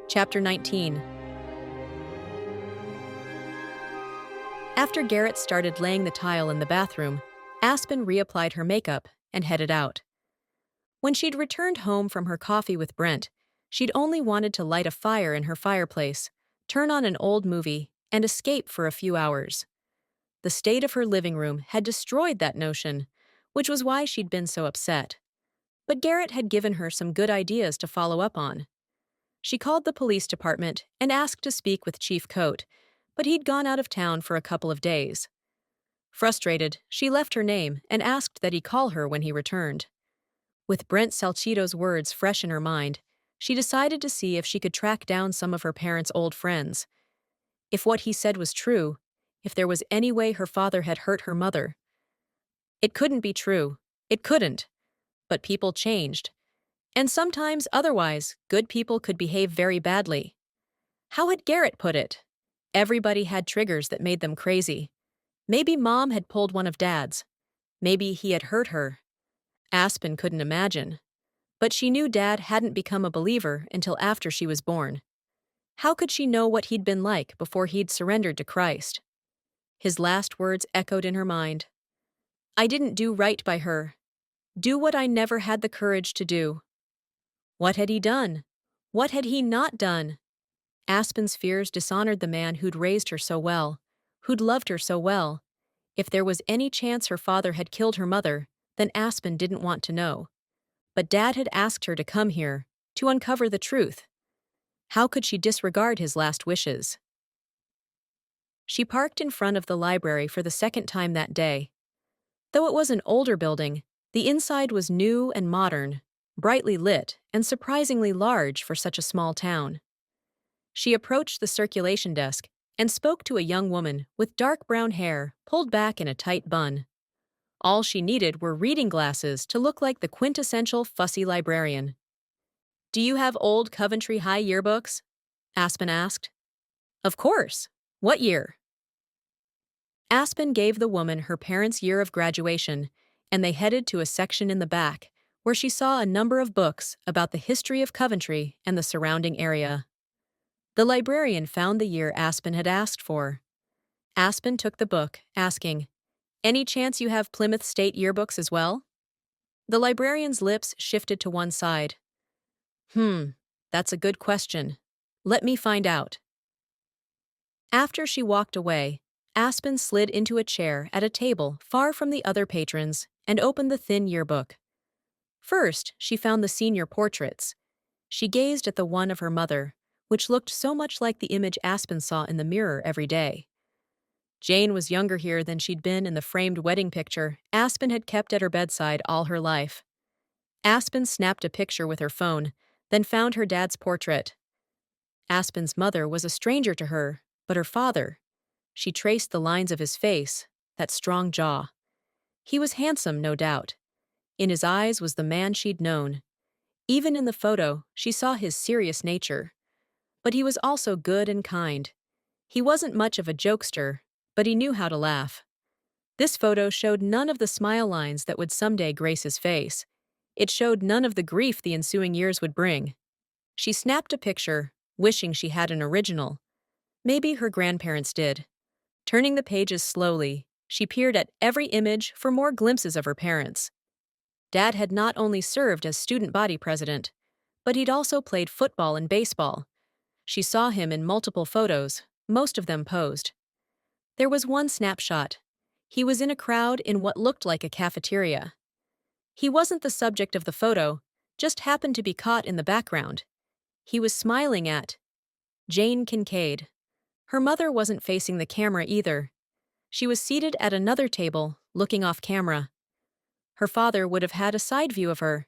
Chapter 19. After Garrett started laying the tile in the bathroom, Aspen reapplied her makeup and headed out. When she'd returned home from her coffee with Brent, she'd only wanted to light a fire in her fireplace, turn on an old movie, and escape for a few hours. The state of her living room had destroyed that notion, which was why she'd been so upset. But Garrett had given her some good ideas to follow up on. She called the police department and asked to speak with Chief Coate, but he'd gone out of town for a couple of days. Frustrated, she left her name and asked that he call her when he returned. With Brent Salcido's words fresh in her mind, she decided to see if she could track down some of her parents' old friends. If what he said was true, if there was any way her father had hurt her mother. It couldn't be true. It couldn't. But people changed. And sometimes, otherwise, good people could behave very badly. How had Garrett put it? Everybody had triggers that made them crazy. Maybe Mom had pulled one of Dad's. Maybe he had hurt her. Aspen couldn't imagine. But she knew Dad hadn't become a believer until after she was born. How could she know what he'd been like before he'd surrendered to Christ? His last words echoed in her mind. I didn't do right by her. Do what I never had the courage to do. What had he done? What had he not done? Aspen's fears dishonored the man who'd raised her so well, who'd loved her so well. If there was any chance her father had killed her mother, then Aspen didn't want to know. But Dad had asked her to come here, to uncover the truth. How could she disregard his last wishes? She parked in front of the library for the second time that day. Though it was an older building, the inside was new and modern, brightly lit, and surprisingly large for such a small town. She approached the circulation desk and spoke to a young woman with dark brown hair pulled back in a tight bun. All she needed were reading glasses to look like the quintessential fussy librarian. Do you have old Coventry High yearbooks? Aspen asked. Of course. What year? Aspen gave the woman her parents' year of graduation, and they headed to a section in the back, where she saw a number of books about the history of Coventry and the surrounding area. The librarian found the year Aspen had asked for. Aspen took the book, asking, Any chance you have Plymouth State yearbooks as well? The librarian's lips shifted to one side. That's a good question. Let me find out. After she walked away, Aspen slid into a chair at a table far from the other patrons and opened the thin yearbook. First, she found the senior portraits. She gazed at the one of her mother, which looked so much like the image Aspen saw in the mirror every day. Jane was younger here than she'd been in the framed wedding picture Aspen had kept at her bedside all her life. Aspen snapped a picture with her phone, then found her dad's portrait. Aspen's mother was a stranger to her, but her father. She traced the lines of his face, that strong jaw. He was handsome, no doubt. In his eyes was the man she'd known. Even in the photo, she saw his serious nature. But he was also good and kind. He wasn't much of a jokester, but he knew how to laugh. This photo showed none of the smile lines that would someday grace his face. It showed none of the grief the ensuing years would bring. She snapped a picture, wishing she had an original. Maybe her grandparents did. Turning the pages slowly, she peered at every image for more glimpses of her parents. Dad had not only served as student body president, but he'd also played football and baseball. She saw him in multiple photos, most of them posed. There was one snapshot. He was in a crowd in what looked like a cafeteria. He wasn't the subject of the photo, just happened to be caught in the background. He was smiling at Jane Kincaid. Her mother wasn't facing the camera either. She was seated at another table, looking off camera. Her father would have had a side view of her.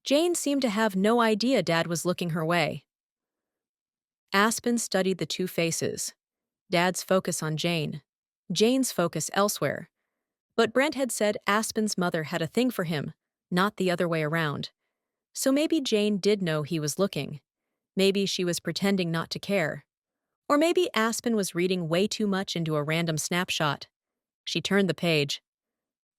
Jane seemed to have no idea Dad was looking her way. Aspen studied the two faces. Dad's focus on Jane. Jane's focus elsewhere. But Brent had said Aspen's mother had a thing for him, not the other way around. So maybe Jane did know he was looking. Maybe she was pretending not to care. Or maybe Aspen was reading way too much into a random snapshot. She turned the page.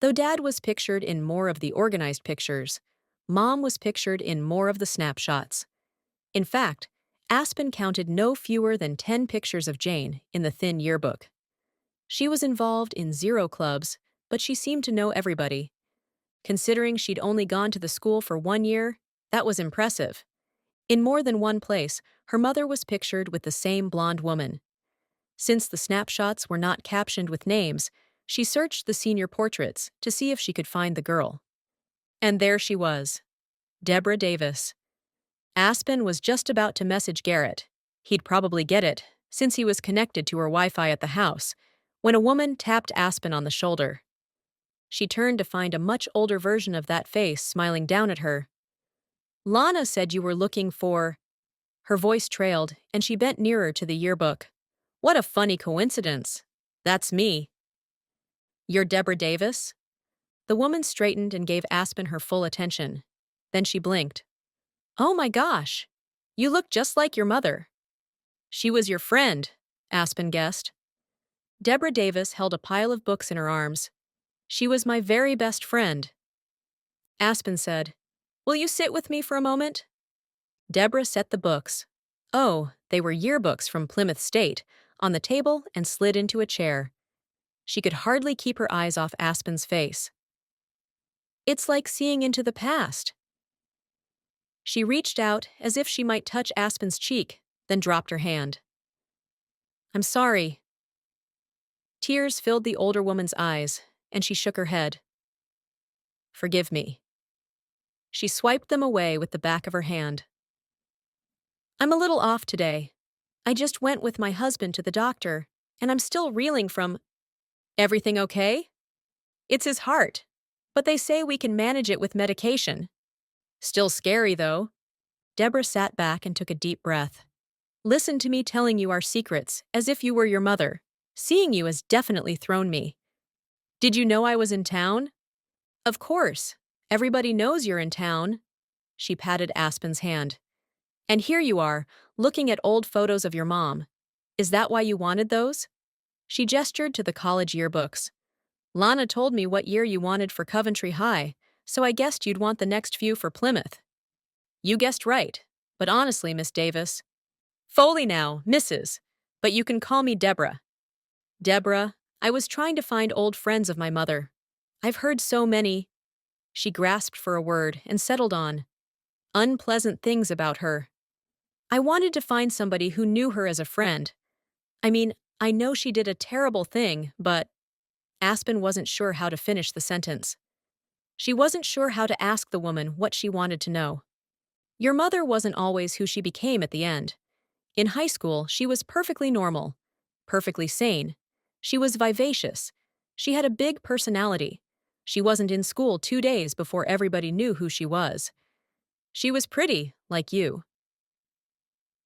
Though Dad was pictured in more of the organized pictures, Mom was pictured in more of the snapshots. In fact, Aspen counted no fewer than 10 pictures of Jane in the thin yearbook. She was involved in 0 clubs, but she seemed to know everybody. Considering she'd only gone to the school for 1 year, that was impressive. In more than one place, her mother was pictured with the same blonde woman. Since the snapshots were not captioned with names, she searched the senior portraits to see if she could find the girl. And there she was, Deborah Davis. Aspen was just about to message Garrett. He'd probably get it, since he was connected to her Wi-Fi at the house, when a woman tapped Aspen on the shoulder. She turned to find a much older version of that face smiling down at her. "Lana said you were looking for—" Her voice trailed, and she bent nearer to the yearbook. "What a funny coincidence. That's me." "You're Deborah Davis?" The woman straightened and gave Aspen her full attention. Then she blinked. "Oh my gosh! You look just like your mother." "She was your friend," Aspen guessed. Deborah Davis held a pile of books in her arms. "She was my very best friend." Aspen said, "Will you sit with me for a moment?" Deborah set the books. Oh, they were yearbooks from Plymouth State, on the table and slid into a chair. She could hardly keep her eyes off Aspen's face. "It's like seeing into the past." She reached out as if she might touch Aspen's cheek, then dropped her hand. "I'm sorry." Tears filled the older woman's eyes, and she shook her head. "Forgive me." She swiped them away with the back of her hand. "I'm a little off today. I just went with my husband to the doctor, and I'm still reeling from—" "Everything okay?" "It's his heart, but they say we can manage it with medication." "Still scary, though." Deborah sat back and took a deep breath. "Listen to me telling you our secrets, as if you were your mother. Seeing you has definitely thrown me." "Did you know I was in town?" "Of course. Everybody knows you're in town." She patted Aspen's hand. "And here you are, looking at old photos of your mom. Is that why you wanted those?" She gestured to the college yearbooks. "Lana told me what year you wanted for Coventry High, so I guessed you'd want the next few for Plymouth." "You guessed right, but honestly, Miss Davis—" "Foley now, Mrs., but you can call me Deborah." "Deborah, I was trying to find old friends of my mother. I've heard so many—" She grasped for a word and settled on unpleasant things about her. "I wanted to find somebody who knew her as a friend. I mean, I know she did a terrible thing, but—" Aspen wasn't sure how to finish the sentence. She wasn't sure how to ask the woman what she wanted to know. Your mother wasn't always who she became at the end. In high school, she was perfectly normal, perfectly sane. She was vivacious. She had a big personality. She wasn't in school 2 days before everybody knew who she was. She was pretty, like you."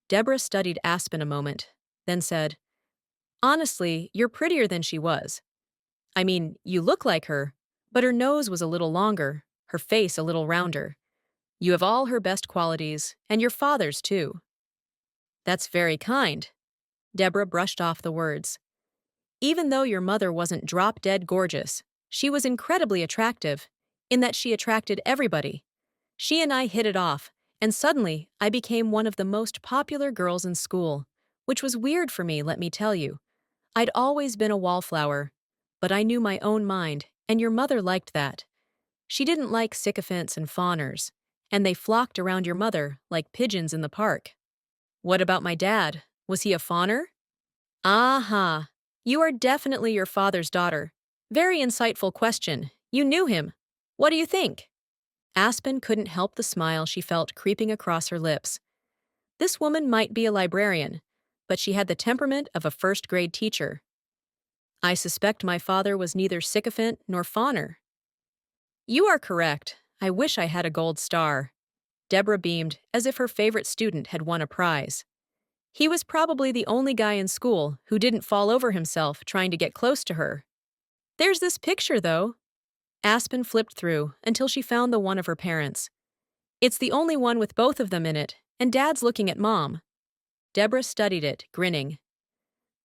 Deborah studied Aspen a moment, then said, "Honestly, you're prettier than she was. I mean, you look like her, but her nose was a little longer, her face a little rounder. You have all her best qualities, and your father's too." "That's very kind." Deborah brushed off the words. "Even though your mother wasn't drop-dead gorgeous, she was incredibly attractive, in that she attracted everybody. She and I hit it off, and suddenly I became one of the most popular girls in school, which was weird for me, let me tell you. I'd always been a wallflower, but I knew my own mind, and your mother liked that. She didn't like sycophants and fawners, and they flocked around your mother like pigeons in the park." "What about my dad? Was he a fawner?" "Aha! You are definitely your father's daughter. Very insightful question. You knew him. What do you think?" Aspen couldn't help the smile she felt creeping across her lips. This woman might be a librarian, but she had the temperament of a first-grade teacher. "I suspect my father was neither sycophant nor fawner." "You are correct. I wish I had a gold star." Deborah beamed as if her favorite student had won a prize. "He was probably the only guy in school who didn't fall over himself trying to get close to her." "There's this picture, though." Aspen flipped through until she found the one of her parents. "It's the only one with both of them in it, and Dad's looking at Mom." Deborah studied it, grinning.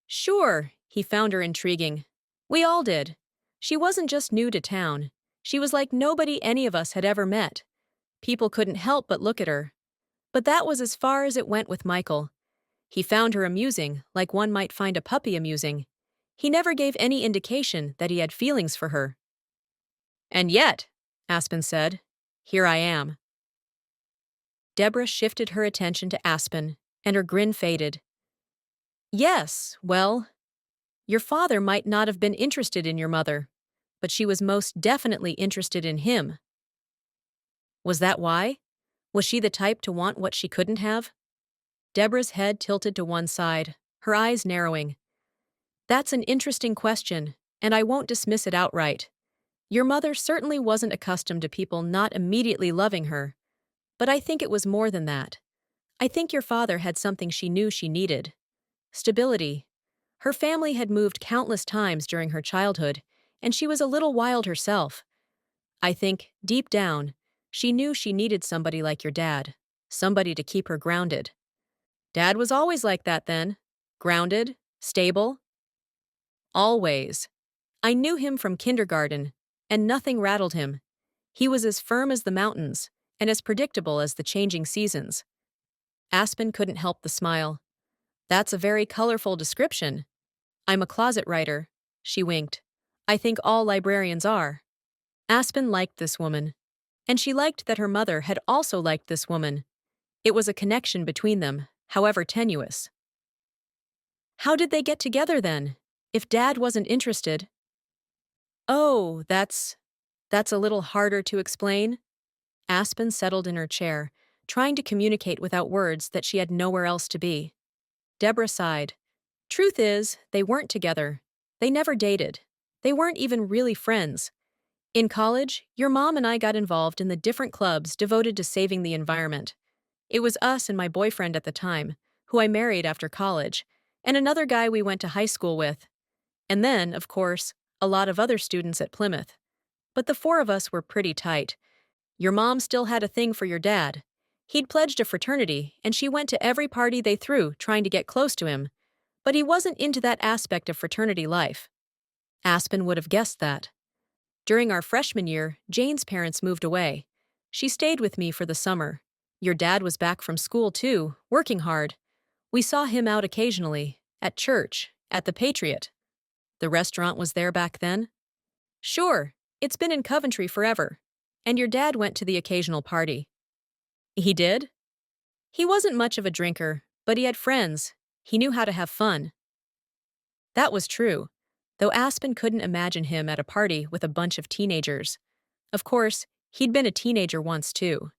"Sure," he found her intriguing. "We all did. She wasn't just new to town. She was like nobody any of us had ever met. People couldn't help but look at her. But that was as far as it went with Michael. He found her amusing, like one might find a puppy amusing. He never gave any indication that he had feelings for her. And yet, Aspen said, here I am. Deborah shifted her attention to Aspen, and her grin faded. Yes, well, your father might not have been interested in your mother, but she was most definitely interested in him. Was that why? Was she the type to want what she couldn't have? Deborah's head tilted to one side, her eyes narrowing. That's an interesting question, and I won't dismiss it outright. Your mother certainly wasn't accustomed to people not immediately loving her, but I think it was more than that. I think your father had something she knew she needed. Stability. Her family had moved countless times during her childhood, and she was a little wild herself. I think, deep down, she knew she needed somebody like your dad, somebody to keep her grounded. Dad was always like that then. Grounded, stable. Always. I knew him from kindergarten, and nothing rattled him. He was as firm as the mountains, and as predictable as the changing seasons. Aspen couldn't help the smile. That's a very colorful description. I'm a closet writer, she winked. I think all librarians are. Aspen liked this woman, and she liked that her mother had also liked this woman. It was a connection between them, however tenuous. How did they get together then, if Dad wasn't interested? Oh, that's a little harder to explain. Aspen settled in her chair, trying to communicate without words that she had nowhere else to be. Deborah sighed. Truth is, they weren't together. They never dated. They weren't even really friends. In college, your mom and I got involved in the different clubs devoted to saving the environment. It was us and my boyfriend at the time, who I married after college, and another guy we went to high school with. And then, of course, a lot of other students at Plymouth. But the four of us were pretty tight. Your mom still had a thing for your dad. He'd pledged a fraternity, and she went to every party they threw trying to get close to him. But he wasn't into that aspect of fraternity life. Aspen would have guessed that. During our freshman year, Jane's parents moved away. She stayed with me for the summer. Your dad was back from school too, working hard. We saw him out occasionally, at church, at the Patriot. The restaurant was there back then? Sure, it's been in Coventry forever. And your dad went to the occasional party. He did? He wasn't much of a drinker, but he had friends. He knew how to have fun. That was true, though Aspen couldn't imagine him at a party with a bunch of teenagers. Of course, he'd been a teenager once too.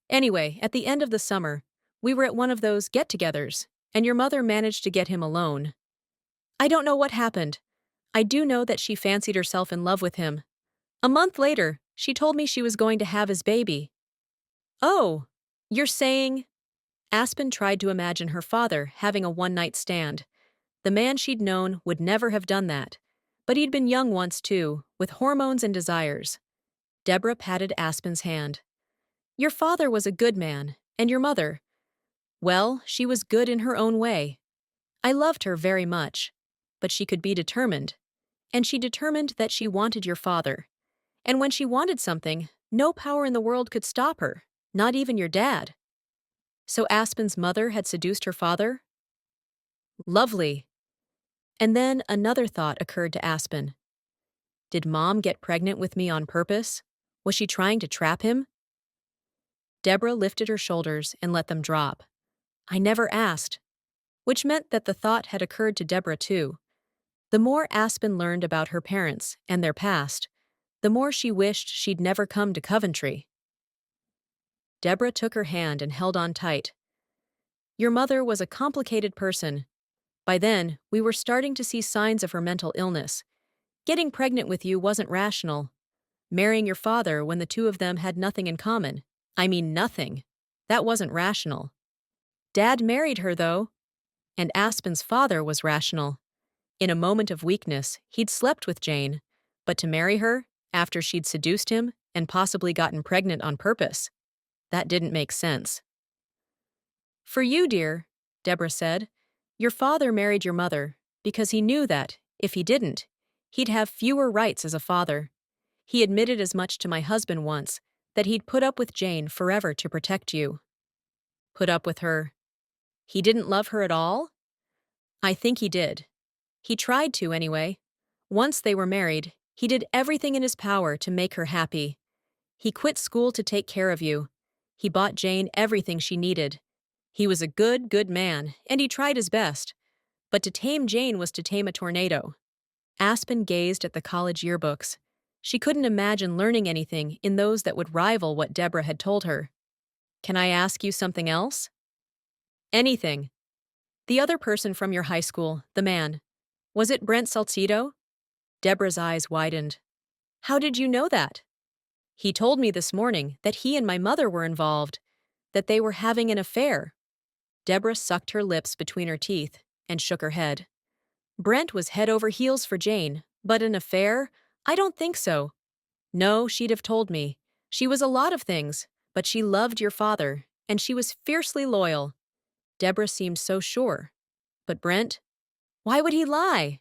Anyway, at the end of the summer, we were at one of those get-togethers, and your mother managed to get him alone. I don't know what happened. I do know that she fancied herself in love with him. A month later, she told me she was going to have his baby. Oh, you're saying… Aspen tried to imagine her father having a one-night stand. The man she'd known would never have done that. But he'd been young once too, with hormones and desires. Deborah patted Aspen's hand. Your father was a good man, and your mother… Well, she was good in her own way. I loved her very much. But she could be determined. And she determined that she wanted your father. And when she wanted something, no power in the world could stop her, not even your dad. So Aspen's mother had seduced her father? Lovely. And then another thought occurred to Aspen. Did Mom get pregnant with me on purpose? Was she trying to trap him? Deborah lifted her shoulders and let them drop. I never asked. Which meant that the thought had occurred to Deborah too. The more Aspen learned about her parents and their past, the more she wished she'd never come to Coventry. Deborah took her hand and held on tight. Your mother was a complicated person. By then, we were starting to see signs of her mental illness. Getting pregnant with you wasn't rational. Marrying your father when the two of them had nothing in common. I mean nothing. That wasn't rational. Dad married her, though. And Aspen's father was rational. In a moment of weakness, he'd slept with Jane. But to marry her, after she'd seduced him and possibly gotten pregnant on purpose, that didn't make sense. For you, dear, Deborah said, your father married your mother because he knew that, if he didn't, he'd have fewer rights as a father. He admitted as much to my husband once, that he'd put up with Jane forever to protect you. Put up with her. He didn't love her at all? I think he did. He tried to, anyway. Once they were married, he did everything in his power to make her happy. He quit school to take care of you. He bought Jane everything she needed. He was a good, good man, and he tried his best. But to tame Jane was to tame a tornado. Aspen gazed at the college yearbooks. She couldn't imagine learning anything in those that would rival what Deborah had told her. Can I ask you something else? Anything. The other person from your high school, the man. Was it Brent Salcedo? Deborah's eyes widened. How did you know that? He told me this morning that he and my mother were involved, that they were having an affair. Deborah sucked her lips between her teeth and shook her head. Brent was head over heels for Jane, but an affair? I don't think so. No, she'd have told me. She was a lot of things, but she loved your father, and she was fiercely loyal. Deborah seemed so sure. But Brent? Why would he lie?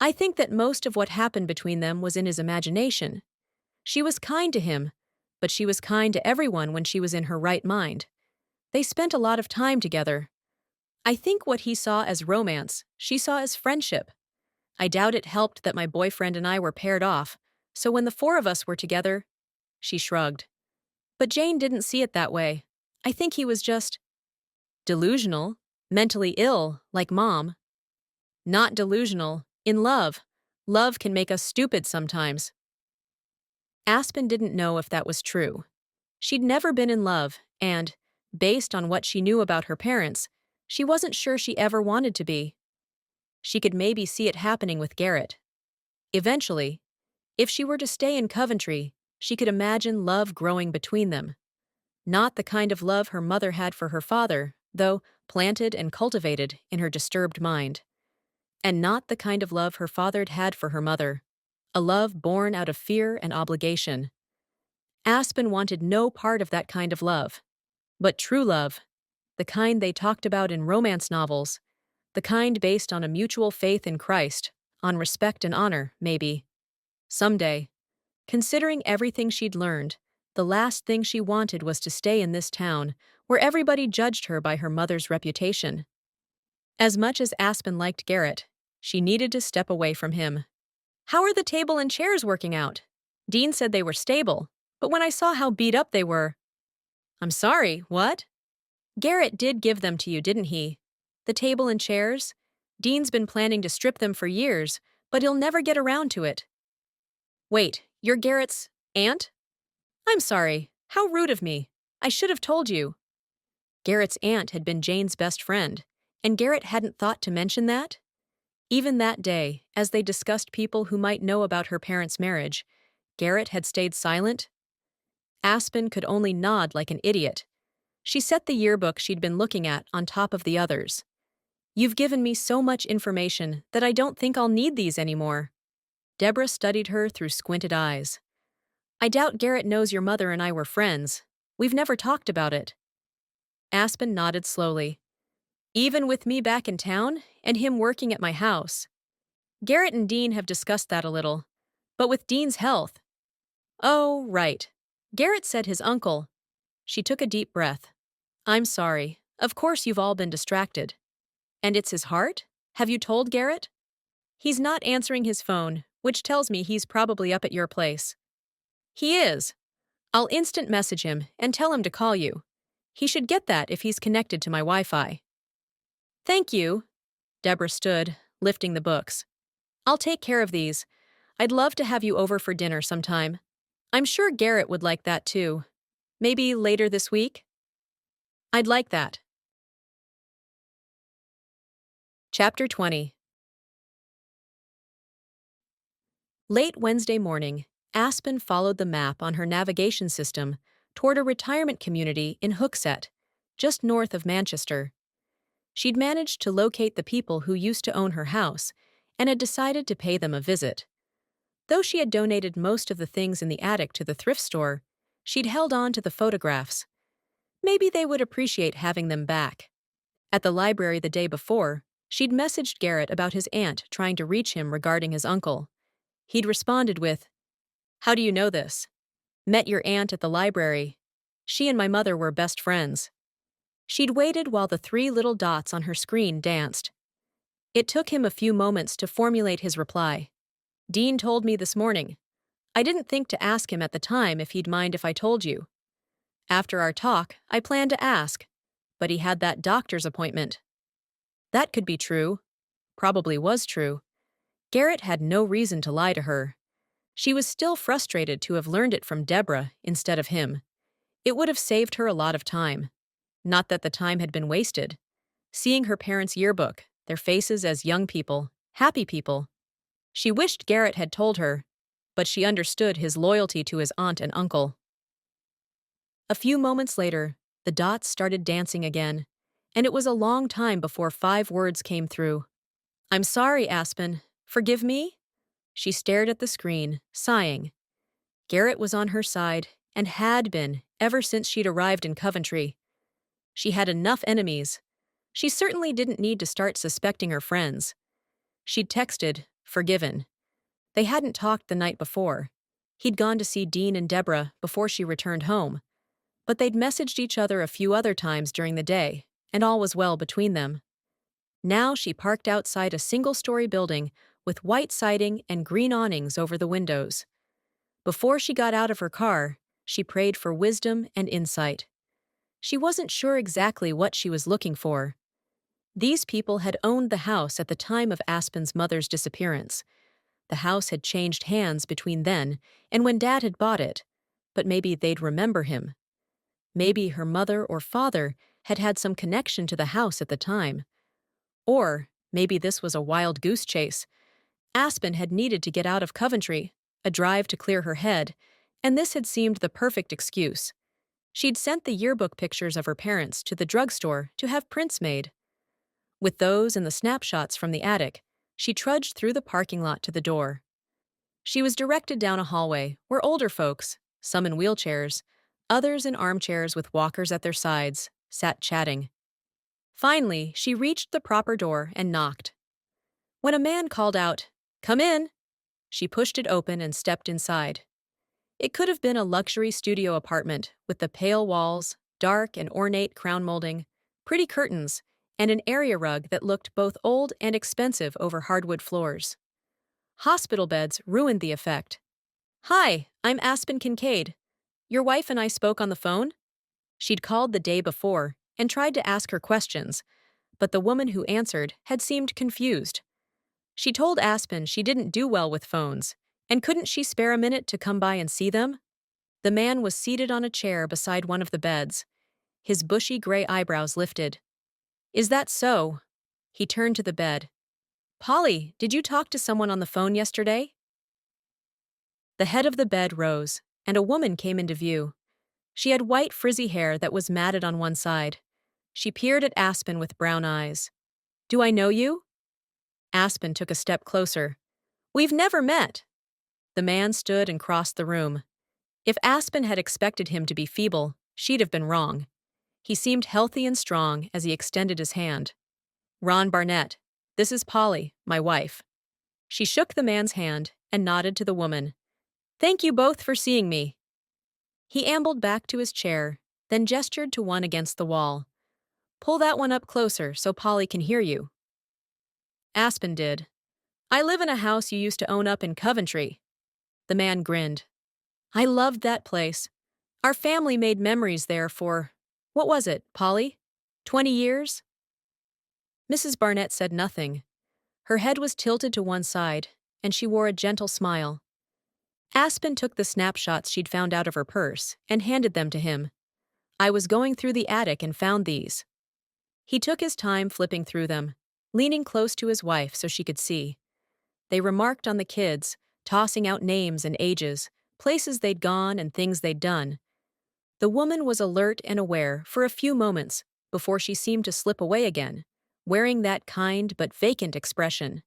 I think that most of what happened between them was in his imagination. She was kind to him, but she was kind to everyone when she was in her right mind. They spent a lot of time together. I think what he saw as romance, she saw as friendship. I doubt it helped that my boyfriend and I were paired off, so when the four of us were together, she shrugged. But Jane didn't see it that way. I think he was just delusional, mentally ill, like Mom. Not delusional, in love. Love can make us stupid sometimes. Aspen didn't know if that was true. She'd never been in love, and, based on what she knew about her parents, she wasn't sure she ever wanted to be. She could maybe see it happening with Garrett. Eventually, if she were to stay in Coventry, she could imagine love growing between them. Not the kind of love her mother had for her father, though planted and cultivated in her disturbed mind. And not the kind of love her father'd had for her mother, a love born out of fear and obligation. Aspen wanted no part of that kind of love. But true love, the kind they talked about in romance novels, the kind based on a mutual faith in Christ, on respect and honor, maybe. Someday. Considering everything she'd learned, the last thing she wanted was to stay in this town, where everybody judged her by her mother's reputation. As much as Aspen liked Garrett, she needed to step away from him. How are the table and chairs working out? Dean said they were stable, but when I saw how beat up they were— I'm sorry, what? Garrett did give them to you, didn't he? The table and chairs? Dean's been planning to strip them for years, but he'll never get around to it. Wait, you're Garrett's aunt? I'm sorry. How rude of me. I should have told you. Garrett's aunt had been Jane's best friend, and Garrett hadn't thought to mention that? Even that day, as they discussed people who might know about her parents' marriage, Garrett had stayed silent. Aspen could only nod like an idiot. She set the yearbook she'd been looking at on top of the others. You've given me so much information that I don't think I'll need these anymore. Deborah studied her through squinted eyes. I doubt Garrett knows your mother and I were friends. We've never talked about it. Aspen nodded slowly. Even with me back in town, and him working at my house. Garrett and Dean have discussed that a little. But with Dean's health. Oh, right. Garrett said his uncle. She took a deep breath. I'm sorry. Of course you've all been distracted. And it's his heart? Have you told Garrett? He's not answering his phone, which tells me he's probably up at your place. He is. I'll instant message him and tell him to call you. He should get that if he's connected to my Wi-Fi. Thank you. Deborah stood, lifting the books. I'll take care of these. I'd love to have you over for dinner sometime. I'm sure Garrett would like that too. Maybe later this week? I'd like that. Chapter 20. Late Wednesday morning, Aspen followed the map on her navigation system toward a retirement community in Hooksett, just north of Manchester. She'd managed to locate the people who used to own her house and had decided to pay them a visit. Though she had donated most of the things in the attic to the thrift store, she'd held on to the photographs. Maybe they would appreciate having them back. At the library the day before, she'd messaged Garrett about his aunt trying to reach him regarding his uncle. He'd responded with, How do you know this? Met your aunt at the library. She and my mother were best friends. She'd waited while the three little dots on her screen danced. It took him a few moments to formulate his reply. Dean told me this morning. I didn't think to ask him at the time if he'd mind if I told you. After our talk, I planned to ask, but he had that doctor's appointment. That could be true. Probably was true. Garrett had no reason to lie to her. She was still frustrated to have learned it from Deborah instead of him. It would have saved her a lot of time. Not that the time had been wasted. Seeing her parents' yearbook, their faces as young people, happy people. She wished Garrett had told her, but she understood his loyalty to his aunt and uncle. A few moments later, the dots started dancing again, and it was a long time before 5 words came through. I'm sorry, Aspen. Forgive me? She stared at the screen, sighing. Garrett was on her side, and had been, ever since she'd arrived in Coventry. She had enough enemies. She certainly didn't need to start suspecting her friends. She'd texted, forgiven. They hadn't talked the night before. He'd gone to see Dean and Deborah before she returned home. But they'd messaged each other a few other times during the day, and all was well between them. Now she parked outside a single-story building with white siding and green awnings over the windows. Before she got out of her car, she prayed for wisdom and insight. She wasn't sure exactly what she was looking for. These people had owned the house at the time of Aspen's mother's disappearance. The house had changed hands between then and when Dad had bought it, but maybe they'd remember him. Maybe her mother or father had had some connection to the house at the time. Or maybe this was a wild goose chase. Aspen had needed to get out of Coventry, a drive to clear her head, and this had seemed the perfect excuse. She'd sent the yearbook pictures of her parents to the drugstore to have prints made. With those and the snapshots from the attic, she trudged through the parking lot to the door. She was directed down a hallway where older folks, some in wheelchairs, others in armchairs with walkers at their sides, sat chatting. Finally, she reached the proper door and knocked. When a man called out, "Come in," she pushed it open and stepped inside. It could have been a luxury studio apartment with the pale walls, dark and ornate crown molding, pretty curtains, and an area rug that looked both old and expensive over hardwood floors. Hospital beds ruined the effect. "Hi, I'm Aspen Kincaid. Your wife and I spoke on the phone?" She'd called the day before and tried to ask her questions, but the woman who answered had seemed confused. She told Aspen she didn't do well with phones, and couldn't she spare a minute to come by and see them? The man was seated on a chair beside one of the beds. His bushy gray eyebrows lifted. "Is that so?" He turned to the bed. "Polly, did you talk to someone on the phone yesterday?" The head of the bed rose, and a woman came into view. She had white frizzy hair that was matted on one side. She peered at Aspen with brown eyes. "Do I know you?" Aspen took a step closer. "We've never met." The man stood and crossed the room. If Aspen had expected him to be feeble, she'd have been wrong. He seemed healthy and strong as he extended his hand. "Ron Barnett, this is Polly, my wife." She shook the man's hand and nodded to the woman. "Thank you both for seeing me." He ambled back to his chair, then gestured to one against the wall. "Pull that one up closer so Polly can hear you." Aspen did. "I live in a house you used to own up in Coventry." The man grinned. "I loved that place. Our family made memories there for, what was it, Polly? 20 years? Mrs. Barnett said nothing. Her head was tilted to one side, and she wore a gentle smile. Aspen took the snapshots she'd found out of her purse and handed them to him. "I was going through the attic and found these." He took his time flipping through them, leaning close to his wife so she could see. They remarked on the kids, tossing out names and ages, places they'd gone and things they'd done. The woman was alert and aware for a few moments before she seemed to slip away again, wearing that kind but vacant expression.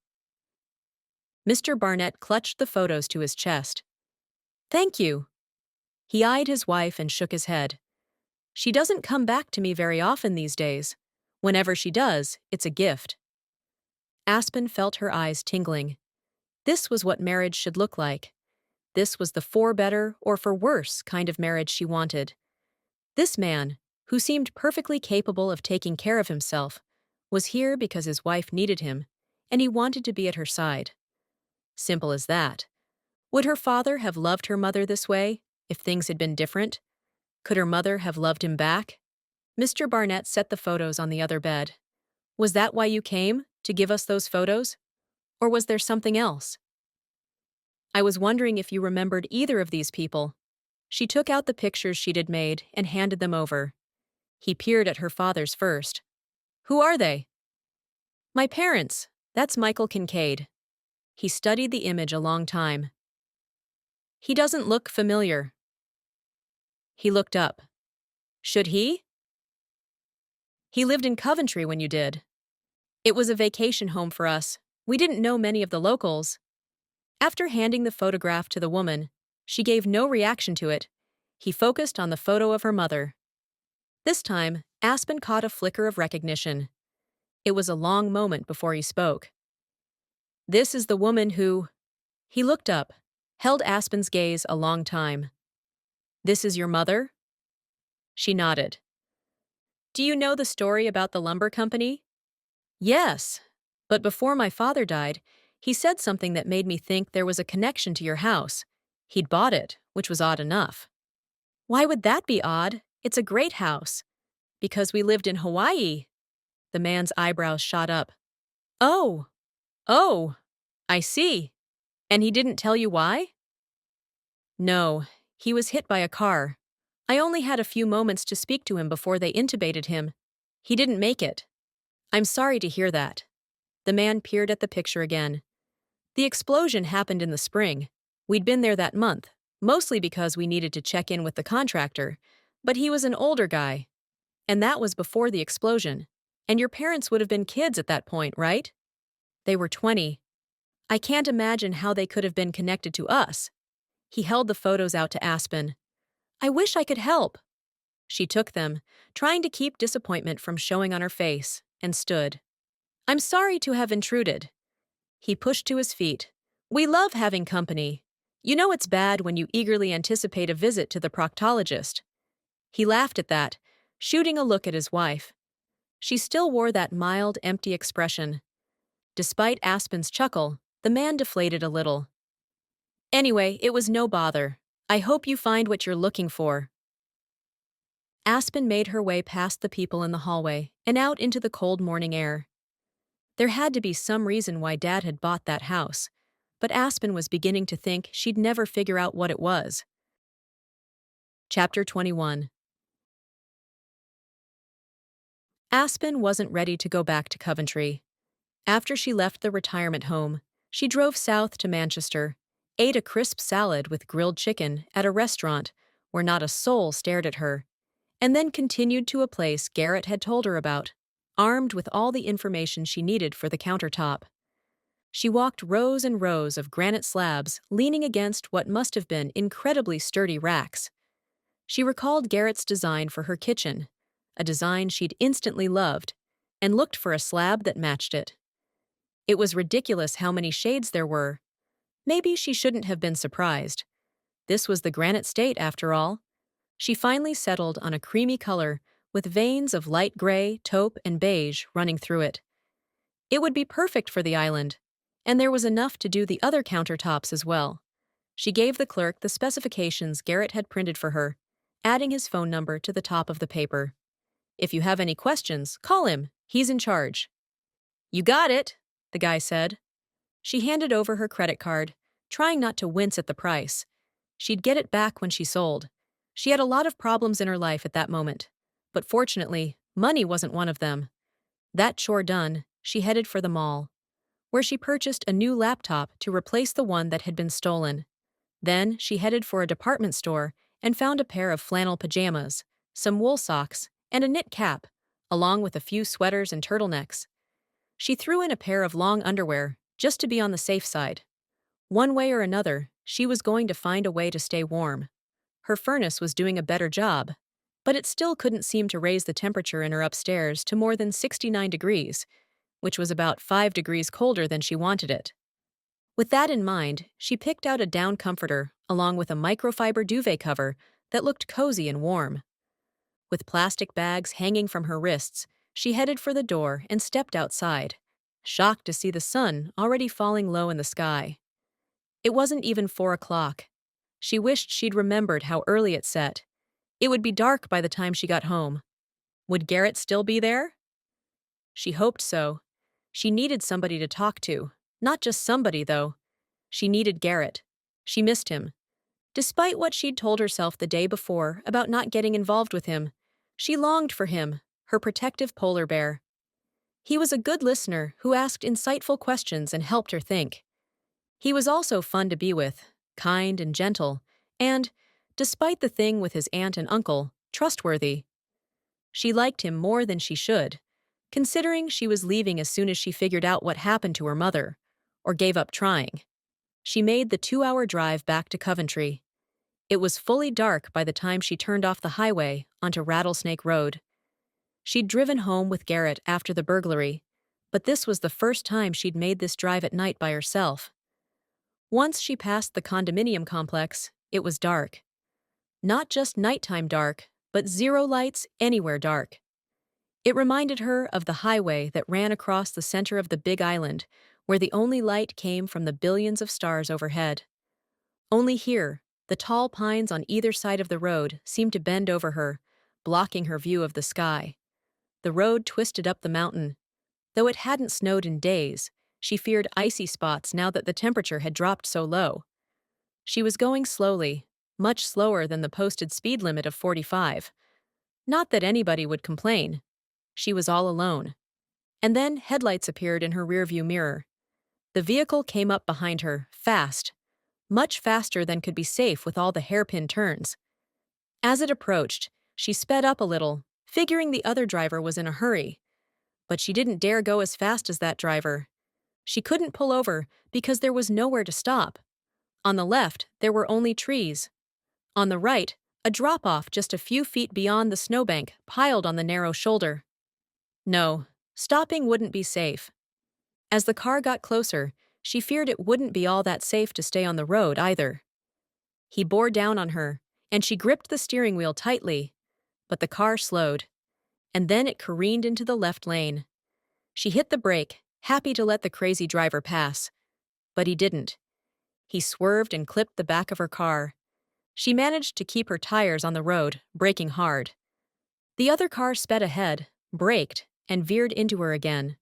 Mr. Barnett clutched the photos to his chest. "Thank you." He eyed his wife and shook his head. "She doesn't come back to me very often these days. Whenever she does, it's a gift." Aspen felt her eyes tingling. This was what marriage should look like. This was the for better or for worse kind of marriage she wanted. This man, who seemed perfectly capable of taking care of himself, was here because his wife needed him, and he wanted to be at her side. Simple as that. Would her father have loved her mother this way, if things had been different? Could her mother have loved him back? Mr. Barnett set the photos on the other bed. Was that why you came, to give us those photos? Or was there something else? I was wondering if you remembered either of these people. She took out the pictures she'd had made and handed them over. He peered at her father's first. Who are they? My parents. That's Michael Kincaid. He studied the image a long time. He doesn't look familiar. He looked up. Should he? He lived in Coventry when you did. It was a vacation home for us. We didn't know many of the locals. After handing the photograph to the woman, she gave no reaction to it. He focused on the photo of her mother. This time, Aspen caught a flicker of recognition. It was a long moment before he spoke. This is the woman who... He looked up, held Aspen's gaze a long time. This is your mother? She nodded. Do you know the story about the lumber company? Yes, but before my father died, he said something that made me think there was a connection to your house. He'd bought it, which was odd enough. Why would that be odd? It's a great house. Because we lived in Hawaii. The man's eyebrows shot up. Oh, I see. And he didn't tell you why? No, he was hit by a car. I only had a few moments to speak to him before they intubated him. He didn't make it. I'm sorry to hear that. The man peered at the picture again. The explosion happened in the spring. We'd been there that month, mostly because we needed to check in with the contractor, but he was an older guy. And that was before the explosion. And your parents would have been kids at that point, right? They were 20. I can't imagine how they could have been connected to us. He held the photos out to Aspen. I wish I could help. She took them, trying to keep disappointment from showing on her face, and stood. I'm sorry to have intruded. He pushed to his feet. We love having company. You know it's bad when you eagerly anticipate a visit to the proctologist. He laughed at that, shooting a look at his wife. She still wore that mild, empty expression. Despite Aspen's chuckle, the man deflated a little. Anyway, it was no bother. I hope you find what you're looking for. Aspen made her way past the people in the hallway and out into the cold morning air. There had to be some reason why Dad had bought that house, but Aspen was beginning to think she'd never figure out what it was. Chapter 21. Aspen wasn't ready to go back to Coventry. After she left the retirement home, she drove south to Manchester, ate a crisp salad with grilled chicken at a restaurant where not a soul stared at her, and then continued to a place Garrett had told her about, armed with all the information she needed for the countertop. She walked rows and rows of granite slabs leaning against what must have been incredibly sturdy racks. She recalled Garrett's design for her kitchen, a design she'd instantly loved, and looked for a slab that matched it. It was ridiculous how many shades there were. Maybe she shouldn't have been surprised. This was the granite state, after all. She finally settled on a creamy color with veins of light gray, taupe, and beige running through it. It would be perfect for the island, and there was enough to do the other countertops as well. She gave the clerk the specifications Garrett had printed for her, adding his phone number to the top of the paper. If you have any questions, call him. He's in charge. You got it, the guy said. She handed over her credit card, trying not to wince at the price. She'd get it back when she sold. She had a lot of problems in her life at that moment, but fortunately, money wasn't one of them. That chore done, she headed for the mall, where she purchased a new laptop to replace the one that had been stolen. Then she headed for a department store and found a pair of flannel pajamas, some wool socks, and a knit cap, along with a few sweaters and turtlenecks. She threw in a pair of long underwear, just to be on the safe side. One way or another, she was going to find a way to stay warm. Her furnace was doing a better job, but it still couldn't seem to raise the temperature in her upstairs to more than 69 degrees, which was about 5 degrees colder than she wanted it. With that in mind, she picked out a down comforter along with a microfiber duvet cover that looked cozy and warm. With plastic bags hanging from her wrists, she headed for the door and stepped outside, shocked to see the sun already falling low in the sky. It wasn't even 4 o'clock. She wished she'd remembered how early it set. It would be dark by the time she got home. Would Garrett still be there? She hoped so. She needed somebody to talk to. Not just somebody, though. She needed Garrett. She missed him. Despite what she'd told herself the day before about not getting involved with him, she longed for him, her protective polar bear. He was a good listener who asked insightful questions and helped her think. He was also fun to be with, kind and gentle, and, despite the thing with his aunt and uncle, trustworthy. She liked him more than she should, considering she was leaving as soon as she figured out what happened to her mother, or gave up trying. She made the 2-hour drive back to Coventry. It was fully dark by the time she turned off the highway onto Rattlesnake Road. She'd driven home with Garrett after the burglary, but this was the first time she'd made this drive at night by herself. Once she passed the condominium complex, it was dark. Not just nighttime dark, but zero lights anywhere dark. It reminded her of the highway that ran across the center of the Big Island, where the only light came from the billions of stars overhead. Only here, the tall pines on either side of the road seemed to bend over her, blocking her view of the sky. The road twisted up the mountain. Though it hadn't snowed in days, she feared icy spots now that the temperature had dropped so low. She was going slowly, much slower than the posted speed limit of 45. Not that anybody would complain. She was all alone. And then headlights appeared in her rearview mirror. The vehicle came up behind her, fast. Much faster than could be safe with all the hairpin turns. As it approached, she sped up a little, figuring the other driver was in a hurry. But she didn't dare go as fast as that driver. She couldn't pull over because there was nowhere to stop. On the left, there were only trees. On the right, a drop-off just a few feet beyond the snowbank piled on the narrow shoulder. No, stopping wouldn't be safe. As the car got closer, she feared it wouldn't be all that safe to stay on the road either. He bore down on her, and she gripped the steering wheel tightly. But the car slowed, and then it careened into the left lane. She hit the brake, happy to let the crazy driver pass. But he didn't. He swerved and clipped the back of her car. She managed to keep her tires on the road, braking hard. The other car sped ahead, braked, and veered into her again.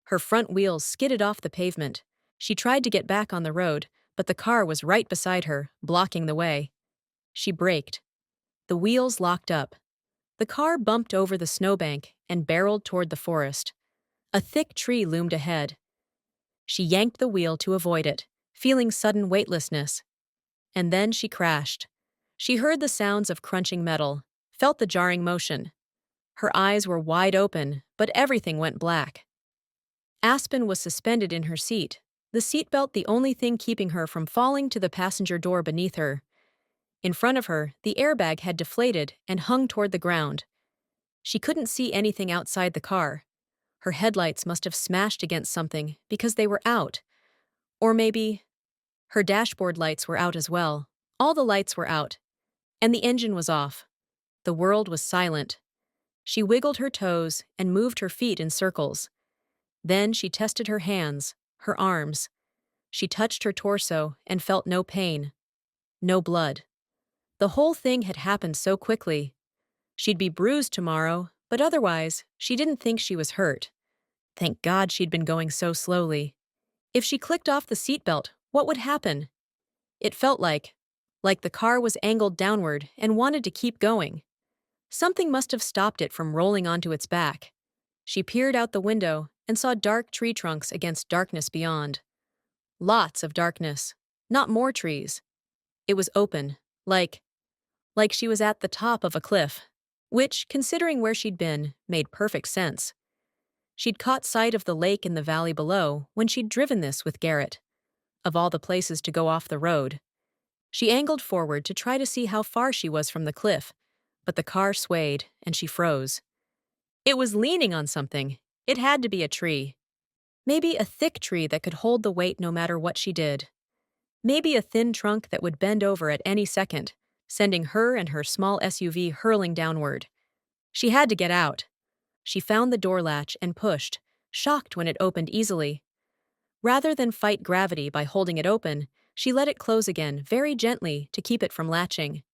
Her front wheels skidded off the pavement. She tried to get back on the road, but the car was right beside her, blocking the way. She braked. The wheels locked up. The car bumped over the snowbank and barreled toward the forest. A thick tree loomed ahead. She yanked the wheel to avoid it, feeling sudden weightlessness. And then she crashed. She heard the sounds of crunching metal, felt the jarring motion. Her eyes were wide open, but everything went black. Aspen was suspended in her seat, the seatbelt the only thing keeping her from falling to the passenger door beneath her. In front of her, the airbag had deflated and hung toward the ground. She couldn't see anything outside the car. Her headlights must have smashed against something because they were out. Or maybe her dashboard lights were out as well. All the lights were out. And the engine was off. The world was silent. She wiggled her toes and moved her feet in circles. Then she tested her hands, her arms. She touched her torso and felt no pain. No blood. The whole thing had happened so quickly. She'd be bruised tomorrow, but otherwise, she didn't think she was hurt. Thank God she'd been going so slowly. If she clicked off the seatbelt, what would happen? It felt like the car was angled downward and wanted to keep going. Something must have stopped it from rolling onto its back. She peered out the window and saw dark tree trunks against darkness beyond. Lots of darkness, not more trees. It was open, like she was at the top of a cliff, which, considering where she'd been, made perfect sense. She'd caught sight of the lake in the valley below when she'd driven this with Garrett. Of all the places to go off the road. She angled forward to try to see how far she was from the cliff, but the car swayed and she froze. It was leaning on something. It had to be a tree. Maybe a thick tree that could hold the weight no matter what she did. Maybe a thin trunk that would bend over at any second, sending her and her small SUV hurling downward. She had to get out. She found the door latch and pushed, shocked when it opened easily. Rather than fight gravity by holding it open, she let it close again very gently to keep it from latching.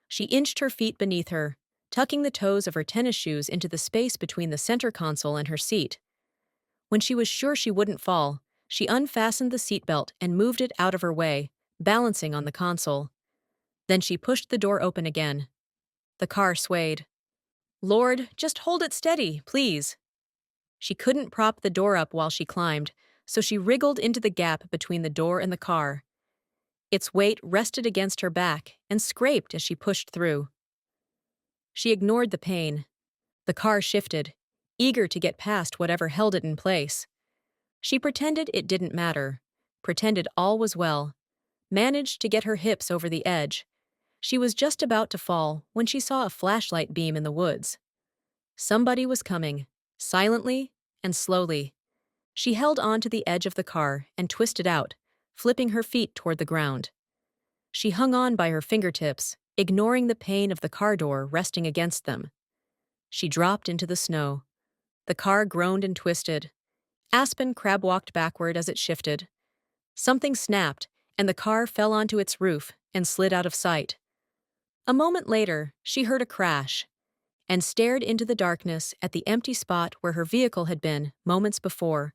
She inched her feet beneath her, tucking the toes of her tennis shoes into the space between the center console and her seat. When she was sure she wouldn't fall, she unfastened the seatbelt and moved it out of her way, balancing on the console. Then she pushed the door open again. The car swayed. "Lord, just hold it steady, please." She couldn't prop the door up while she climbed, so she wriggled into the gap between the door and the car. Its weight rested against her back and scraped as she pushed through. She ignored the pain. The car shifted, eager to get past whatever held it in place. She pretended it didn't matter, pretended all was well, managed to get her hips over the edge. She was just about to fall when she saw a flashlight beam in the woods. Somebody was coming, silently and slowly. She held on to the edge of the car and twisted out, flipping her feet toward the ground. She hung on by her fingertips, ignoring the pain of the car door resting against them. She dropped into the snow. The car groaned and twisted. Aspen crab-walked backward as it shifted. Something snapped, and the car fell onto its roof and slid out of sight. A moment later, she heard a crash and stared into the darkness at the empty spot where her vehicle had been moments before.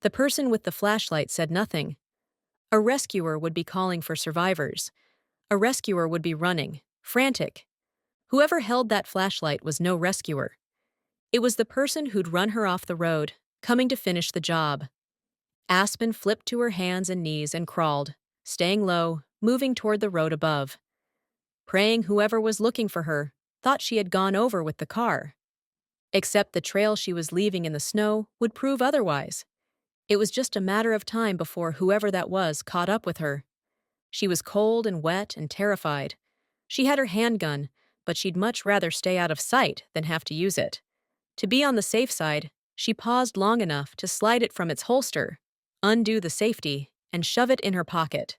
The person with the flashlight said nothing. A rescuer would be calling for survivors. A rescuer would be running, frantic. Whoever held that flashlight was no rescuer. It was the person who'd run her off the road, coming to finish the job. Aspen flipped to her hands and knees and crawled, staying low, moving toward the road above. Praying whoever was looking for her thought she had gone over with the car. Except the trail she was leaving in the snow would prove otherwise. It was just a matter of time before whoever that was caught up with her. She was cold and wet and terrified. She had her handgun, but she'd much rather stay out of sight than have to use it. To be on the safe side, she paused long enough to slide it from its holster, undo the safety, and shove it in her pocket.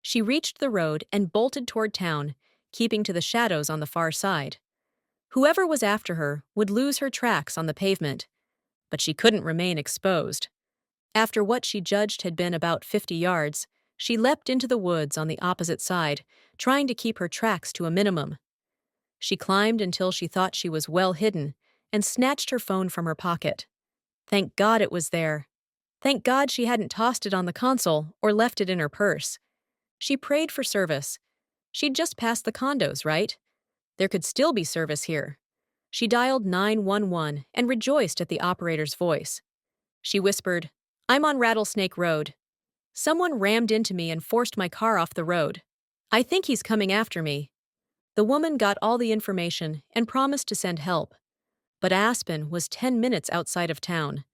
She reached the road and bolted toward town, keeping to the shadows on the far side. Whoever was after her would lose her tracks on the pavement, but she couldn't remain exposed. After what she judged had been about 50 yards, she leapt into the woods on the opposite side, trying to keep her tracks to a minimum. She climbed until she thought she was well hidden and snatched her phone from her pocket. Thank God it was there. Thank God she hadn't tossed it on the console or left it in her purse. She prayed for service. She'd just passed the condos, right? There could still be service here. She dialed 911 and rejoiced at the operator's voice. She whispered, "I'm on Rattlesnake Road. Someone rammed into me and forced my car off the road. I think he's coming after me." The woman got all the information and promised to send help. But Aspen was 10 minutes outside of town.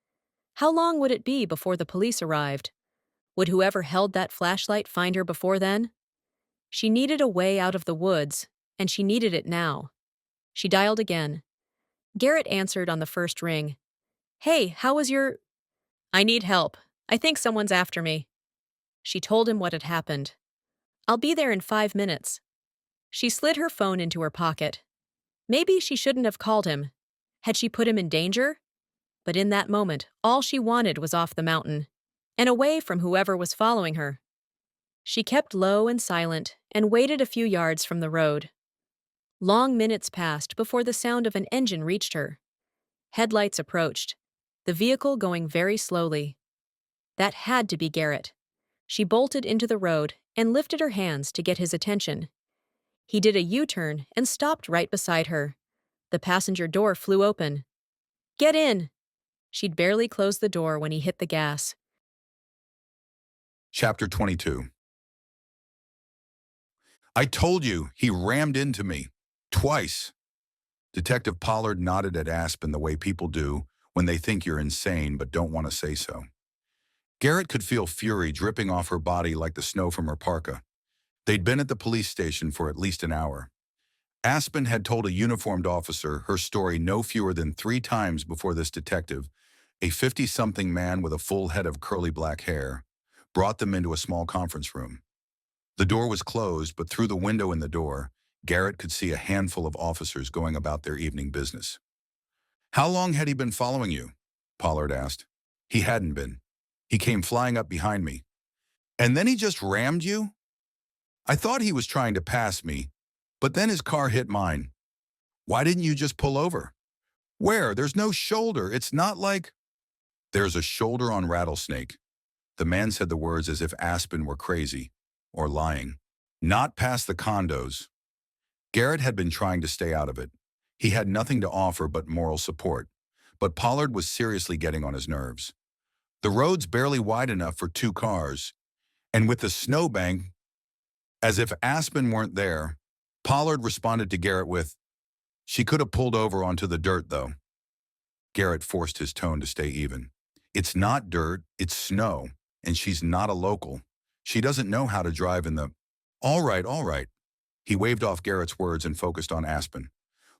How long would it be before the police arrived? Would whoever held that flashlight find her before then? She needed a way out of the woods, and she needed it now. She dialed again. Garrett answered on the first ring. "Hey, how was your—" "I need help. I think someone's after me." She told him what had happened. "I'll be there in 5 minutes." She slid her phone into her pocket. Maybe she shouldn't have called him. Had she put him in danger? But in that moment, all she wanted was off the mountain, and away from whoever was following her. She kept low and silent and waited a few yards from the road. Long minutes passed before the sound of an engine reached her. Headlights approached, the vehicle going very slowly. That had to be Garrett. She bolted into the road and lifted her hands to get his attention. He did a U-turn and stopped right beside her. The passenger door flew open. "Get in!" She'd barely closed the door when he hit the gas. Chapter 22. "I told you, he rammed into me. Twice." Detective Pollard nodded at Aspen the way people do when they think you're insane but don't want to say so. Garrett could feel fury dripping off her body like the snow from her parka. They'd been at the police station for at least an hour. Aspen had told a uniformed officer her story no fewer than 3 times before this detective, a 50-something man with a full head of curly black hair, brought them into a small conference room. The door was closed, but through the window in the door, Garrett could see a handful of officers going about their evening business. "How long had he been following you?" Pollard asked. "He hadn't been. He came flying up behind me. And then he just rammed you?" "I thought he was trying to pass me, but then his car hit mine." "Why didn't you just pull over?" "Where? There's no shoulder. It's not like—" "There's a shoulder on Rattlesnake." The man said the words as if Aspen were crazy or lying. "Not past the condos." Garrett had been trying to stay out of it. He had nothing to offer but moral support, but Pollard was seriously getting on his nerves. The road's barely wide enough for two cars, and with the snowbank, as if Aspen weren't there, Pollard responded to Garrett with, "She could have pulled over onto the dirt, though." Garrett forced his tone to stay even. "It's not dirt, it's snow, and she's not a local. She doesn't know how to drive in the—" All right, all right." He waved off Garrett's words and focused on Aspen.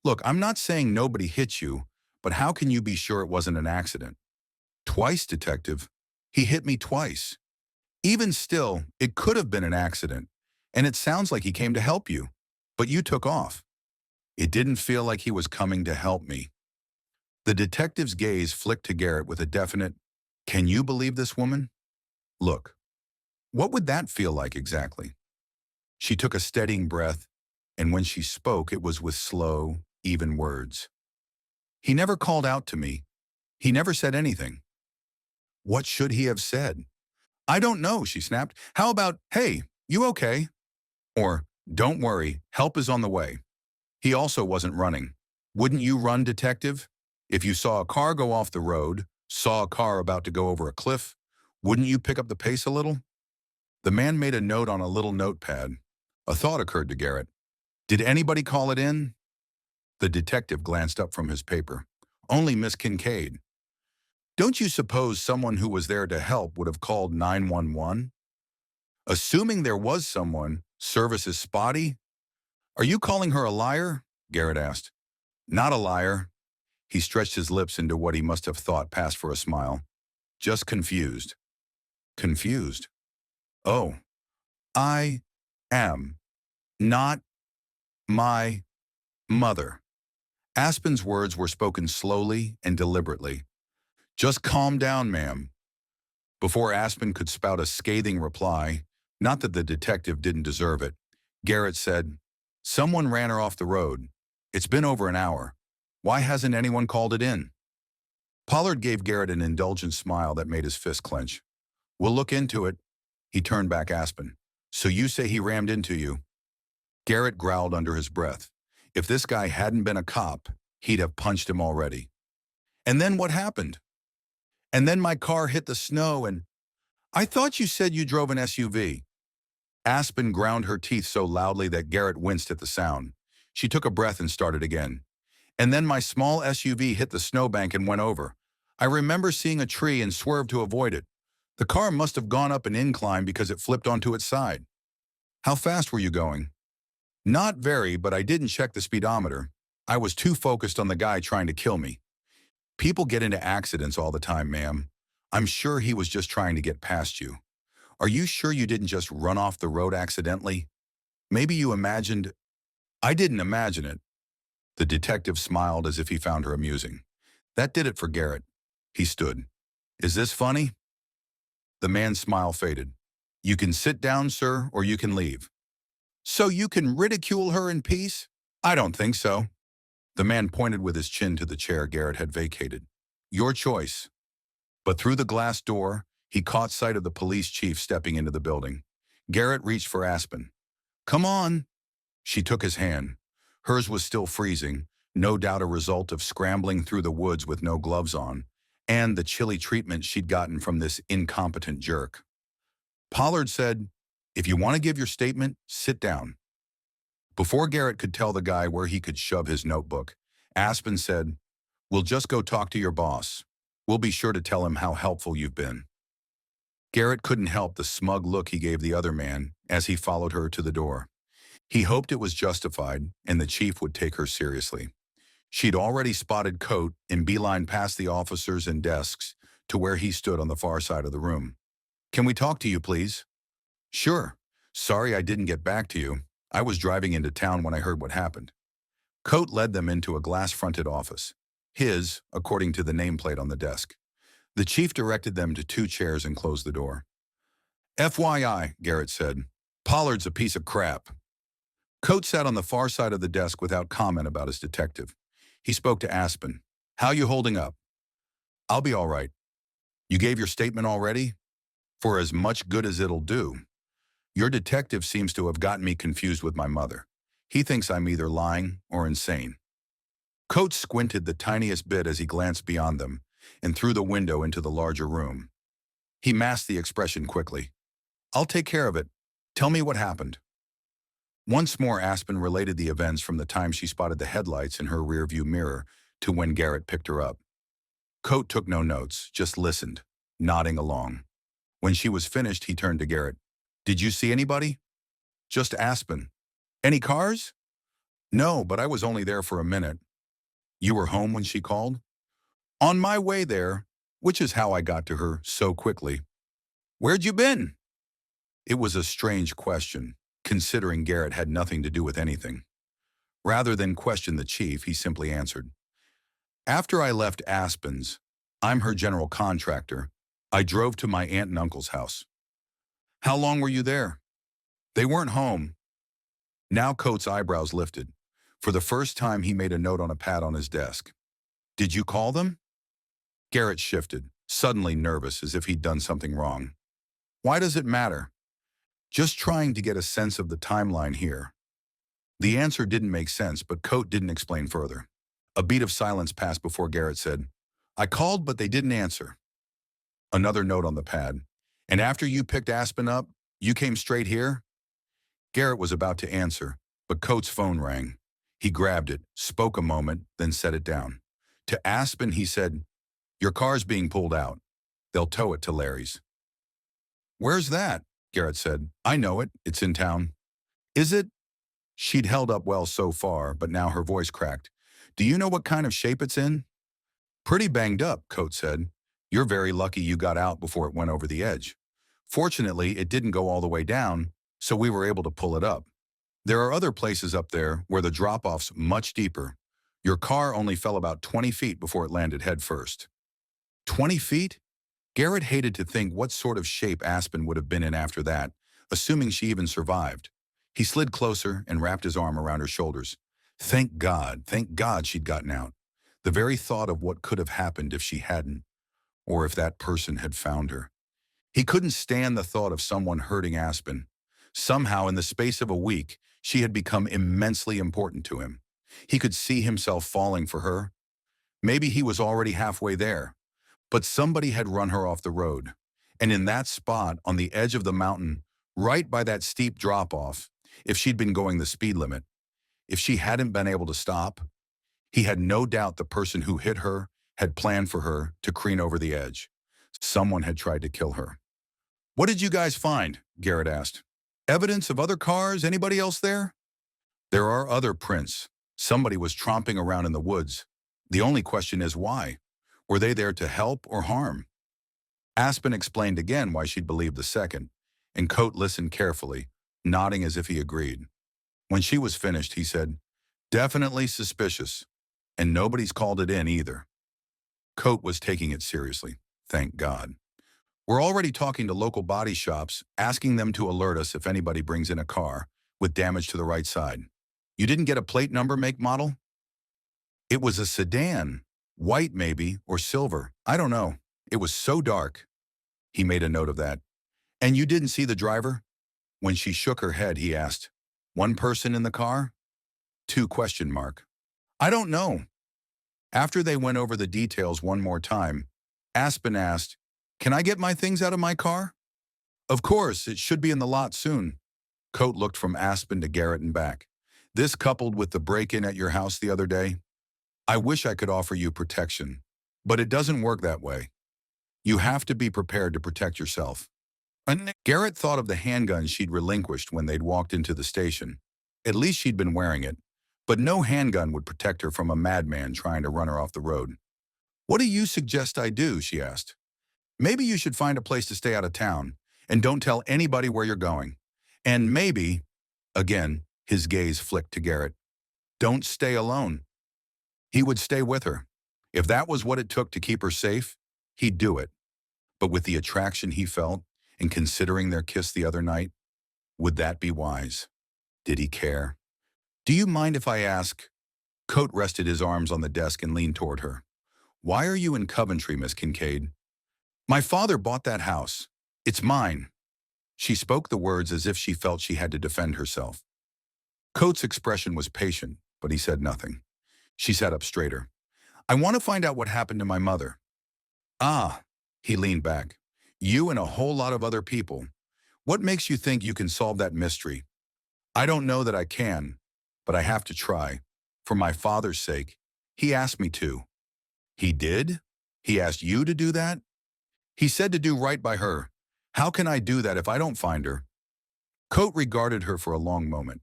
"Look, I'm not saying nobody hit you, but how can you be sure it wasn't an accident?" "Twice, detective. He hit me twice. Even still, it could have been an accident, and it sounds like he came to help you, but you took off." "It didn't feel like he was coming to help me." The detective's gaze flicked to Garrett with a definite, "Can you believe this woman?" "Look, what would that feel like exactly?" She took a steadying breath, and when she spoke, it was with slow, even words. "He never called out to me. He never said anything." "What should he have said?" "I don't know," she snapped. "How about, 'Hey, you okay?' Or, 'Don't worry, help is on the way.' He also wasn't running. Wouldn't you run, detective? If you saw a car go off the road, saw a car about to go over a cliff, wouldn't you pick up the pace a little?" The man made a note on a little notepad. A thought occurred to Garrett. "Did anybody call it in?" The detective glanced up from his paper. "Only Miss Kincaid." "Don't you suppose someone who was there to help would have called 911? "Assuming there was someone, service is spotty?" "Are you calling her a liar?" Garrett asked. "Not a liar." He stretched his lips into what he must have thought passed for a smile. "Just confused." "Confused? Oh, I am not my mother." Aspen's words were spoken slowly and deliberately. "Just calm down, ma'am." Before Aspen could spout a scathing reply, not that the detective didn't deserve it, Garrett said, "Someone ran her off the road. It's been over an hour. Why hasn't anyone called it in?" Pollard gave Garrett an indulgent smile that made his fist clench. "We'll look into it." He turned back Aspen. "So you say he rammed into you?" Garrett growled under his breath. If this guy hadn't been a cop, he'd have punched him already. "And then what happened?" "And then my car hit the snow and—" "I thought you said you drove an SUV." Aspen ground her teeth so loudly that Garrett winced at the sound. She took a breath and started again. "And then my small SUV hit the snowbank and went over. I remember seeing a tree and swerved to avoid it. The car must have gone up an incline because it flipped onto its side." "How fast were you going?" "Not very, but I didn't check the speedometer. I was too focused on the guy trying to kill me." "People get into accidents all the time, ma'am. I'm sure he was just trying to get past you. Are you sure you didn't just run off the road accidentally? Maybe you imagined—" "I didn't imagine it." The detective smiled as if he found her amusing. That did it for Garrett. He stood. "Is this funny?" The man's smile faded. "You can sit down, sir, or you can leave." "So you can ridicule her in peace?" "I don't think so." The man pointed with his chin to the chair Garrett had vacated. "Your choice." But through the glass door, he caught sight of the police chief stepping into the building. Garrett reached for Aspen. "Come on." She took his hand. Hers was still freezing, no doubt a result of scrambling through the woods with no gloves on, and the chilly treatment she'd gotten from this incompetent jerk. Pollard said, "If you want to give your statement, sit down." Before Garrett could tell the guy where he could shove his notebook, Aspen said, "We'll just go talk to your boss. We'll be sure to tell him how helpful you've been." Garrett couldn't help the smug look he gave the other man as he followed her to the door. He hoped it was justified and the chief would take her seriously. She'd already spotted Coat and beeline past the officers and desks to where he stood on the far side of the room. "Can we talk to you, please?" "Sure. Sorry I didn't get back to you. I was driving into town when I heard what happened. Coat led them into a glass-fronted office. His, according to the nameplate on the desk. The chief directed them to 2 chairs and closed the door. FYI, Garrett said, Pollard's a piece of crap. Coat sat on the far side of the desk without comment about his detective. He spoke to Aspen. How you holding up? I'll be all right. You gave your statement already? For as much good as it'll do. Your detective seems to have gotten me confused with my mother. He thinks I'm either lying or insane. Coates squinted the tiniest bit as he glanced beyond them and through the window into the larger room. He masked the expression quickly. I'll take care of it. Tell me what happened. Once more, Aspen related the events from the time she spotted the headlights in her rearview mirror to when Garrett picked her up. Coat took no notes, just listened, nodding along. When she was finished, he turned to Garrett. Did you see anybody? Just Aspen. Any cars? No, but I was only there for a minute. You were home when she called? On my way there, which is how I got to her so quickly. Where'd you been? It was a strange question, considering Garrett had nothing to do with anything. Rather than question the chief, he simply answered. After I left Aspen's, I'm her general contractor, I drove to my aunt and uncle's house. How long were you there? They weren't home. Now Coates' eyebrows lifted. For the first time, he made a note on a pad on his desk. Did you call them? Garrett shifted, suddenly nervous as if he'd done something wrong. Why does it matter? Just trying to get a sense of the timeline here. The answer didn't make sense, but Coat didn't explain further. A beat of silence passed before Garrett said, I called, but they didn't answer. Another note on the pad. And after you picked Aspen up, you came straight here? Garrett was about to answer, but Coates' phone rang. He grabbed it, spoke a moment, then set it down. To Aspen, he said, Your car's being pulled out. They'll tow it to Larry's. Where's that? Garrett said. I know it. It's in town. Is it? She'd held up well so far, but now her voice cracked. Do you know what kind of shape it's in? Pretty banged up, Coates said. You're very lucky you got out before it went over the edge. Fortunately, it didn't go all the way down, so we were able to pull it up. There are other places up there where the drop-off's much deeper. Your car only fell about 20 feet before it landed head first. 20 feet? Garrett hated to think what sort of shape Aspen would have been in after that, assuming she even survived. He slid closer and wrapped his arm around her shoulders. Thank God she'd gotten out. The very thought of what could have happened if she hadn't, or if that person had found her. He couldn't stand the thought of someone hurting Aspen. Somehow, in the space of a week, she had become immensely important to him. He could see himself falling for her. Maybe he was already halfway there. But somebody had run her off the road. And in that spot, on the edge of the mountain, right by that steep drop-off, if she'd been going the speed limit, if she hadn't been able to stop, he had no doubt the person who hit her had planned for her to careen over the edge. Someone had tried to kill her. What did you guys find? Garrett asked. Evidence of other cars? Anybody else there? There are other prints. Somebody was tromping around in the woods. The only question is why? Were they there to help or harm? Aspen explained again why she'd believed the second, and Coat listened carefully, nodding as if he agreed. When she was finished, he said, Definitely suspicious, and nobody's called it in either. Coat was taking it seriously, thank God. We're already talking to local body shops, asking them to alert us if anybody brings in a car with damage to the right side. You didn't get a plate number, make, model? It was a sedan. White maybe, or silver. I don't know. It was so dark. He made a note of that. And you didn't see the driver? When she shook her head, he asked, One person in the car? 2 question mark. I don't know. After they went over the details one more time, Aspen asked, Can I get my things out of my car? Of course, it should be in the lot soon. Coat looked from Aspen to Garrett and back. This coupled with the break-in at your house the other day, I wish I could offer you protection, but it doesn't work that way. You have to be prepared to protect yourself. And Garrett thought of the handgun she'd relinquished when they'd walked into the station. At least she'd been wearing it, but no handgun would protect her from a madman trying to run her off the road. What do you suggest I do? She asked. Maybe you should find a place to stay out of town, and don't tell anybody where you're going. And maybe, again, His gaze flicked to Garrett. Don't stay alone. He would stay with her. If that was what it took to keep her safe, he'd do it. But with the attraction he felt, and considering their kiss the other night, would that be wise? Did he care? Do you mind if I ask? Coat rested his arms on the desk and leaned toward her. Why are you in Coventry, Miss Kincaid? My father bought that house. It's mine. She spoke the words as if she felt she had to defend herself. Coat's expression was patient, but he said nothing. She sat up straighter. I want to find out what happened to my mother. Ah, he leaned back. You and a whole lot of other people. What makes you think you can solve that mystery? I don't know that I can, but I have to try. For my father's sake. He asked me to. He did? He asked you to do that? He said to do right by her. How can I do that if I don't find her? Coat regarded her for a long moment.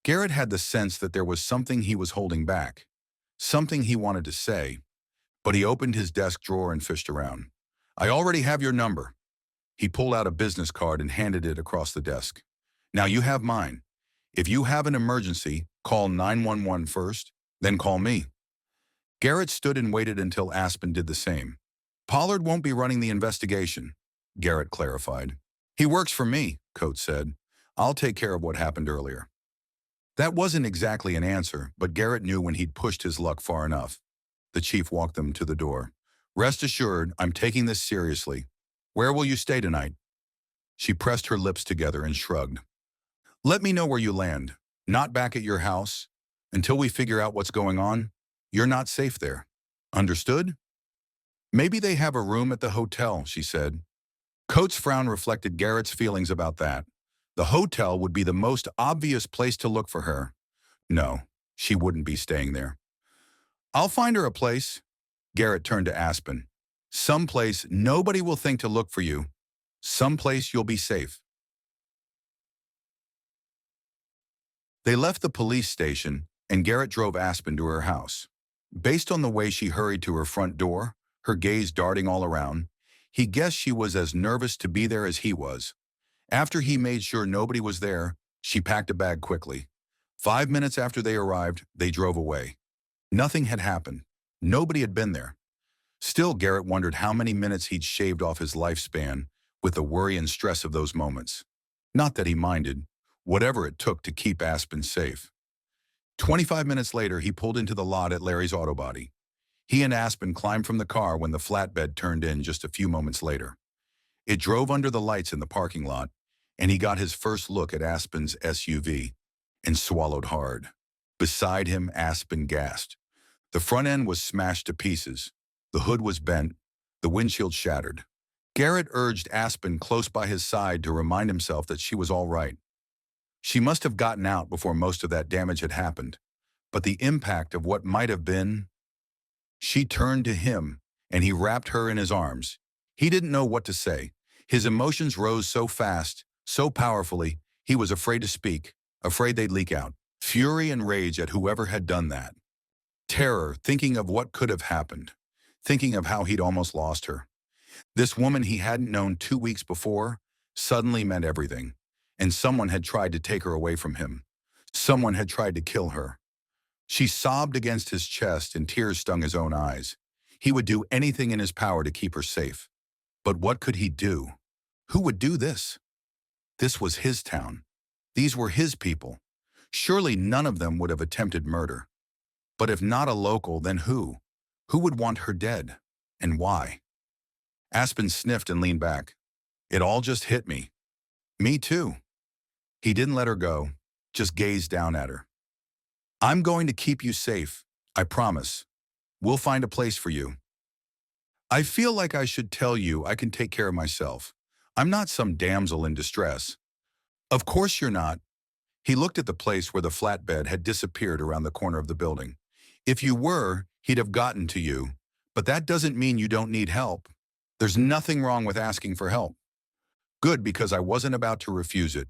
Garrett had the sense that there was something he was holding back, something he wanted to say, but he opened his desk drawer and fished around. I already have your number. He pulled out a business card and handed it across the desk. Now you have mine. If you have an emergency, call 911 first, then call me. Garrett stood and waited until Aspen did the same. Pollard won't be running the investigation, Garrett clarified. He works for me, Coates said. I'll take care of what happened earlier. That wasn't exactly an answer, but Garrett knew when he'd pushed his luck far enough. The chief walked them to the door. Rest assured, I'm taking this seriously. Where will you stay tonight? She pressed her lips together and shrugged. Let me know where you land. Not back at your house. Until we figure out what's going on, you're not safe there. Understood? Maybe they have a room at the hotel, she said. Coates' frown reflected Garrett's feelings about that. The hotel would be the most obvious place to look for her. No, she wouldn't be staying there. I'll find her a place. Garrett turned to Aspen. Someplace nobody will think to look for you. Someplace you'll be safe. They left the police station, and Garrett drove Aspen to her house. Based on the way she hurried to her front door, her gaze darting all around, he guessed she was as nervous to be there as he was. After he made sure nobody was there, she packed a bag quickly. 5 minutes after they arrived, they drove away. Nothing had happened. Nobody had been there. Still, Garrett wondered how many minutes he'd shaved off his lifespan with the worry and stress of those moments. Not that he minded, whatever it took to keep Aspen safe. 25 minutes later, he pulled into the lot at Larry's Auto Body. He and Aspen climbed from the car when the flatbed turned in just a few moments later. It drove under the lights in the parking lot, and he got his first look at Aspen's SUV and swallowed hard. Beside him, Aspen gasped. The front end was smashed to pieces. The hood was bent. The windshield shattered. Garrett urged Aspen close by his side to remind himself that she was all right. She must have gotten out before most of that damage had happened. But the impact of what might have been... She turned to him, and he wrapped her in his arms. He didn't know what to say. His emotions rose so fast, so powerfully, he was afraid to speak, afraid they'd leak out. Fury and rage at whoever had done that. Terror, thinking of what could have happened, thinking of how he'd almost lost her. This woman he hadn't known 2 weeks before suddenly meant everything, and someone had tried to take her away from him. Someone had tried to kill her. She sobbed against his chest and tears stung his own eyes. He would do anything in his power to keep her safe. But what could he do? Who would do this? This was his town. These were his people. Surely none of them would have attempted murder. But if not a local, then who? Who would want her dead? And why? Aspen sniffed and leaned back. It all just hit me. Me too. He didn't let her go, just gazed down at her. I'm going to keep you safe, I promise. We'll find a place for you. I feel like I should tell you I can take care of myself. I'm not some damsel in distress. Of course you're not. He looked at the place where the flatbed had disappeared around the corner of the building. If you were, he'd have gotten to you. But that doesn't mean you don't need help. There's nothing wrong with asking for help. Good, because I wasn't about to refuse it.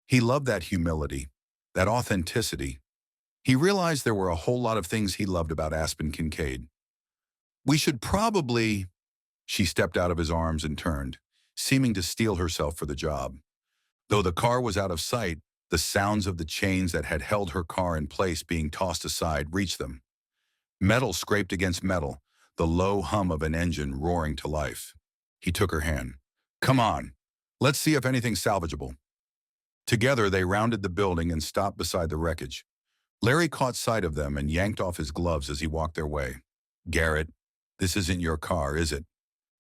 He loved that humility, that authenticity. He realized there were a whole lot of things he loved about Aspen Kincaid. We should probably... She stepped out of his arms and turned, seeming to steel herself for the job. Though the car was out of sight, The sounds of the chains that had held her car in place being tossed aside reached them. Metal scraped against metal, the low hum of an engine roaring to life. He took her hand. "Come on, let's see if anything's salvageable." Together, they rounded the building and stopped beside the wreckage. Larry caught sight of them and yanked off his gloves as he walked their way. "Garrett, this isn't your car, is it?"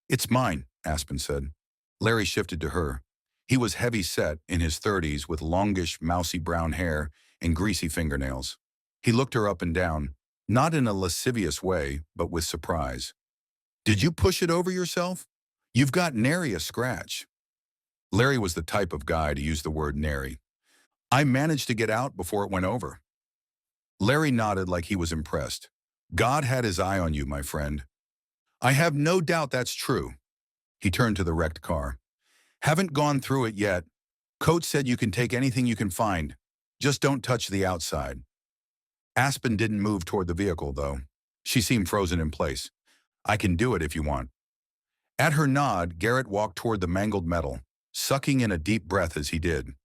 "It's mine," Aspen said. Larry shifted to her. He was heavy-set, in his 30s, with longish, mousy brown hair and greasy fingernails. He looked her up and down, not in a lascivious way, but with surprise. "Did you push it over yourself? You've got nary a scratch." Larry was the type of guy to use the word nary. "I managed to get out before it went over." Larry nodded like he was impressed. "God had his eye on you, my friend." "I have no doubt that's true." He turned to the wrecked car. "Haven't gone through it yet. Coach said you can take anything you can find. Just don't touch the outside." Aspen didn't move toward the vehicle, though. She seemed frozen in place. "I can do it if you want." At her nod, Garrett walked toward the mangled metal, sucking in a deep breath as he did.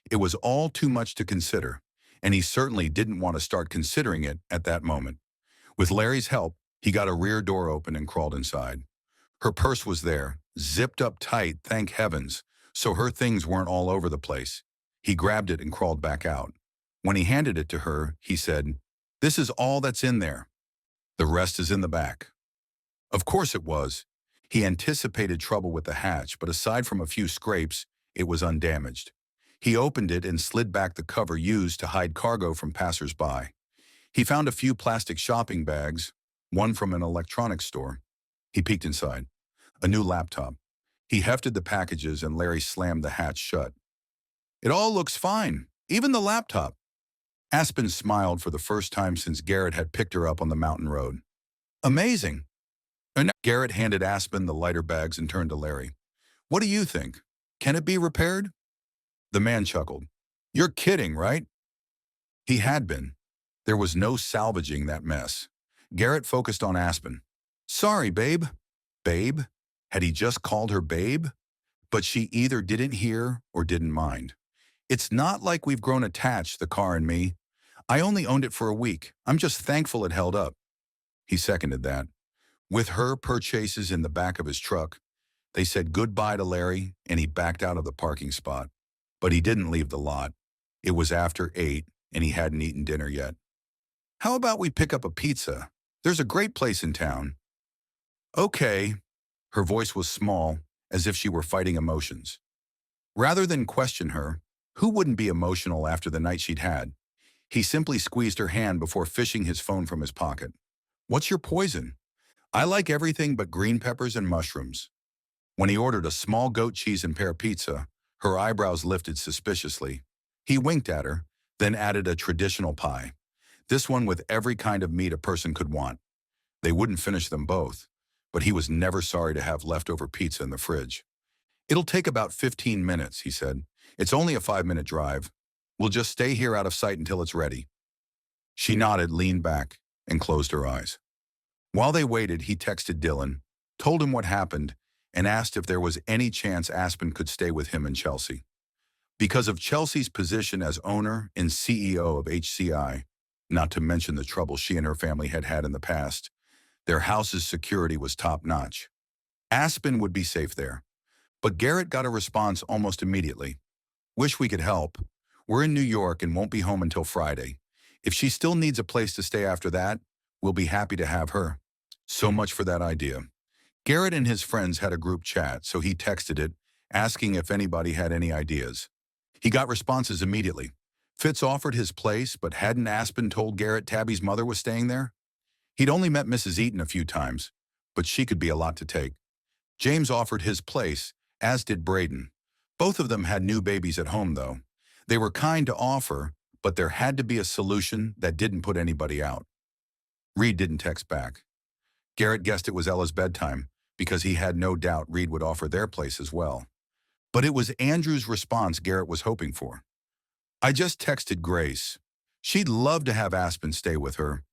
It was all too much to consider, and he certainly didn't want to start considering it at that moment. With Larry's help, he got a rear door open and crawled inside. Her purse was there, zipped up tight, thank heavens, so her things weren't all over the place. He grabbed it and crawled back out. When he handed it to her, he said, "This is all that's in there. The rest is in the back." Of course it was. He anticipated trouble with the hatch, but aside from a few scrapes, it was undamaged. He opened it and slid back the cover used to hide cargo from passers-by. He found a few plastic shopping bags, one from an electronics store. He peeked inside. A new laptop. He hefted the packages and Larry slammed the hatch shut. "It all looks fine, even the laptop." Aspen smiled for the first time since Garrett had picked her up on the mountain road. "Amazing." And Garrett handed Aspen the lighter bags and turned to Larry. "What do you think? Can it be repaired?" The man chuckled. "You're kidding, right?" He had been. There was no salvaging that mess. Garrett focused on Aspen. "Sorry, babe." Babe? Had he just called her babe? But she either didn't hear or didn't mind. "It's not like we've grown attached, the car and me. I only owned it for a week. I'm just thankful it held up." He seconded that. With her purchases in the back of his truck, they said goodbye to Larry and he backed out of the parking spot. But he didn't leave the lot. It was after 8 and he hadn't eaten dinner yet. "How about we pick up a pizza? There's a great place in town." "Okay." Her voice was small, as if she were fighting emotions. Rather than question her, who wouldn't be emotional after the night she'd had? He simply squeezed her hand before fishing his phone from his pocket. "What's your poison?" "I like everything but green peppers and mushrooms." When he ordered a small goat cheese and pear pizza, her eyebrows lifted suspiciously. He winked at her, then added a traditional pie. This one with every kind of meat a person could want. They wouldn't finish them both, but he was never sorry to have leftover pizza in the fridge. "It'll take about 15 minutes, he said. "It's only a 5-minute drive. We'll just stay here out of sight until it's ready." She nodded, leaned back, and closed her eyes. While they waited, he texted Dylan, told him what happened, and asked if there was any chance Aspen could stay with him in Chelsea. Because of Chelsea's position as owner and CEO of HCI, not to mention the trouble she and her family had had in the past, their house's security was top-notch. Aspen would be safe there. But Garrett got a response almost immediately. "Wish we could help. We're in New York and won't be home until Friday. If she still needs a place to stay after that, we'll be happy to have her." So much for that idea. Garrett and his friends had a group chat, so he texted it, asking if anybody had any ideas. He got responses immediately. Fitz offered his place, but hadn't Aspen told Garrett Tabby's mother was staying there? He'd only met Mrs. Eaton a few times, but she could be a lot to take. James offered his place, as did Braden. Both of them had new babies at home, though. They were kind to offer, but there had to be a solution that didn't put anybody out. Reed didn't text back. Garrett guessed it was Ella's bedtime, because he had no doubt Reed would offer their place as well. But it was Andrew's response Garrett was hoping for. "I just texted Grace. She'd love to have Aspen stay with her."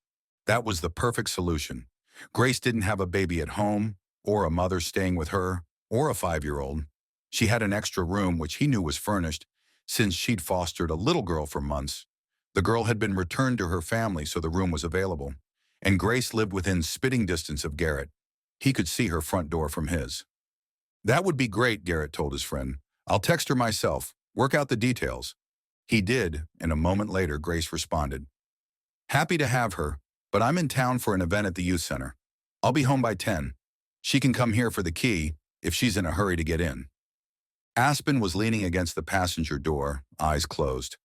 That was the perfect solution. Grace didn't have a baby at home, or a mother staying with her, or a 5-year-old. She had an extra room, which he knew was furnished, Since she'd fostered a little girl for months, the girl had been returned to her family so the room was available, and Grace lived within spitting distance of Garrett. He could see her front door from his. That would be great, Garrett told his friend. I'll text her myself, work out the details. He did, and a moment later Grace responded. Happy to have her, but I'm in town for an event at the youth center. I'll be home by 10. She can come here for the key if she's in a hurry to get in. Aspen was leaning against the passenger door, eyes closed.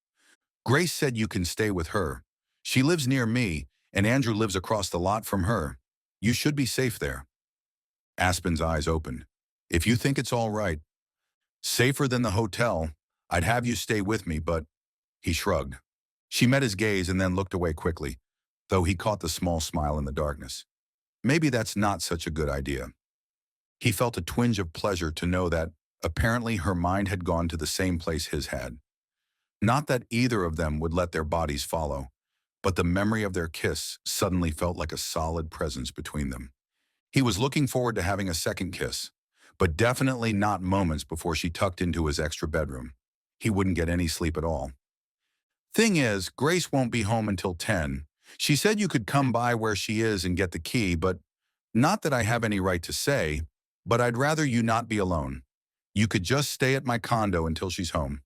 Grace said you can stay with her. She lives near me, and Andrew lives across the lot from her. You should be safe there. Aspen's eyes opened. If you think it's all right. Safer than the hotel. I'd have you stay with me, but... He shrugged. She met his gaze and then looked away quickly, though he caught the small smile in the darkness. Maybe that's not such a good idea. He felt a twinge of pleasure to know that, apparently, her mind had gone to the same place his had. Not that either of them would let their bodies follow, but the memory of their kiss suddenly felt like a solid presence between them. He was looking forward to having a second kiss, but definitely not moments before she tucked into his extra bedroom. He wouldn't get any sleep at all. Thing is, Grace won't be home until 10. She said you could come by where she is and get the key, but not that I have any right to say, but I'd rather you not be alone. You could just stay at my condo until she's home.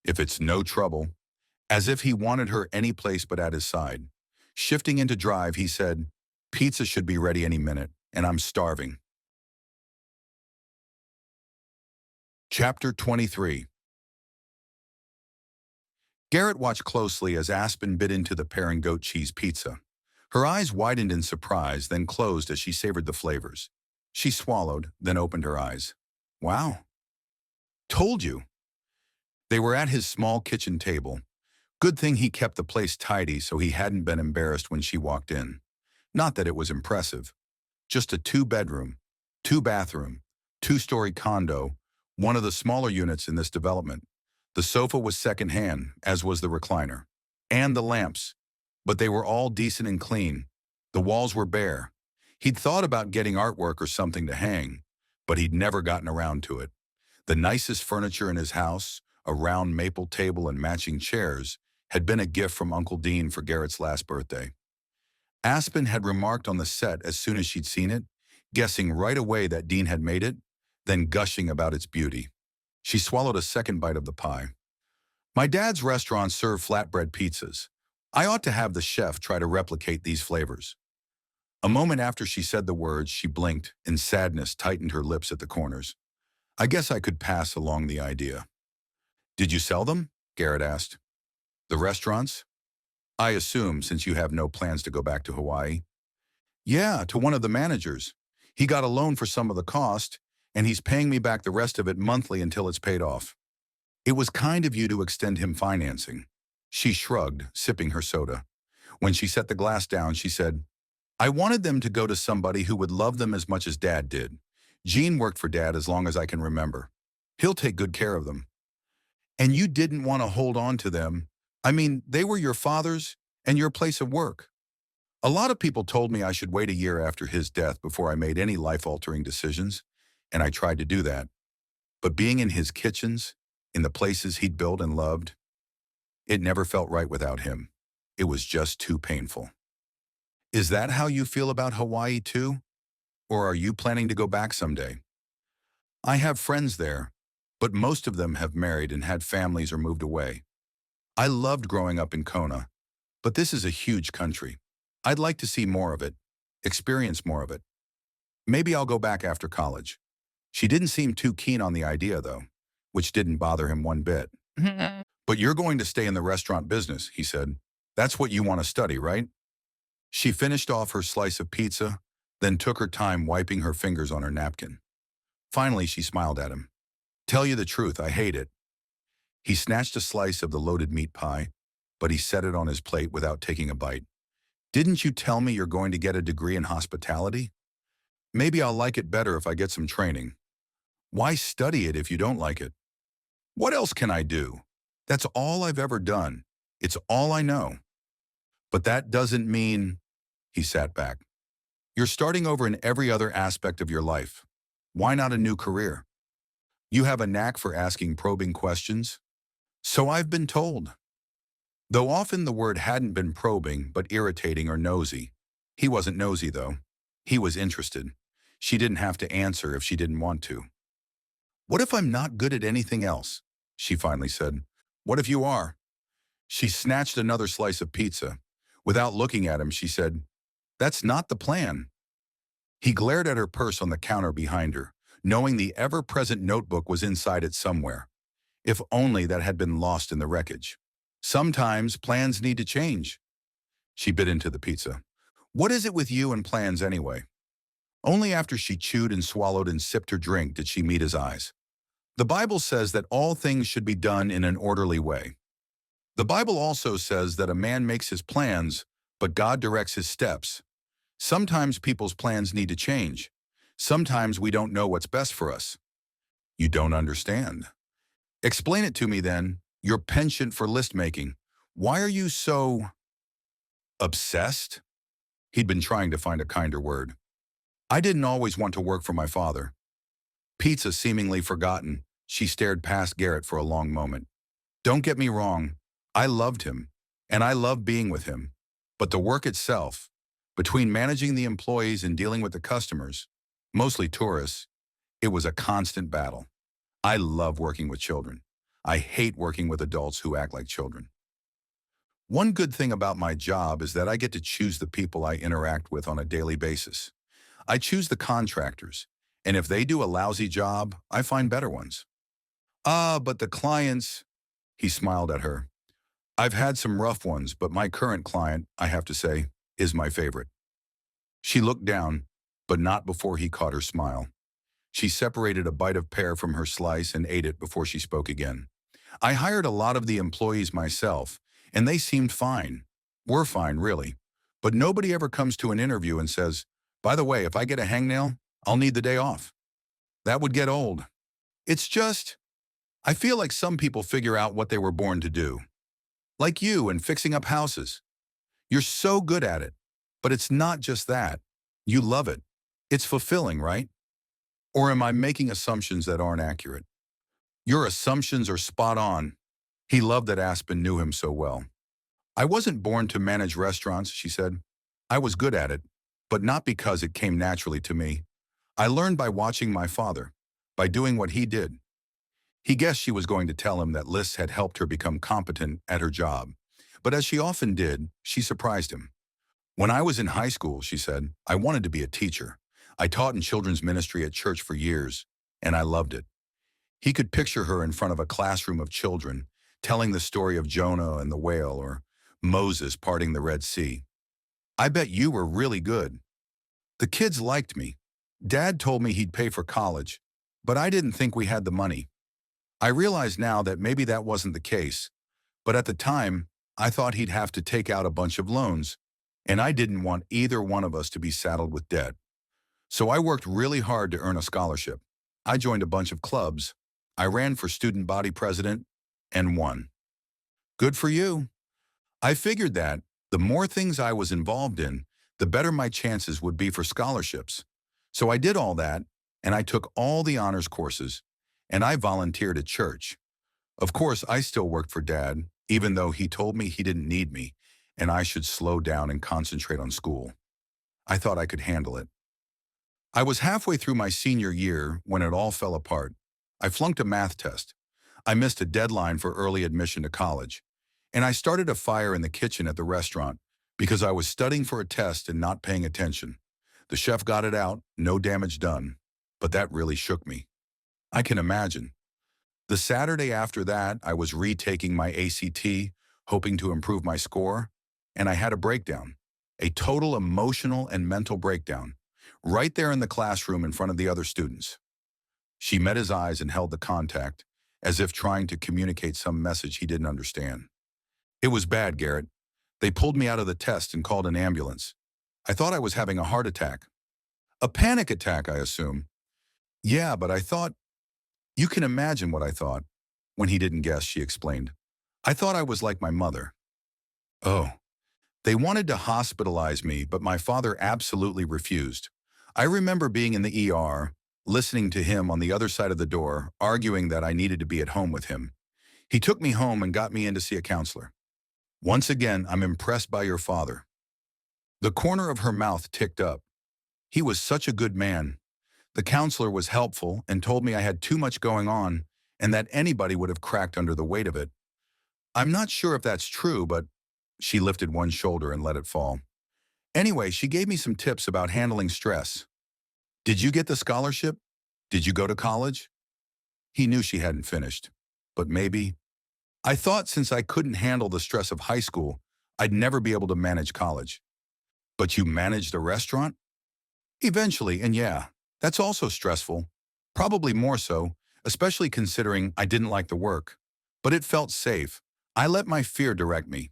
If it's no trouble. As if he wanted her any place but at his side. Shifting into drive, he said, Pizza should be ready any minute, and I'm starving. Chapter 23. Garrett watched closely as Aspen bit into the pear and goat cheese pizza. Her eyes widened in surprise, then closed as she savored the flavors. She swallowed, then opened her eyes. Wow. Told you. They were at his small kitchen table. Good thing he kept the place tidy so he hadn't been embarrassed when she walked in. Not that it was impressive. Just a 2-bedroom, 2-bathroom, 2-story condo, one of the smaller units in this development. The sofa was secondhand, as was the recliner. And the lamps. But they were all decent and clean. The walls were bare. He'd thought about getting artwork or something to hang, but he'd never gotten around to it. The nicest furniture in his house, a round maple table and matching chairs, had been a gift from Uncle Dean for Garrett's last birthday. Aspen had remarked on the set as soon as she'd seen it, guessing right away that Dean had made it, then gushing about its beauty. She swallowed a second bite of the pie. My dad's restaurant served flatbread pizzas. I ought to have the chef try to replicate these flavors. A moment after she said the words, she blinked, and sadness tightened her lips at the corners. I guess I could pass along the idea. Did you sell them? Garrett asked. The restaurants? I assume, since you have no plans to go back to Hawaii. Yeah, to one of the managers. He got a loan for some of the cost, and he's paying me back the rest of it monthly until it's paid off. It was kind of you to extend him financing. She shrugged, sipping her soda. When she set the glass down, she said, I wanted them to go to somebody who would love them as much as Dad did. Gene worked for Dad as long as I can remember. He'll take good care of them. And you didn't want to hold on to them. I mean, they were your father's and your place of work. A lot of people told me I should wait a year after his death before I made any life-altering decisions, and I tried to do that. But being in his kitchens, in the places he'd built and loved, it never felt right without him. It was just too painful. Is that how you feel about Hawaii too? Or are you planning to go back someday? I have friends there, but most of them have married and had families or moved away. I loved growing up in Kona, but this is a huge country. I'd like to see more of it, experience more of it. Maybe I'll go back after college. She didn't seem too keen on the idea, though, which didn't bother him one bit. But you're going to stay in the restaurant business, he said. That's what you want to study, right? She finished off her slice of pizza, then took her time wiping her fingers on her napkin. Finally, she smiled at him. Tell you the truth, I hate it. He snatched a slice of the loaded meat pie, but he set it on his plate without taking a bite. Didn't you tell me you're going to get a degree in hospitality? Maybe I'll like it better if I get some training. Why study it if you don't like it? What else can I do? That's all I've ever done. It's all I know. But that doesn't mean... He sat back. You're starting over in every other aspect of your life. Why not a new career? You have a knack for asking probing questions. So I've been told. Though often the word hadn't been probing, but irritating or nosy. He wasn't nosy, though. He was interested. She didn't have to answer if she didn't want to. What if I'm not good at anything else? She finally said. What if you are? She snatched another slice of pizza. Without looking at him, she said, That's not the plan. He glared at her purse on the counter behind her, knowing the ever-present notebook was inside it somewhere. If only that had been lost in the wreckage. Sometimes plans need to change. She bit into the pizza. What is it with you and plans anyway? Only after she chewed and swallowed and sipped her drink did she meet his eyes. The Bible says that all things should be done in an orderly way. The Bible also says that a man makes his plans, but God directs his steps. Sometimes people's plans need to change. Sometimes we don't know what's best for us. You don't understand. Explain it to me then. Your penchant for list making. Why are you so obsessed? He'd been trying to find a kinder word. I didn't always want to work for my father. Pizza seemingly forgotten, she stared past Garrett for a long moment. Don't get me wrong. I loved him, and I loved being with him. But the work itself, between managing the employees and dealing with the customers, mostly tourists, it was a constant battle. I love working with children. I hate working with adults who act like children. One good thing about my job is that I get to choose the people I interact with on a daily basis. I choose the contractors, and if they do a lousy job, I find better ones. But the clients, he smiled at her. I've had some rough ones, but my current client, I have to say, is my favorite. She looked down, but not before he caught her smile. She separated a bite of pear from her slice and ate it before she spoke again. I hired a lot of the employees myself, and they seemed fine. We're fine, really. But nobody ever comes to an interview and says, by the way, if I get a hangnail, I'll need the day off. That would get old. It's just, I feel like some people figure out what they were born to do. Like you and fixing up houses. You're so good at it. But it's not just that. You love it. It's fulfilling, right? Or am I making assumptions that aren't accurate? Your assumptions are spot on. He loved that Aspen knew him so well. I wasn't born to manage restaurants, she said. I was good at it, but not because it came naturally to me. I learned by watching my father, by doing what he did. He guessed she was going to tell him that lists had helped her become competent at her job. But as she often did, she surprised him. When I was in high school, she said, I wanted to be a teacher. I taught in children's ministry at church for years, and I loved it. He could picture her in front of a classroom of children, telling the story of Jonah and the whale or Moses parting the Red Sea. I bet you were really good. The kids liked me. Dad told me he'd pay for college, but I didn't think we had the money. I realize now that maybe that wasn't the case, but at the time, I thought he'd have to take out a bunch of loans, and I didn't want either one of us to be saddled with debt. So I worked really hard to earn a scholarship. I joined a bunch of clubs. I ran for student body president and won. Good for you. I figured that the more things I was involved in, the better my chances would be for scholarships. So I did all that, and I took all the honors courses, and I volunteered at church. Of course, I still worked for Dad, even though he told me he didn't need me, and I should slow down and concentrate on school. I thought I could handle it. I was halfway through my senior year when it all fell apart. I flunked a math test. I missed a deadline for early admission to college. And I started a fire in the kitchen at the restaurant because I was studying for a test and not paying attention. The chef got it out, no damage done. But that really shook me. I can imagine. The Saturday after that, I was retaking my ACT, hoping to improve my score, and I had a breakdown. A total emotional and mental breakdown. Right there in the classroom in front of the other students. She met his eyes and held the contact, as if trying to communicate some message he didn't understand. It was bad, Garrett. They pulled me out of the test and called an ambulance. I thought I was having a heart attack. A panic attack, I assume. Yeah, but I thought... You can imagine what I thought. When he didn't guess, she explained. I thought I was like my mother. Oh. They wanted to hospitalize me, but my father absolutely refused. I remember being in the ER, listening to him on the other side of the door, arguing that I needed to be at home with him. He took me home and got me in to see a counselor. Once again, I'm impressed by your father. The corner of her mouth ticked up. He was such a good man. The counselor was helpful and told me I had too much going on and that anybody would have cracked under the weight of it. I'm not sure if that's true, but she lifted one shoulder and let it fall. Anyway, she gave me some tips about handling stress. Did you get the scholarship? Did you go to college? He knew she hadn't finished. But maybe. I thought since I couldn't handle the stress of high school, I'd never be able to manage college. But you managed a restaurant? Eventually, and yeah, that's also stressful. Probably more so, especially considering I didn't like the work. But it felt safe. I let my fear direct me.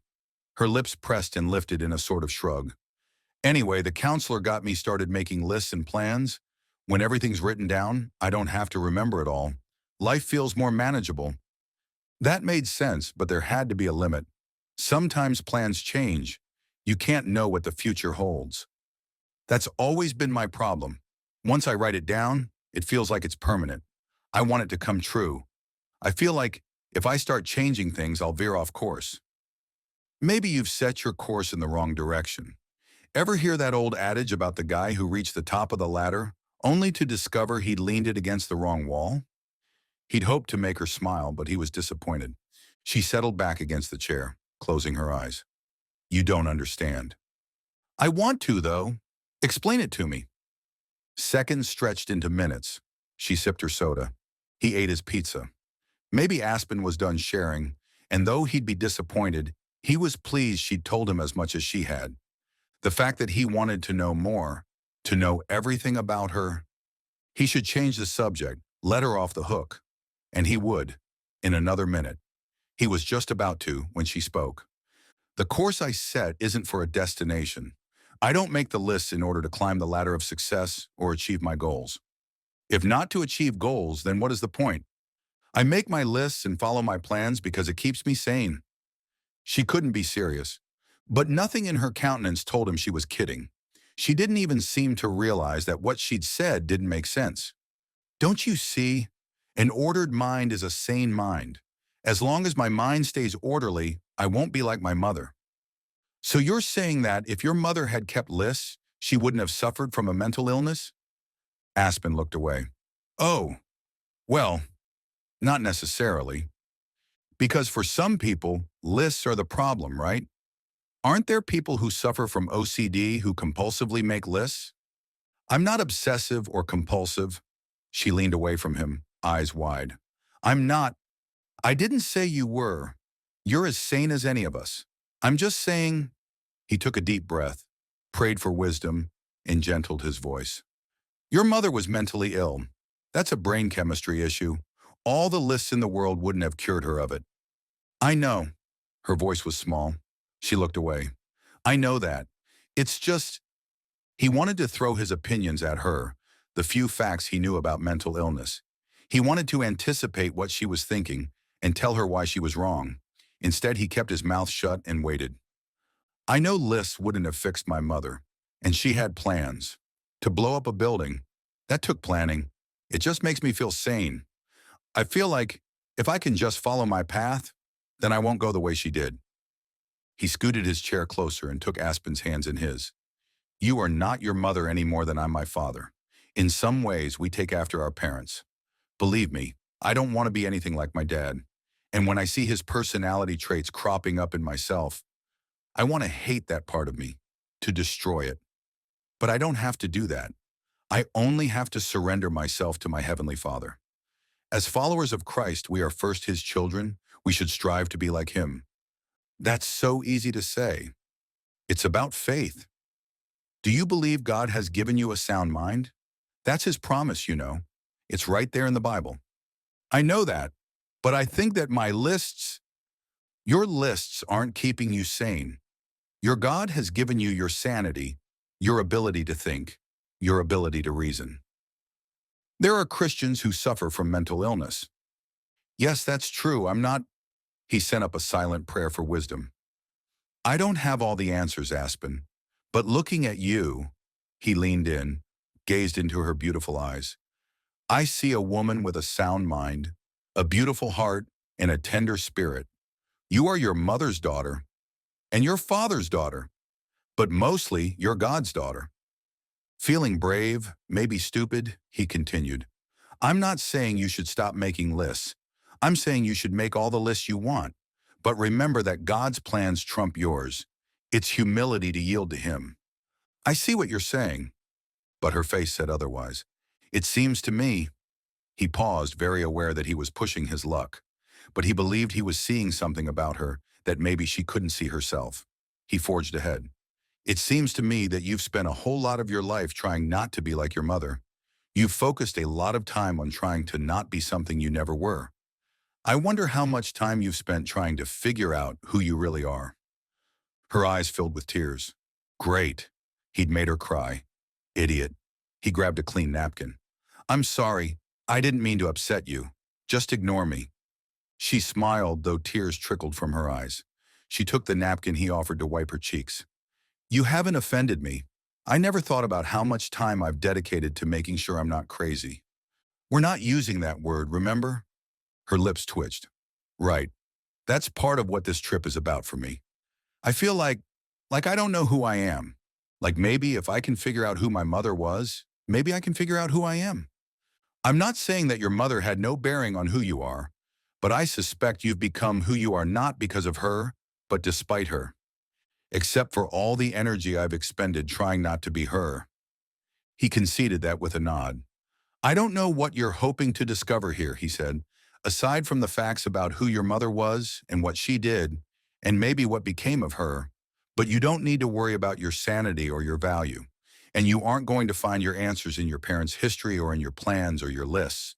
Her lips pressed and lifted in a sort of shrug. Anyway, the counselor got me started making lists and plans. When everything's written down, I don't have to remember it all. Life feels more manageable. That made sense, but there had to be a limit. Sometimes plans change. You can't know what the future holds. That's always been my problem. Once I write it down, it feels like it's permanent. I want it to come true. I feel like if I start changing things, I'll veer off course. Maybe you've set your course in the wrong direction. Ever hear that old adage about the guy who reached the top of the ladder, only to discover he'd leaned it against the wrong wall? He'd hoped to make her smile, but he was disappointed. She settled back against the chair, closing her eyes. You don't understand. I want to, though. Explain it to me. Seconds stretched into minutes. She sipped her soda. He ate his pizza. Maybe Aspen was done sharing, and though he'd be disappointed, he was pleased she'd told him as much as she had. The fact that he wanted to know more, to know everything about her. He should change the subject, let her off the hook. And he would, in another minute. He was just about to when she spoke. The course I set isn't for a destination. I don't make the lists in order to climb the ladder of success or achieve my goals. If not to achieve goals, then what is the point? I make my lists and follow my plans because it keeps me sane. She couldn't be serious, but nothing in her countenance told him she was kidding. She didn't even seem to realize that what she'd said didn't make sense. Don't you see? An ordered mind is a sane mind. As long as my mind stays orderly, I won't be like my mother. So you're saying that if your mother had kept lists, she wouldn't have suffered from a mental illness? Aspen looked away. Oh, well, not necessarily. Because for some people, lists are the problem, right? Aren't there people who suffer from OCD who compulsively make lists? I'm not obsessive or compulsive. She leaned away from him, eyes wide. I'm not. I didn't say you were. You're as sane as any of us. I'm just saying. He took a deep breath, prayed for wisdom, and gentled his voice. Your mother was mentally ill. That's a brain chemistry issue. All the lists in the world wouldn't have cured her of it. I know. Her voice was small. She looked away. I know that. It's just. He wanted to throw his opinions at her, the few facts he knew about mental illness. He wanted to anticipate what she was thinking and tell her why she was wrong. Instead, he kept his mouth shut and waited. I know lists wouldn't have fixed my mother, and she had plans. To blow up a building, that took planning. It just makes me feel sane. I feel like if I can just follow my path, then I won't go the way she did. He scooted his chair closer and took Aspen's hands in his. You are not your mother any more than I'm my father. In some ways, we take after our parents. Believe me, I don't want to be anything like my dad. And when I see his personality traits cropping up in myself, I want to hate that part of me, to destroy it. But I don't have to do that. I only have to surrender myself to my Heavenly Father. As followers of Christ, we are first His children. We should strive to be like Him. That's so easy to say. It's about faith. Do you believe God has given you a sound mind? That's His promise, you know. It's right there in the Bible. I know that, but I think that your lists aren't keeping you sane. Your God has given you your sanity, your ability to think, your ability to reason. There are Christians who suffer from mental illness. Yes, that's true. He sent up a silent prayer for wisdom. I don't have all the answers, Aspen, but looking at you, he leaned in, gazed into her beautiful eyes. I see a woman with a sound mind, a beautiful heart, and a tender spirit. You are your mother's daughter and your father's daughter, but mostly you're God's daughter. Feeling brave, maybe stupid, he continued. I'm not saying you should stop making lists. I'm saying you should make all the lists you want. But remember that God's plans trump yours. It's humility to yield to him. I see what you're saying, but her face said otherwise. It seems to me. He paused, very aware that he was pushing his luck. But he believed he was seeing something about her that maybe she couldn't see herself. He forged ahead. It seems to me that you've spent a whole lot of your life trying not to be like your mother. You've focused a lot of time on trying to not be something you never were. I wonder how much time you've spent trying to figure out who you really are. Her eyes filled with tears. Great. He'd made her cry. Idiot. He grabbed a clean napkin. I'm sorry. I didn't mean to upset you. Just ignore me. She smiled, though tears trickled from her eyes. She took the napkin he offered to wipe her cheeks. You haven't offended me. I never thought about how much time I've dedicated to making sure I'm not crazy. We're not using that word, remember? Her lips twitched. Right. That's part of what this trip is about for me. I feel like I don't know who I am. Like maybe if I can figure out who my mother was, maybe I can figure out who I am. I'm not saying that your mother had no bearing on who you are, but I suspect you've become who you are not because of her, but despite her. Except for all the energy I've expended trying not to be her. He conceded that with a nod. I don't know what you're hoping to discover here, he said, aside from the facts about who your mother was and what she did, and maybe what became of her, but you don't need to worry about your sanity or your value, and you aren't going to find your answers in your parents' history or in your plans or your lists.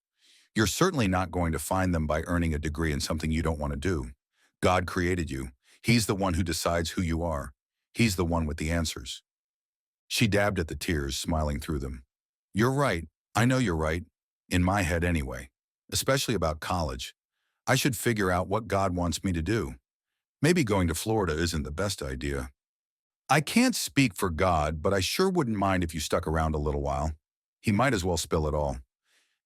You're certainly not going to find them by earning a degree in something you don't want to do. God created you. He's the one who decides who you are. He's the one with the answers. She dabbed at the tears, smiling through them. You're right. I know you're right. In my head anyway. Especially about college. I should figure out what God wants me to do. Maybe going to Florida isn't the best idea. I can't speak for God, but I sure wouldn't mind if you stuck around a little while. He might as well spill it all.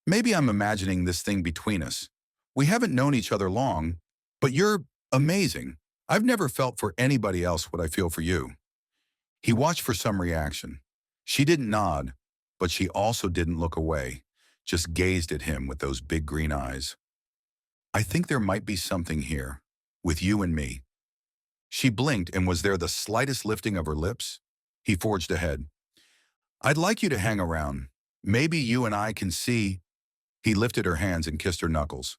Maybe I'm imagining this thing between us. We haven't known each other long, but you're amazing. I've never felt for anybody else what I feel for you. He watched for some reaction. She didn't nod, but she also didn't look away, just gazed at him with those big green eyes. I think there might be something here, with you and me. She blinked, and was there the slightest lifting of her lips? He forged ahead. I'd like you to hang around. Maybe you and I can see. He lifted her hands and kissed her knuckles.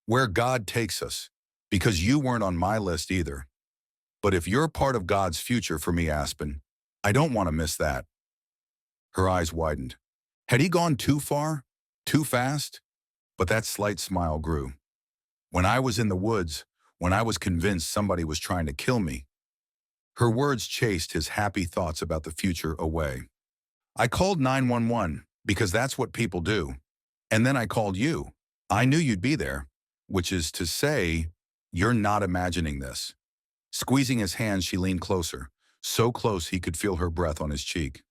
Where God takes us, because you weren't on my list either. But if you're part of God's future for me, Aspen, I don't want to miss that. Her eyes widened. Had he gone too far? Too fast? But that slight smile grew. When I was in the woods, when I was convinced somebody was trying to kill me. Her words chased his happy thoughts about the future away. I called 911 because that's what people do. And then I called you. I knew you'd be there, which is to say, you're not imagining this. Squeezing his hand, she leaned closer, so close he could feel her breath on his cheek.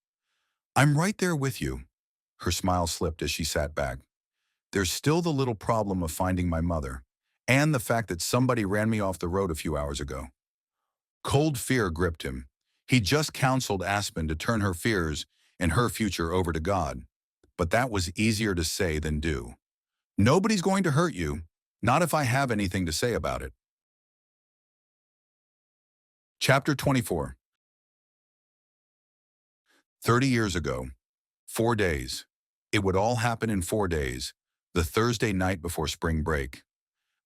I'm right there with you. Her smile slipped as she sat back. There's still the little problem of finding my mother, and the fact that somebody ran me off the road a few hours ago. Cold fear gripped him. He just counseled Aspen to turn her fears and her future over to God. But that was easier to say than do. Nobody's going to hurt you, not if I have anything to say about it. Chapter 24. 30 years ago. 4 days. It would all happen in 4 days, the Thursday night before spring break.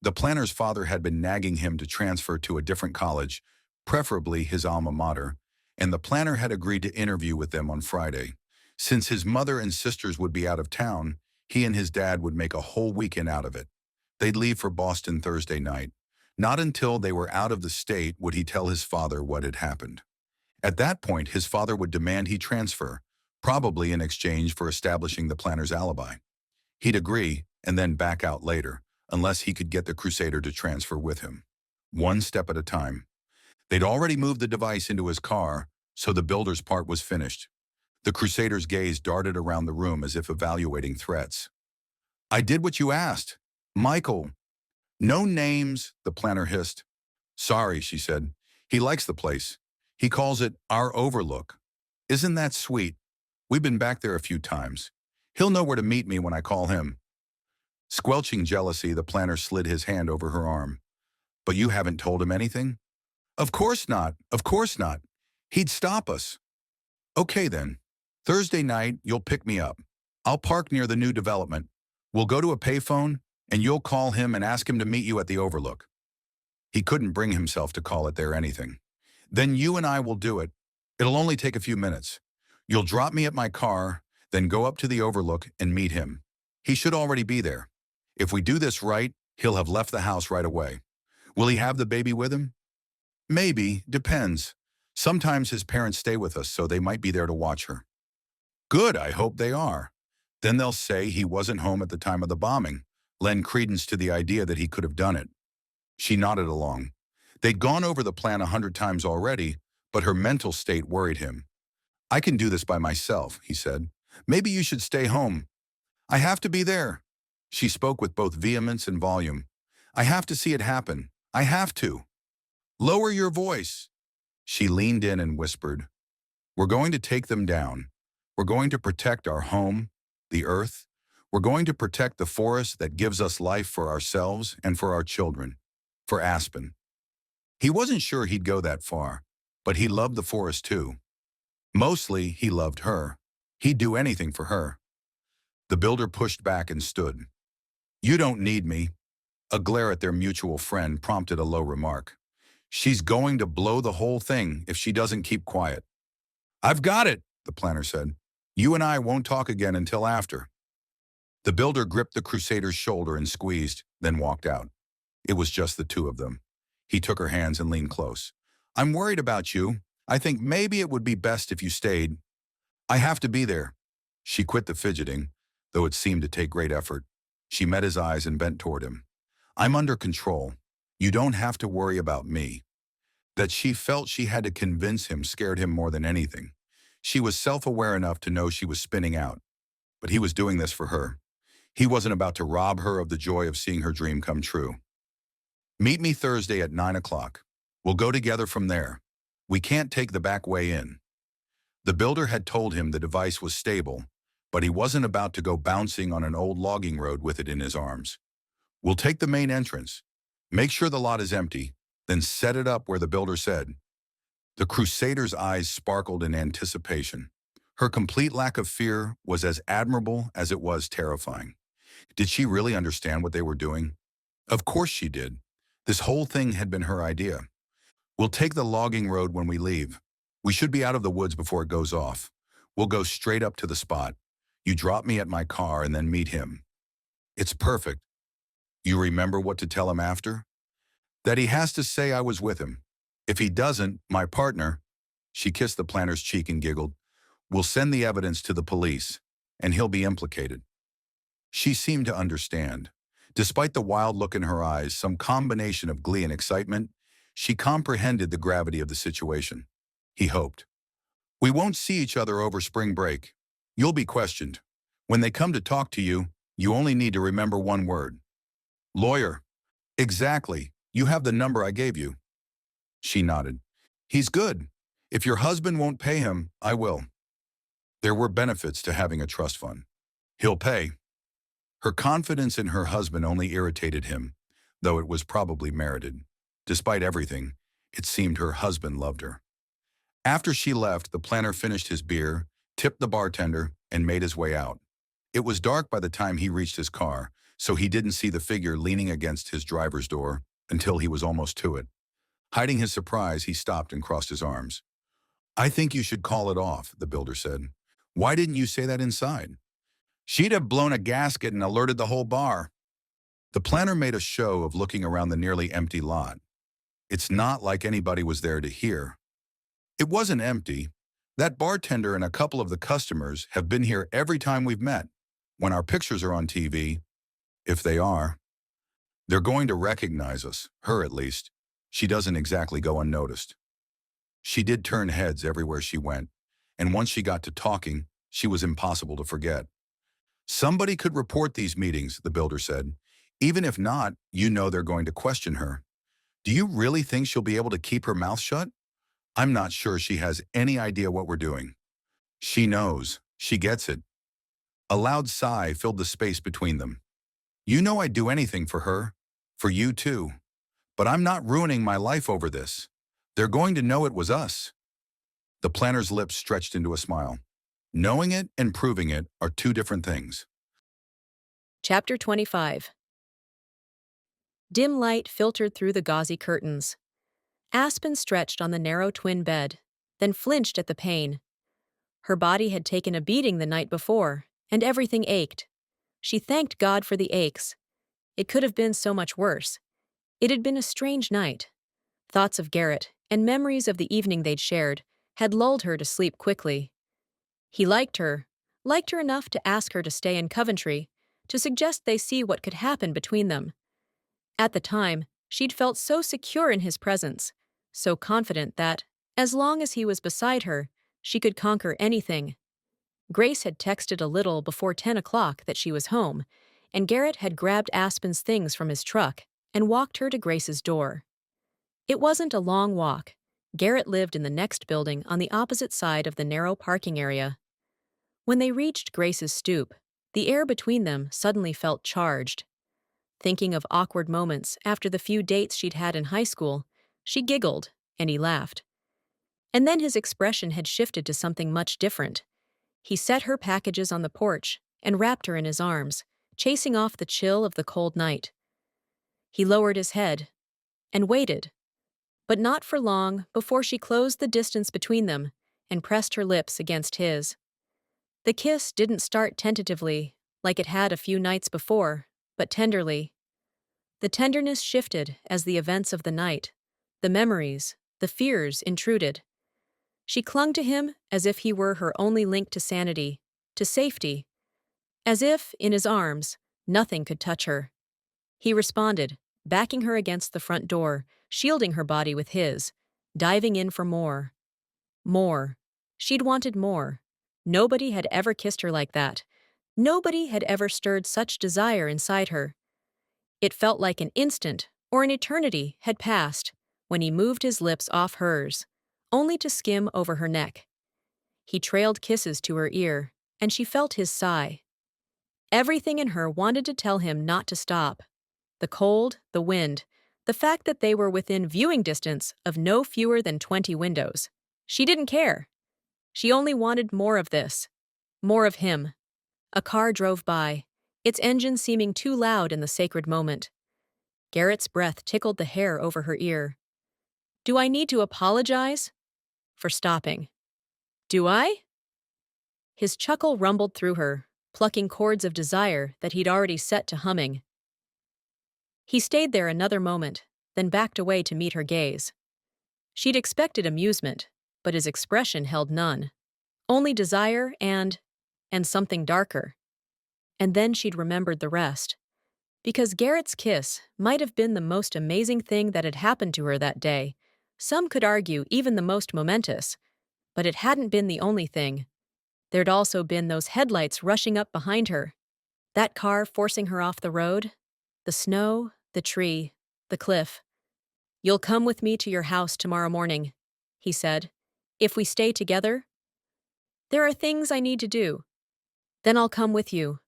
The planner's father had been nagging him to transfer to a different college, preferably his alma mater, and the planner had agreed to interview with them on Friday. Since his mother and sisters would be out of town, he and his dad would make a whole weekend out of it. They'd leave for Boston Thursday night. Not until they were out of the state would he tell his father what had happened. At that point, his father would demand he transfer, probably in exchange for establishing the planner's alibi. He'd agree and then back out later, unless he could get the Crusader to transfer with him. One step at a time. They'd already moved the device into his car, so the builder's part was finished. The Crusader's gaze darted around the room as if evaluating threats. I did what you asked. Michael. No names, the planner hissed. Sorry, she said. He likes the place. He calls it our overlook. Isn't that sweet? We've been back there a few times. He'll know where to meet me when I call him. Squelching jealousy, the planner slid his hand over her arm. But you haven't told him anything? Of course not. Of course not. He'd stop us. Okay then. Thursday night, you'll pick me up. I'll park near the new development. We'll go to a payphone, and you'll call him and ask him to meet you at the overlook. He couldn't bring himself to call it there anything. Then you and I will do it. It'll only take a few minutes. You'll drop me at my car, then go up to the overlook and meet him. He should already be there. If we do this right, he'll have left the house right away. Will he have the baby with him? Maybe, depends. Sometimes his parents stay with us, so they might be there to watch her. Good, I hope they are. Then they'll say he wasn't home at the time of the bombing, lend credence to the idea that he could have done it. She nodded along. They'd gone over the plan 100 times already, but her mental state worried him. I can do this by myself, he said. Maybe you should stay home. I have to be there. She spoke with both vehemence and volume. I have to see it happen. I have to. Lower your voice. She leaned in and whispered, We're going to take them down. We're going to protect our home, the earth. We're going to protect the forest that gives us life for ourselves and for our children, for Aspen. He wasn't sure he'd go that far, but he loved the forest too. Mostly, he loved her. He'd do anything for her. The builder pushed back and stood. You don't need me. A glare at their mutual friend prompted a low remark. She's going to blow the whole thing if she doesn't keep quiet. I've got it, the planner said. You and I won't talk again until after. The builder gripped the Crusader's shoulder and squeezed, then walked out. It was just the two of them. He took her hands and leaned close. I'm worried about you. I think maybe it would be best if you stayed. I have to be there. She quit the fidgeting, though it seemed to take great effort. She met his eyes and bent toward him. I'm under control. You don't have to worry about me. That she felt she had to convince him scared him more than anything. She was self-aware enough to know she was spinning out, but he was doing this for her. He wasn't about to rob her of the joy of seeing her dream come true. Meet me Thursday at 9 o'clock. We'll go together from there. We can't take the back way in. The builder had told him the device was stable, but he wasn't about to go bouncing on an old logging road with it in his arms. We'll take the main entrance. Make sure the lot is empty, then set it up where the builder said. The Crusader's eyes sparkled in anticipation. Her complete lack of fear was as admirable as it was terrifying. Did she really understand what they were doing? Of course she did. This whole thing had been her idea. We'll take the logging road when we leave. We should be out of the woods before it goes off. We'll go straight up to the spot. You drop me at my car and then meet him. It's perfect. You remember what to tell him after? That he has to say I was with him. If he doesn't, my partner, she kissed the planner's cheek and giggled, will send the evidence to the police, and he'll be implicated. She seemed to understand. Despite the wild look in her eyes, some combination of glee and excitement, she comprehended the gravity of the situation. He hoped. We won't see each other over spring break. You'll be questioned. When they come to talk to you, you only need to remember one word. Lawyer. Exactly. You have the number I gave you. She nodded. He's good. If your husband won't pay him, I will. There were benefits to having a trust fund. He'll pay. Her confidence in her husband only irritated him, though it was probably merited. Despite everything, it seemed her husband loved her. After she left, the planner finished his beer, tipped the bartender, and made his way out. It was dark by the time he reached his car, so he didn't see the figure leaning against his driver's door until he was almost to it. Hiding his surprise, he stopped and crossed his arms. I think you should call it off, the builder said. Why didn't you say that inside? She'd have blown a gasket and alerted the whole bar. The planner made a show of looking around the nearly empty lot. It's not like anybody was there to hear. It wasn't empty. That bartender and a couple of the customers have been here every time we've met. When our pictures are on TV, if they are, they're going to recognize us, her at least. She doesn't exactly go unnoticed. She did turn heads everywhere she went, and once she got to talking, she was impossible to forget. Somebody could report these meetings, the builder said. Even if not, you know they're going to question her. Do you really think she'll be able to keep her mouth shut? I'm not sure she has any idea what we're doing. She knows. She gets it. A loud sigh filled the space between them. You know I'd do anything for her. For you too. But I'm not ruining my life over this. They're going to know it was us. The planner's lips stretched into a smile. Knowing it and proving it are two different things. Chapter 25. Dim light filtered through the gauzy curtains. Aspen stretched on the narrow twin bed, then flinched at the pain. Her body had taken a beating the night before, and everything ached. She thanked God for the aches. It could have been so much worse. It had been a strange night. Thoughts of Garrett and memories of the evening they'd shared had lulled her to sleep quickly. He liked her enough to ask her to stay in Coventry, to suggest they see what could happen between them. At the time, she'd felt so secure in his presence, so confident that, as long as he was beside her, she could conquer anything. Grace had texted a little before 10 o'clock that she was home, and Garrett had grabbed Aspen's things from his truck and walked her to Grace's door. It wasn't a long walk. Garrett lived in the next building on the opposite side of the narrow parking area. When they reached Grace's stoop, the air between them suddenly felt charged. Thinking of awkward moments after the few dates she'd had in high school, she giggled, and he laughed. And then his expression had shifted to something much different. He set her packages on the porch and wrapped her in his arms, chasing off the chill of the cold night. He lowered his head and waited, but not for long before she closed the distance between them and pressed her lips against his. The kiss didn't start tentatively, like it had a few nights before, but tenderly. The tenderness shifted as the events of the night, the memories, the fears intruded. She clung to him as if he were her only link to sanity, to safety, as if, in his arms, nothing could touch her. He responded, backing her against the front door, shielding her body with his, diving in for more. More. She'd wanted more. Nobody had ever kissed her like that. Nobody had ever stirred such desire inside her. It felt like an instant, or an eternity, had passed when he moved his lips off hers, only to skim over her neck. He trailed kisses to her ear, and she felt his sigh. Everything in her wanted to tell him not to stop. The cold, the wind, the fact that they were within viewing distance of no fewer than 20 windows. She didn't care. She only wanted more of this. More of him. A car drove by, its engine seeming too loud in the sacred moment. Garrett's breath tickled the hair over her ear. Do I need to apologize? For stopping. Do I? His chuckle rumbled through her, plucking chords of desire that he'd already set to humming. He stayed there another moment, then backed away to meet her gaze. She'd expected amusement, but his expression held none. Only desire and something darker. And then she'd remembered the rest. Because Garrett's kiss might have been the most amazing thing that had happened to her that day. Some could argue even the most momentous. But it hadn't been the only thing. There'd also been those headlights rushing up behind her. That car forcing her off the road. The snow, the tree, the cliff. You'll come with me to your house tomorrow morning, he said. If we stay together? There are things I need to do. Then I'll come with you.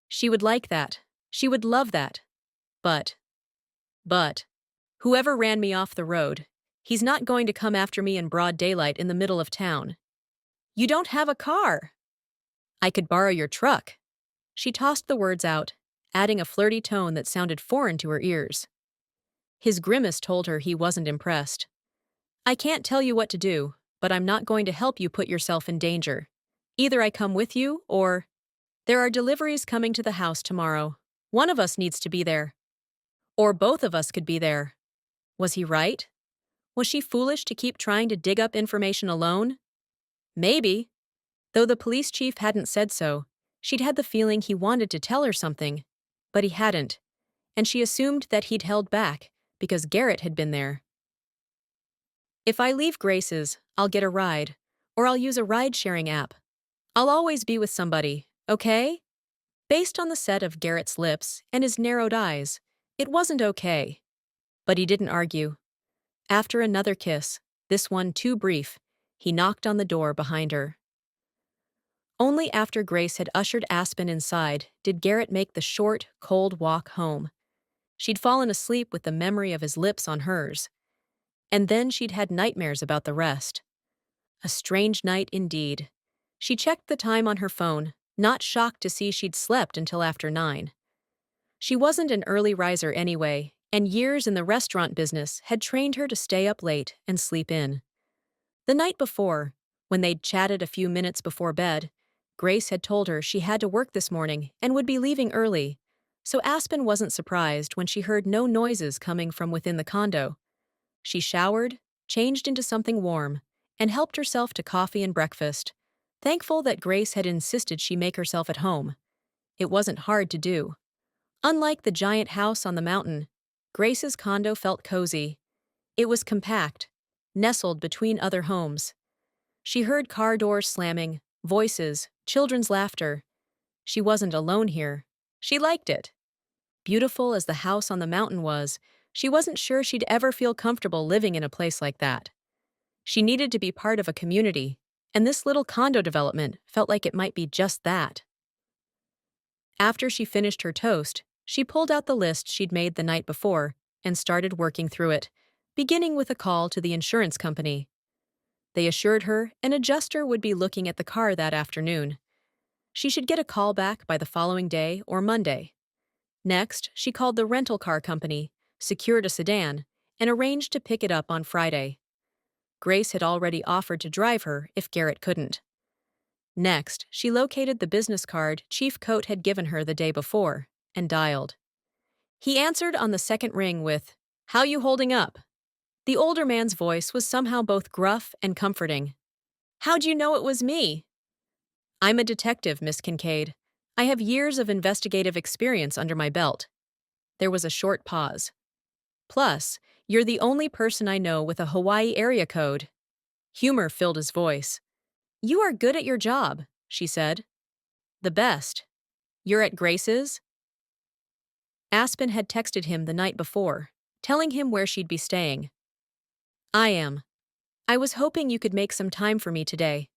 She would like that. She would love that. But, whoever ran me off the road, he's not going to come after me in broad daylight in the middle of town. You don't have a car. I could borrow your truck. She tossed the words out, adding a flirty tone that sounded foreign to her ears. His grimace told her he wasn't impressed. I can't tell you what to do, but I'm not going to help you put yourself in danger. Either I come with you, or... There are deliveries coming to the house tomorrow. One of us needs to be there. Or both of us could be there. Was he right? Was she foolish to keep trying to dig up information alone? Maybe. Though the police chief hadn't said so, she'd had the feeling he wanted to tell her something. But he hadn't, and she assumed that he'd held back because Garrett had been there. If I leave Grace's, I'll get a ride, or I'll use a ride-sharing app. I'll always be with somebody, okay? Based on the set of Garrett's lips and his narrowed eyes, it wasn't okay. But he didn't argue. After another kiss, this one too brief, he knocked on the door behind her. Only after Grace had ushered Aspen inside did Garrett make the short, cold walk home. She'd fallen asleep with the memory of his lips on hers. And then she'd had nightmares about the rest. A strange night indeed. She checked the time on her phone, not shocked to see she'd slept until after 9. She wasn't an early riser anyway, and years in the restaurant business had trained her to stay up late and sleep in. The night before, when they'd chatted a few minutes before bed, Grace had told her she had to work this morning and would be leaving early, so Aspen wasn't surprised when she heard no noises coming from within the condo. She showered, changed into something warm, and helped herself to coffee and breakfast, thankful that Grace had insisted she make herself at home. It wasn't hard to do. Unlike the giant house on the mountain, Grace's condo felt cozy. It was compact, nestled between other homes. She heard car doors slamming, voices, children's laughter. She wasn't alone here. She liked it. Beautiful as the house on the mountain was, she wasn't sure she'd ever feel comfortable living in a place like that. She needed to be part of a community, and this little condo development felt like it might be just that. After she finished her toast, she pulled out the list she'd made the night before and started working through it, beginning with a call to the insurance company. They assured her an adjuster would be looking at the car that afternoon. She should get a call back by the following day or Monday. Next, she called the rental car company, secured a sedan, and arranged to pick it up on Friday. Grace had already offered to drive her if Garrett couldn't. Next, she located the business card Chief Coate had given her the day before and dialed. He answered on the second ring with, "How you holding up?" The older man's voice was somehow both gruff and comforting. "How'd you know it was me?" "I'm a detective, Miss Kincaid. I have years of investigative experience under my belt." There was a short pause. "Plus, you're the only person I know with a Hawaii area code." Humor filled his voice. "You are good at your job," she said. "The best. You're at Grace's?" Aspen had texted him the night before, telling him where she'd be staying. "I am. I was hoping you could make some time for me today.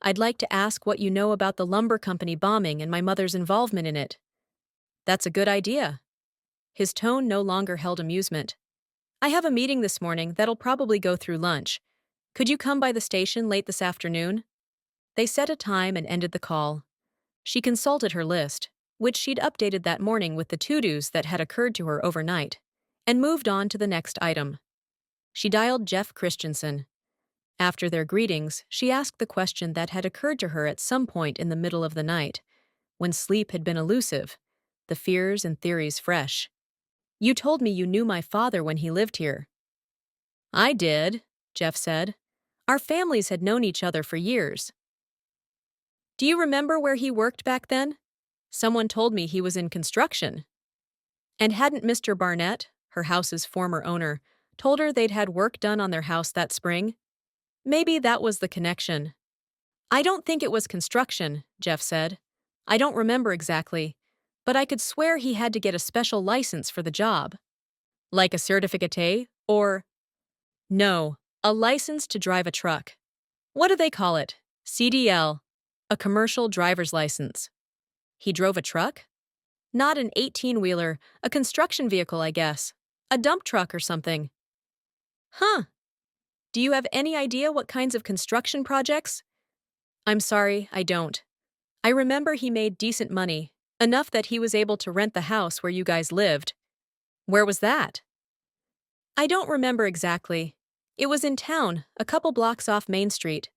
I'd like to ask what you know about the lumber company bombing and my mother's involvement in it." "That's a good idea." His tone no longer held amusement. "I have a meeting this morning that'll probably go through lunch. Could you come by the station late this afternoon?" They set a time and ended the call. She consulted her list, which she'd updated that morning with the to-dos that had occurred to her overnight, and moved on to the next item. She dialed Jeff Christensen. After their greetings, she asked the question that had occurred to her at some point in the middle of the night, when sleep had been elusive, the fears and theories fresh. "You told me you knew my father when he lived here." "I did," Jeff said. "Our families had known each other for years." "Do you remember where he worked back then? Someone told me he was in construction." And hadn't Mr. Barnett, her house's former owner, told her they'd had work done on their house that spring? Maybe that was the connection. "I don't think it was construction," Jeff said. "I don't remember exactly, but I could swear he had to get a special license for the job." "Like a certificate, or—" "No, a license to drive a truck. What do they call it? CDL. A commercial driver's license." He drove a truck? Not an 18-wheeler, a construction vehicle, I guess. A dump truck or something. Huh. Do you have any idea what kinds of construction projects? I'm sorry, I don't. I remember he made decent money, enough that he was able to rent the house where you guys lived. Where was that? I don't remember exactly. It was in town, a couple blocks off Main Street.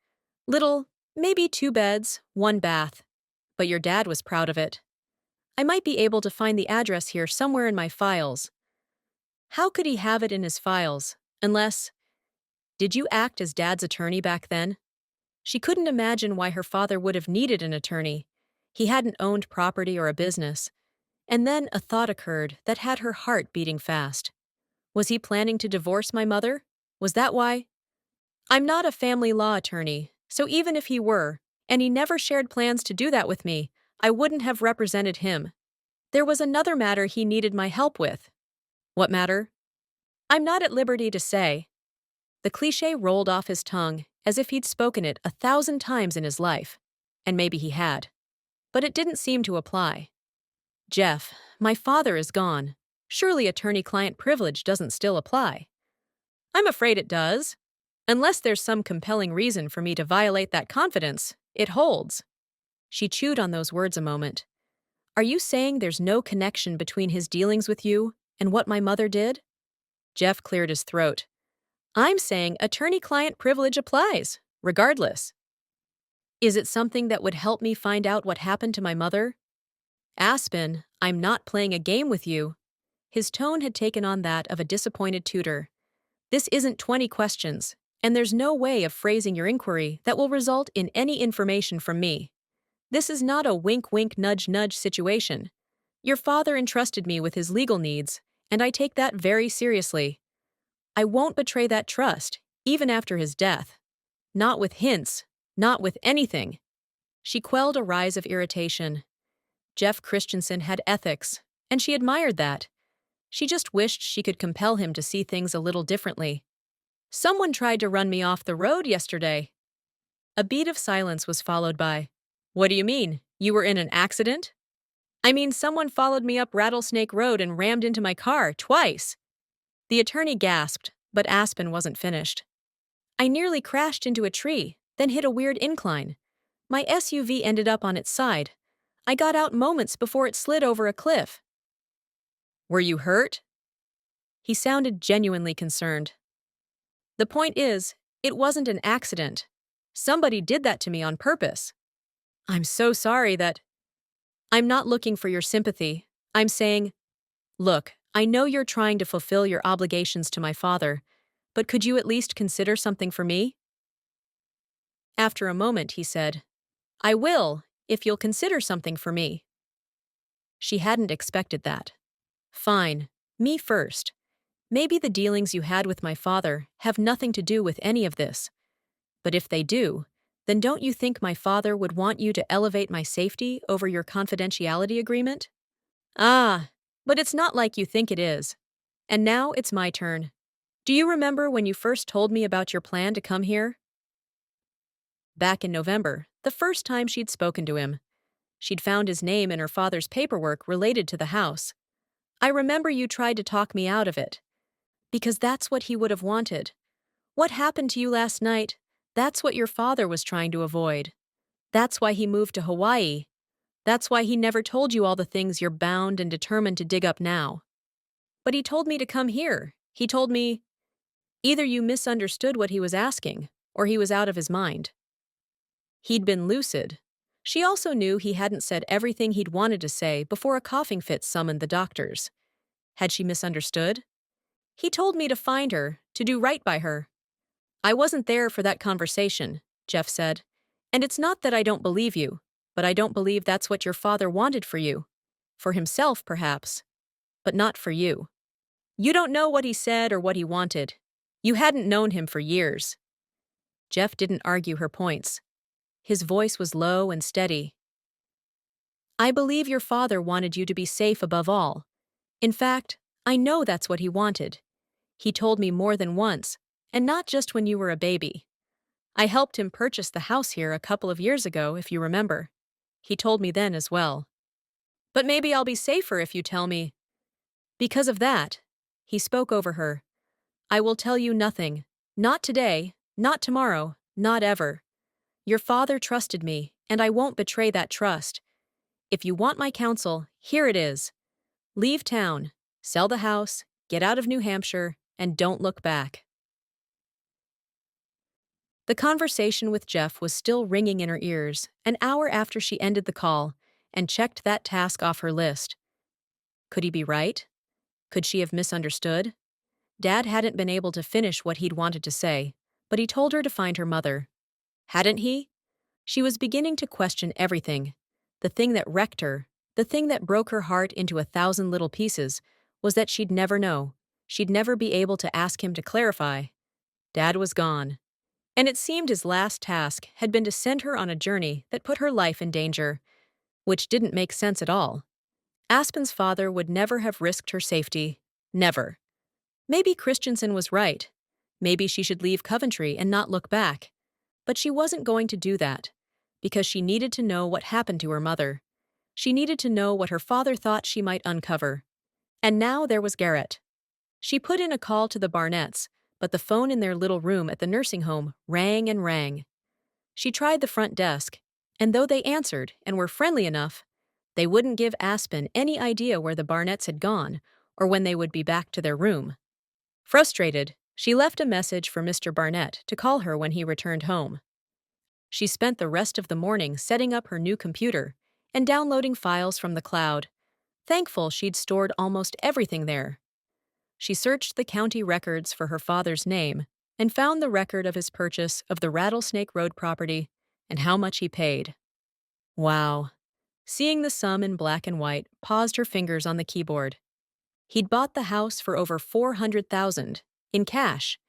Little, maybe 2 beds, 1 bath. But your dad was proud of it. I might be able to find the address here somewhere in my files. How could he have it in his files, unless— Did you act as Dad's attorney back then? She couldn't imagine why her father would have needed an attorney. He hadn't owned property or a business. And then a thought occurred that had her heart beating fast. Was he planning to divorce my mother? Was that why? I'm not a family law attorney, so even if he were, and he never shared plans to do that with me, I wouldn't have represented him. There was another matter he needed my help with. What matter? I'm not at liberty to say. The cliché rolled off his tongue as if he'd spoken it 1,000 times in his life. And maybe he had. But it didn't seem to apply. Jeff, my father is gone. Surely attorney-client privilege doesn't still apply. I'm afraid it does. Unless there's some compelling reason for me to violate that confidence, it holds. She chewed on those words a moment. Are you saying there's no connection between his dealings with you and what my mother did? Jeff cleared his throat. I'm saying attorney-client privilege applies, regardless. Is it something that would help me find out what happened to my mother? Aspen, I'm not playing a game with you. His tone had taken on that of a disappointed tutor. This isn't 20 questions, and there's no way of phrasing your inquiry that will result in any information from me. This is not a wink-wink nudge-nudge situation. Your father entrusted me with his legal needs, and I take that very seriously. I won't betray that trust, even after his death. Not with hints, not with anything. She quelled a rise of irritation. Jeff Christensen had ethics, and she admired that. She just wished she could compel him to see things a little differently. Someone tried to run me off the road yesterday. A beat of silence was followed by, What do you mean? You were in an accident? I mean, someone followed me up Rattlesnake Road and rammed into my car twice. The attorney gasped, but Aspen wasn't finished. I nearly crashed into a tree, then hit a weird incline. My SUV ended up on its side. I got out moments before it slid over a cliff. Were you hurt? He sounded genuinely concerned. The point is, it wasn't an accident. Somebody did that to me on purpose. I'm so sorry that... I'm not looking for your sympathy. I'm saying, look, I know you're trying to fulfill your obligations to my father, but could you at least consider something for me? After a moment, he said, I will, if you'll consider something for me. She hadn't expected that. Fine, me first. Maybe the dealings you had with my father have nothing to do with any of this. But if they do, then don't you think my father would want you to elevate my safety over your confidentiality agreement? Ah, but it's not like you think it is. And now it's my turn. Do you remember when you first told me about your plan to come here? Back in November, the first time she'd spoken to him. She'd found his name in her father's paperwork related to the house. I remember you tried to talk me out of it. Because that's what he would have wanted. What happened to you last night, that's what your father was trying to avoid. That's why he moved to Hawaii. That's why he never told you all the things you're bound and determined to dig up now. But he told me to come here. He told me, either you misunderstood what he was asking, or he was out of his mind. He'd been lucid. She also knew he hadn't said everything he'd wanted to say before a coughing fit summoned the doctors. Had she misunderstood? He told me to find her, to do right by her. I wasn't there for that conversation, Jeff said. And it's not that I don't believe you, but I don't believe that's what your father wanted for you. For himself, perhaps, but not for you. You don't know what he said or what he wanted. You hadn't known him for years. Jeff didn't argue her points. His voice was low and steady. I believe your father wanted you to be safe above all. In fact, I know that's what he wanted. He told me more than once, and not just when you were a baby. I helped him purchase the house here a couple of years ago, if you remember. He told me then as well. But maybe I'll be safer if you tell me. Because of that, he spoke over her. I will tell you nothing. Not today, not tomorrow, not ever. Your father trusted me, and I won't betray that trust. If you want my counsel, here it is. Leave town, sell the house, get out of New Hampshire, and don't look back. The conversation with Jeff was still ringing in her ears an hour after she ended the call and checked that task off her list. Could he be right? Could she have misunderstood? Dad hadn't been able to finish what he'd wanted to say, but he told her to find her mother. Hadn't he? She was beginning to question everything. The thing that wrecked her, the thing that broke her heart into 1,000 little pieces, was that she'd never know. She'd never be able to ask him to clarify. Dad was gone. And it seemed his last task had been to send her on a journey that put her life in danger. which didn't make sense at all. Aspen's father would never have risked her safety. Never. Maybe Christensen was right. Maybe she should leave Coventry and not look back. But she wasn't going to do that, because she needed to know what happened to her mother. She needed to know what her father thought she might uncover. And now there was Garrett. She put in a call to the Barnetts, but the phone in their little room at the nursing home rang and rang. She tried the front desk, and though they answered and were friendly enough, they wouldn't give Aspen any idea where the Barnetts had gone or when they would be back to their room. Frustrated, she left a message for Mr. Barnett to call her when he returned home. She spent the rest of the morning setting up her new computer and downloading files from the cloud, thankful she'd stored almost everything there. She searched the county records for her father's name and found the record of his purchase of the Rattlesnake Road property and how much he paid. Wow. Seeing the sum in black and white paused her fingers on the keyboard. He'd bought the house for over $400,000 in cash.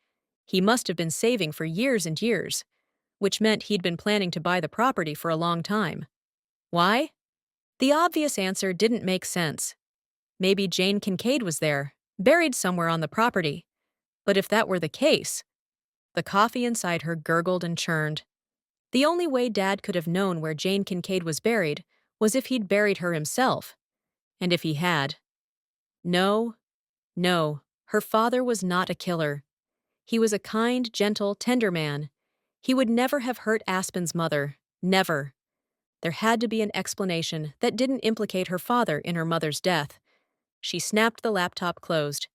He must have been saving for years and years, which meant he'd been planning to buy the property for a long time. Why? The obvious answer didn't make sense. Maybe Jane Kincaid was there, buried somewhere on the property. But if that were the case, the coffee inside her gurgled and churned. The only way Dad could have known where Jane Kincaid was buried was if he'd buried her himself. And if he had. No, her father was not a killer. He was a kind, gentle, tender man. He would never have hurt Aspen's mother. Never. There had to be an explanation that didn't implicate her father in her mother's death. She snapped the laptop closed.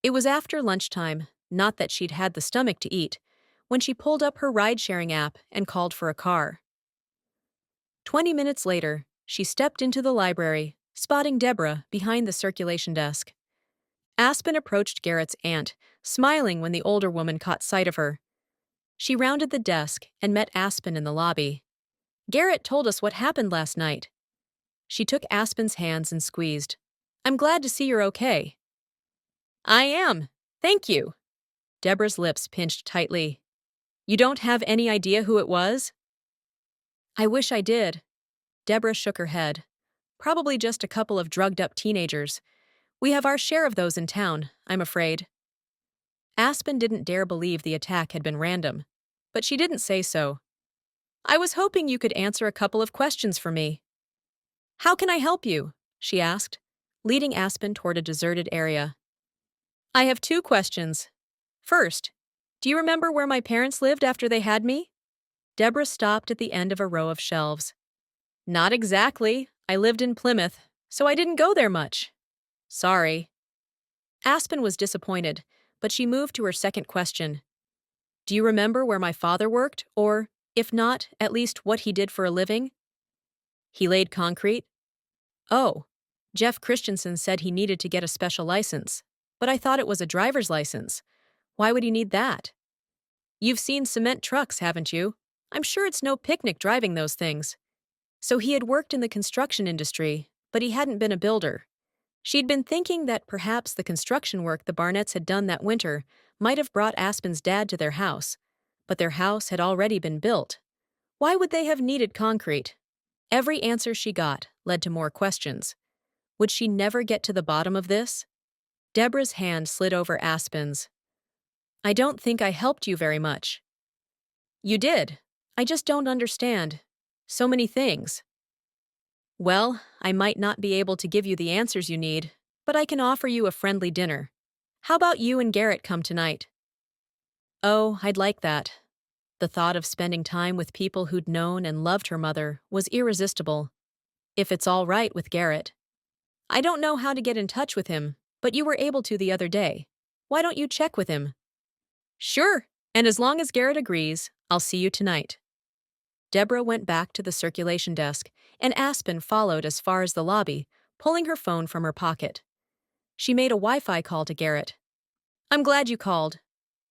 It was after lunchtime, not that she'd had the stomach to eat, when she pulled up her ride-sharing app and called for a car. 20 minutes later, she stepped into the library, spotting Deborah behind the circulation desk. Aspen approached Garrett's aunt, smiling when the older woman caught sight of her. She rounded the desk and met Aspen in the lobby. "Garrett told us what happened last night." She took Aspen's hands and squeezed. "I'm glad to see you're okay." "I am. Thank you." Deborah's lips pinched tightly. "You don't have any idea who it was?" "I wish I did." Deborah shook her head. "Probably just a couple of drugged-up teenagers. We have our share of those in town, I'm afraid." Aspen didn't dare believe the attack had been random, but she didn't say so. "I was hoping you could answer a couple of questions for me." "How can I help you?" she asked, leading Aspen toward a deserted area. "I have 2 questions. First, do you remember where my parents lived after they had me?" Deborah stopped at the end of a row of shelves. "Not exactly. I lived in Plymouth, so I didn't go there much." "Sorry." Aspen was disappointed, but she moved to her second question. "Do you remember where my father worked, or, if not, at least what he did for a living?" "He laid concrete." "Oh, Jeff Christensen said he needed to get a special license, but I thought it was a driver's license. Why would he need that?" "You've seen cement trucks, haven't you? I'm sure it's no picnic driving those things." So he had worked in the construction industry, but he hadn't been a builder. She'd been thinking that perhaps the construction work the Barnetts had done that winter might have brought Aspen's dad to their house, but their house had already been built. Why would they have needed concrete? Every answer she got led to more questions. Would she never get to the bottom of this? Deborah's hand slid over Aspen's. "I don't think I helped you very much." "You did. I just don't understand. So many things." "Well, I might not be able to give you the answers you need, but I can offer you a friendly dinner. How about you and Garrett come tonight?" "Oh, I'd like that." The thought of spending time with people who'd known and loved her mother was irresistible. "If it's all right with Garrett." "I don't know how to get in touch with him, but you were able to the other day. Why don't you check with him?" "Sure, and as long as Garrett agrees, I'll see you tonight." Deborah went back to the circulation desk, and Aspen followed as far as the lobby, pulling her phone from her pocket. She made a Wi-Fi call to Garrett. "I'm glad you called,"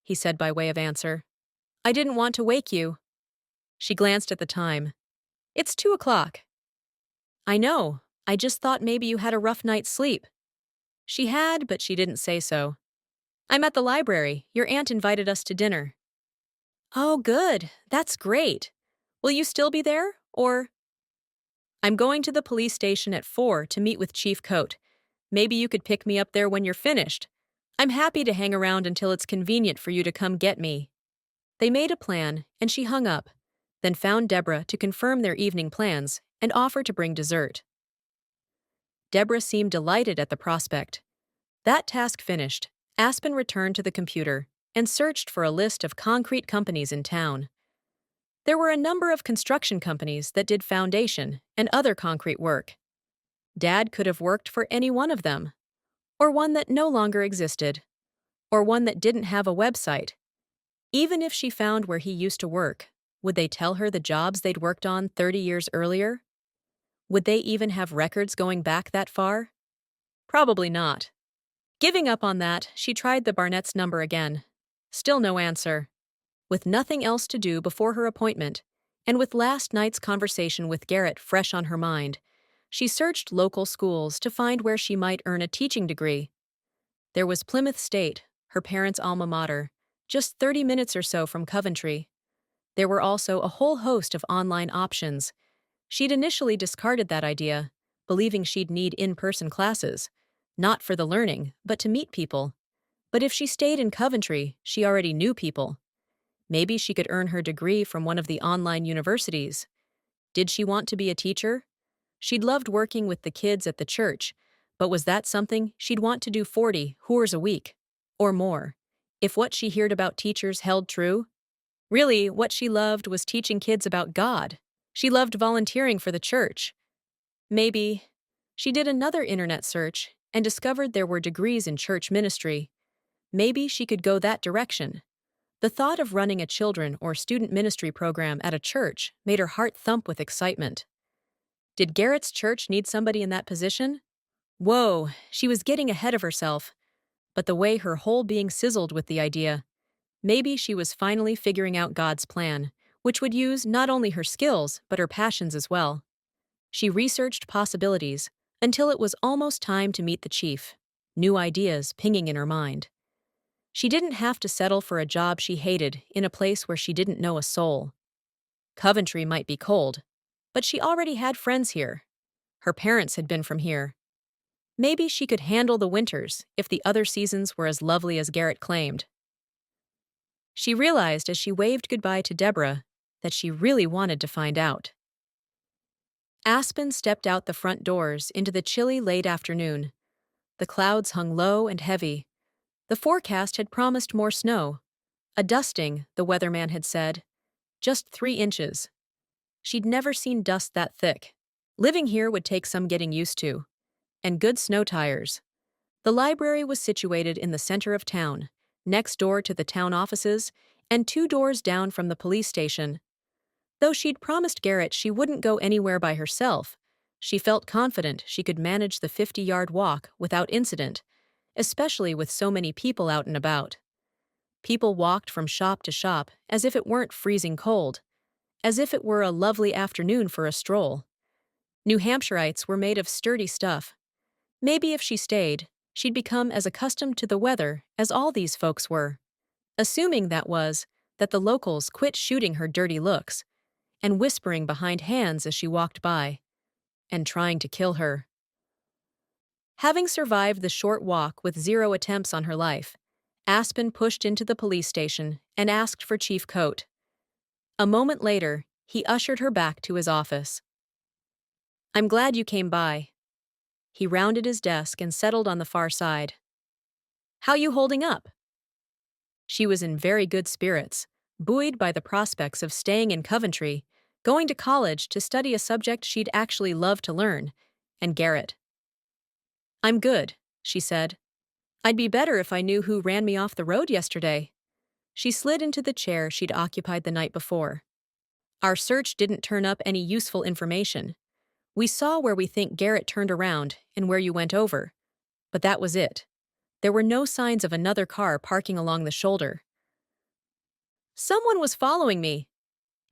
he said by way of answer. "I didn't want to wake you." She glanced at the time. "It's 2:00. "I know. I just thought maybe you had a rough night's sleep." She had, but she didn't say so. "I'm at the library. Your aunt invited us to dinner." "Oh, good. That's great. Will you still be there, or—" I'm going to the police station at 4 to meet with Chief Coate. Maybe you could pick me up there when you're finished. I'm happy to hang around until it's convenient for you to come get me." They made a plan, and she hung up, then found Deborah to confirm their evening plans and offer to bring dessert. Deborah seemed delighted at the prospect. That task finished, Aspen returned to the computer and searched for a list of concrete companies in town. There were a number of construction companies that did foundation and other concrete work. Dad could have worked for any one of them, or one that no longer existed, or one that didn't have a website. Even if she found where he used to work, would they tell her the jobs they'd worked on 30 years earlier? Would they even have records going back that far? Probably not. Giving up on that, she tried the Barnett's number again. Still no answer. With nothing else to do before her appointment, and with last night's conversation with Garrett fresh on her mind, she searched local schools to find where she might earn a teaching degree. There was Plymouth State, her parents' alma mater, just 30 minutes or so from Coventry. There were also a whole host of online options. She'd initially discarded that idea, believing she'd need in-person classes, not for the learning, but to meet people. But if she stayed in Coventry, she already knew people. Maybe she could earn her degree from one of the online universities. Did she want to be a teacher? She'd loved working with the kids at the church, but was that something she'd want to do 40 hours a week? Or more, if what she heard about teachers held true? Really, what she loved was teaching kids about God. She loved volunteering for the church. Maybe. She did another internet search and discovered there were degrees in church ministry. Maybe she could go that direction. The thought of running a children or student ministry program at a church made her heart thump with excitement. Did Garrett's church need somebody in that position? Whoa, she was getting ahead of herself. But the way her whole being sizzled with the idea, maybe she was finally figuring out God's plan, which would use not only her skills, but her passions as well. She researched possibilities until it was almost time to meet the chief, new ideas pinging in her mind. She didn't have to settle for a job she hated in a place where she didn't know a soul. Coventry might be cold, but she already had friends here. Her parents had been from here. Maybe she could handle the winters if the other seasons were as lovely as Garrett claimed. She realized as she waved goodbye to Deborah that she really wanted to find out. Aspen stepped out the front doors into the chilly late afternoon. The clouds hung low and heavy. The forecast had promised more snow. A dusting, the weatherman had said. Just 3 inches. She'd never seen dust that thick. Living here would take some getting used to. And good snow tires. The library was situated in the center of town, next door to the town offices, and 2 doors down from the police station. Though she'd promised Garrett she wouldn't go anywhere by herself, she felt confident she could manage the 50-yard walk without incident, especially with so many people out and about. People walked from shop to shop as if it weren't freezing cold, as if it were a lovely afternoon for a stroll. New Hampshirites were made of sturdy stuff. Maybe if she stayed, she'd become as accustomed to the weather as all these folks were. Assuming that was, that the locals quit shooting her dirty looks, and whispering behind hands as she walked by, and trying to kill her. Having survived the short walk with 0 attempts on her life, Aspen pushed into the police station and asked for Chief Coate. A moment later, he ushered her back to his office. "I'm glad you came by." He rounded his desk and settled on the far side. "How you holding up?" She was in very good spirits, buoyed by the prospects of staying in Coventry, going to college to study a subject she'd actually love to learn, and Garrett. "I'm good," she said. "I'd be better if I knew who ran me off the road yesterday." She slid into the chair she'd occupied the night before. "Our search didn't turn up any useful information. We saw where we think Garrett turned around and where you went over, but that was it. There were no signs of another car parking along the shoulder." "Someone was following me."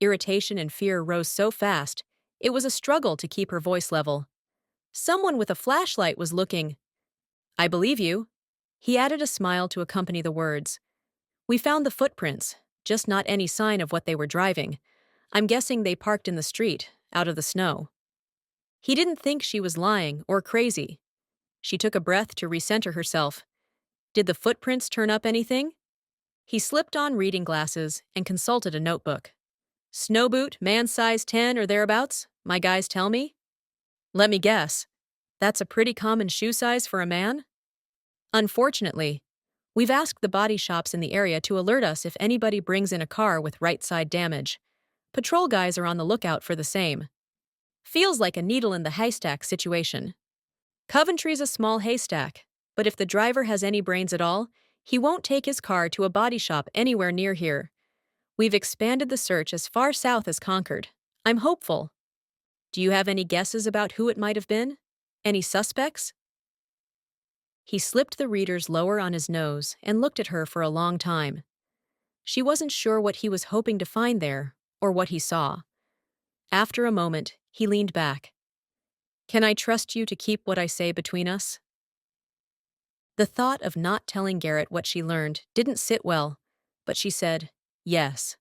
Irritation and fear rose so fast, it was a struggle to keep her voice level. "Someone with a flashlight was looking." "I believe you." He added a smile to accompany the words. "We found the footprints, just not any sign of what they were driving. I'm guessing they parked in the street, out of the snow." He didn't think she was lying or crazy. She took a breath to recenter herself. Did the footprints turn up anything? He slipped on reading glasses and consulted a notebook. Snow boot, man size 10 or thereabouts, my guys tell me? Let me guess. That's a pretty common shoe size for a man? Unfortunately, we've asked the body shops in the area to alert us if anybody brings in a car with right side damage. Patrol guys are on the lookout for the same. Feels like a needle in the haystack situation. Coventry's a small haystack, but if the driver has any brains at all, he won't take his car to a body shop anywhere near here. We've expanded the search as far south as Concord. I'm hopeful. Do you have any guesses about who it might have been? Any suspects? He slipped the readers lower on his nose and looked at her for a long time. She wasn't sure what he was hoping to find there, or what he saw. After a moment, he leaned back. Can I trust you to keep what I say between us? The thought of not telling Garrett what she learned didn't sit well, but she said, yes.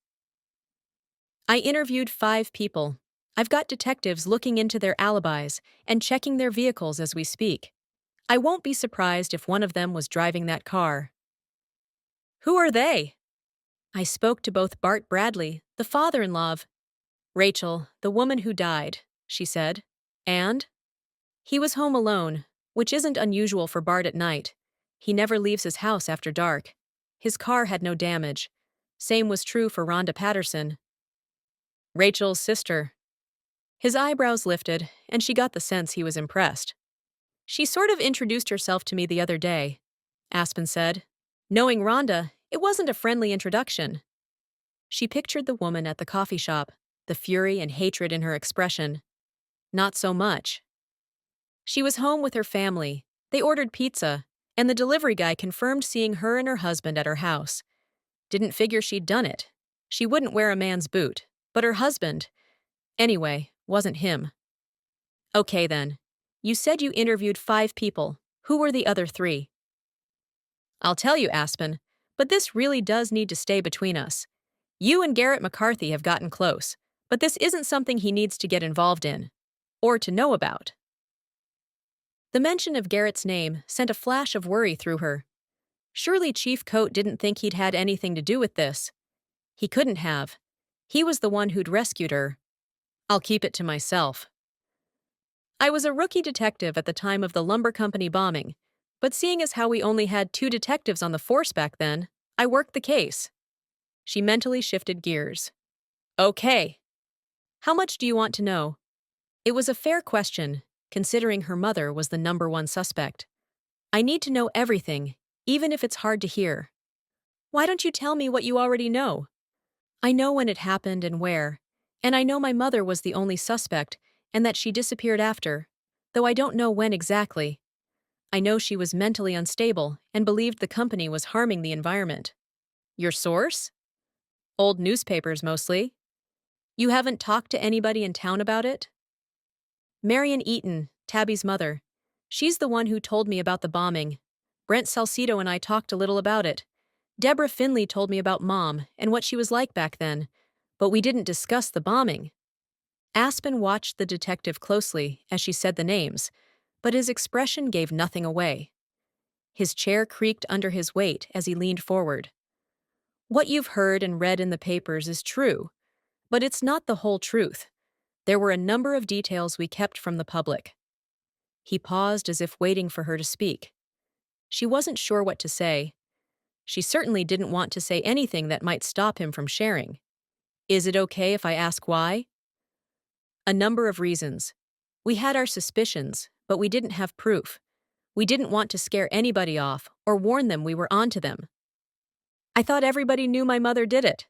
I interviewed 5 people. I've got detectives looking into their alibis and checking their vehicles as we speak. I won't be surprised if one of them was driving that car. Who are they? I spoke to both Bart Bradley, the father-in-law of Rachel, the woman who died, she said. And? He was home alone, which isn't unusual for Bart at night. He never leaves his house after dark. His car had no damage. Same was true for Rhonda Patterson, Rachel's sister. His eyebrows lifted, and she got the sense he was impressed. She sort of introduced herself to me the other day, Aspen said. Knowing Rhonda, it wasn't a friendly introduction. She pictured the woman at the coffee shop, the fury and hatred in her expression. Not so much. She was home with her family. They ordered pizza, and the delivery guy confirmed seeing her and her husband at her house. Didn't figure she'd done it. She wouldn't wear a man's boot, but her husband, anyway, wasn't him. Okay then. You said you interviewed 5 people. Who were the other 3? I'll tell you, Aspen, but this really does need to stay between us. You and Garrett McCarthy have gotten close, but this isn't something he needs to get involved in, or to know about. The mention of Garrett's name sent a flash of worry through her. Surely Chief Coate didn't think he'd had anything to do with this. He couldn't have. He was the one who'd rescued her. I'll keep it to myself. I was a rookie detective at the time of the lumber company bombing, but seeing as how we only had 2 detectives on the force back then, I worked the case. She mentally shifted gears. Okay. How much do you want to know? It was a fair question, considering her mother was the #1 suspect. I need to know everything, even if it's hard to hear. Why don't you tell me what you already know? I know when it happened and where, and I know my mother was the only suspect and that she disappeared after, though I don't know when exactly. I know she was mentally unstable and believed the company was harming the environment. Your source? Old newspapers, mostly. You haven't talked to anybody in town about it? Marion Eaton, Tabby's mother. She's the one who told me about the bombing. Brent Salcido and I talked a little about it. Deborah Finley told me about Mom and what she was like back then, but we didn't discuss the bombing. Aspen watched the detective closely as she said the names, but his expression gave nothing away. His chair creaked under his weight as he leaned forward. What you've heard and read in the papers is true, but it's not the whole truth. There were a number of details we kept from the public. He paused as if waiting for her to speak. She wasn't sure what to say. She certainly didn't want to say anything that might stop him from sharing. Is it okay if I ask why? A number of reasons. We had our suspicions, but we didn't have proof. We didn't want to scare anybody off or warn them we were onto them. I thought everybody knew my mother did it.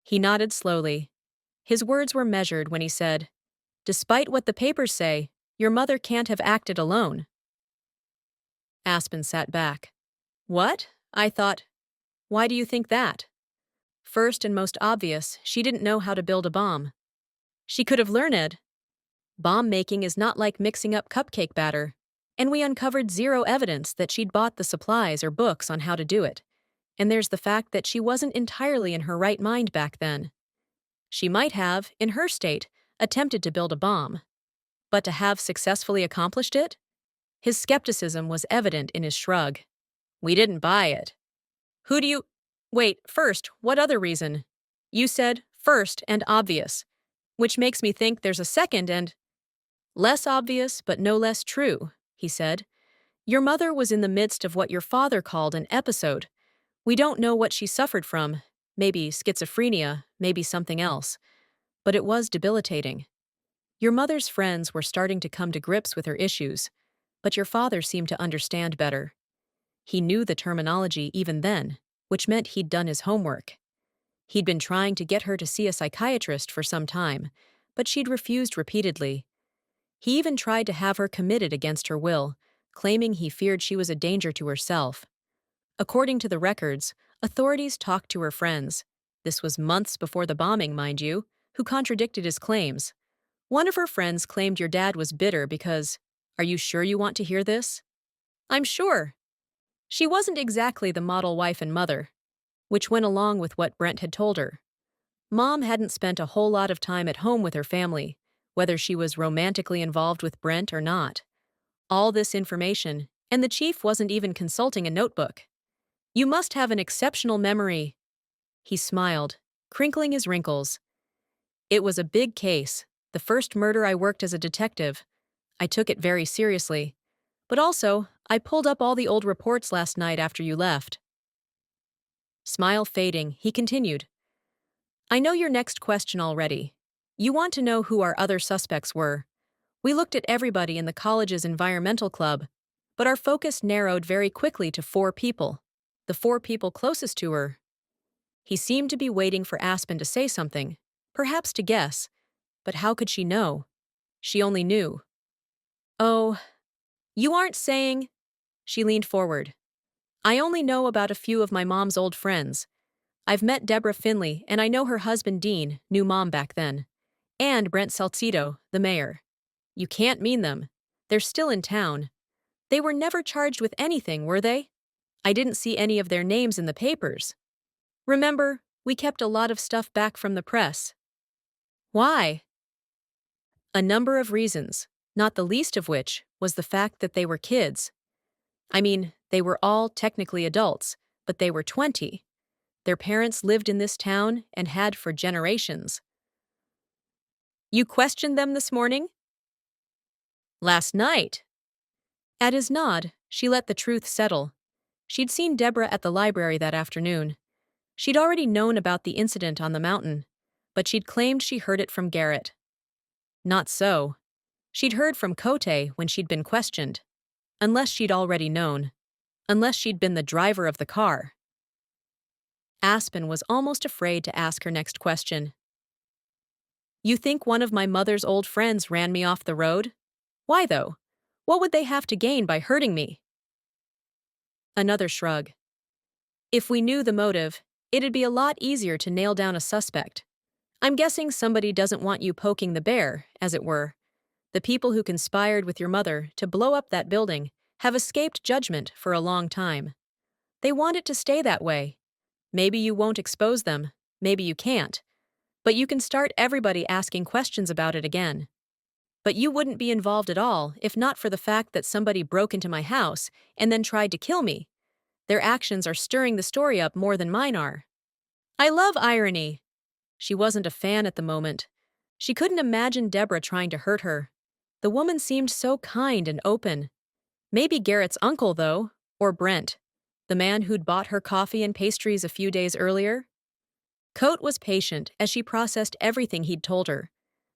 He nodded slowly. His words were measured when he said, Despite what the papers say, your mother can't have acted alone. Aspen sat back. What? I thought. Why do you think that? First and most obvious, she didn't know how to build a bomb. She could have learned. Bomb making is not like mixing up cupcake batter, and we uncovered 0 evidence that she'd bought the supplies or books on how to do it. And there's the fact that she wasn't entirely in her right mind back then. She might have, in her state, attempted to build a bomb. But to have successfully accomplished it? His skepticism was evident in his shrug. We didn't buy it. Who do you— Wait, first, what other reason? You said first and obvious, which makes me think there's a second and— Less obvious, but no less true, he said. Your mother was in the midst of what your father called an episode. We don't know what she suffered from. Maybe schizophrenia, maybe something else. But it was debilitating. Your mother's friends were starting to come to grips with her issues, but your father seemed to understand better. He knew the terminology even then, which meant he'd done his homework. He'd been trying to get her to see a psychiatrist for some time, but she'd refused repeatedly. He even tried to have her committed against her will, claiming he feared she was a danger to herself. According to the records, authorities talked to her friends. This was months before the bombing, mind you, who contradicted his claims. One of her friends claimed your dad was bitter because— Are you sure you want to hear this? I'm sure. She wasn't exactly the model wife and mother, which went along with what Brent had told her. Mom hadn't spent a whole lot of time at home with her family, whether she was romantically involved with Brent or not. All this information, and the chief wasn't even consulting a notebook. You must have an exceptional memory. He smiled, crinkling his wrinkles. It was a big case, the first murder I worked as a detective. I took it very seriously. But also, I pulled up all the old reports last night after you left. Smile fading, he continued. I know your next question already. You want to know who our other suspects were. We looked at everybody in the college's environmental club, but our focus narrowed very quickly to 4 people. The 4 people closest to her. He seemed to be waiting for Aspen to say something, perhaps to guess. But how could she know? She only knew. Oh, you aren't saying— She leaned forward. I only know about a few of my mom's old friends. I've met Deborah Finley, and I know her husband Dean, knew Mom back then. And Brent Salcedo, the mayor. You can't mean them. They're still in town. They were never charged with anything, were they? I didn't see any of their names in the papers. Remember, we kept a lot of stuff back from the press. Why? A number of reasons, not the least of which was the fact that they were kids. I mean, they were all technically adults, but they were 20. Their parents lived in this town and had for generations. You questioned them this morning? Last night. At his nod, she let the truth settle. She'd seen Deborah at the library that afternoon. She'd already known about the incident on the mountain, but she'd claimed she heard it from Garrett. Not so. She'd heard from Cote when she'd been questioned. Unless she'd already known. Unless she'd been the driver of the car. Aspen was almost afraid to ask her next question. You think one of my mother's old friends ran me off the road? Why, though? What would they have to gain by hurting me? Another shrug. If we knew the motive, it'd be a lot easier to nail down a suspect. I'm guessing somebody doesn't want you poking the bear, as it were. The people who conspired with your mother to blow up that building have escaped judgment for a long time. They want it to stay that way. Maybe you won't expose them, maybe you can't. But you can start everybody asking questions about it again. But you wouldn't be involved at all if not for the fact that somebody broke into my house and then tried to kill me. Their actions are stirring the story up more than mine are. I love irony. She wasn't a fan at the moment. She couldn't imagine Deborah trying to hurt her. The woman seemed so kind and open. Maybe Garrett's uncle, though, or Brent, the man who'd bought her coffee and pastries a few days earlier. Cote was patient as she processed everything he'd told her.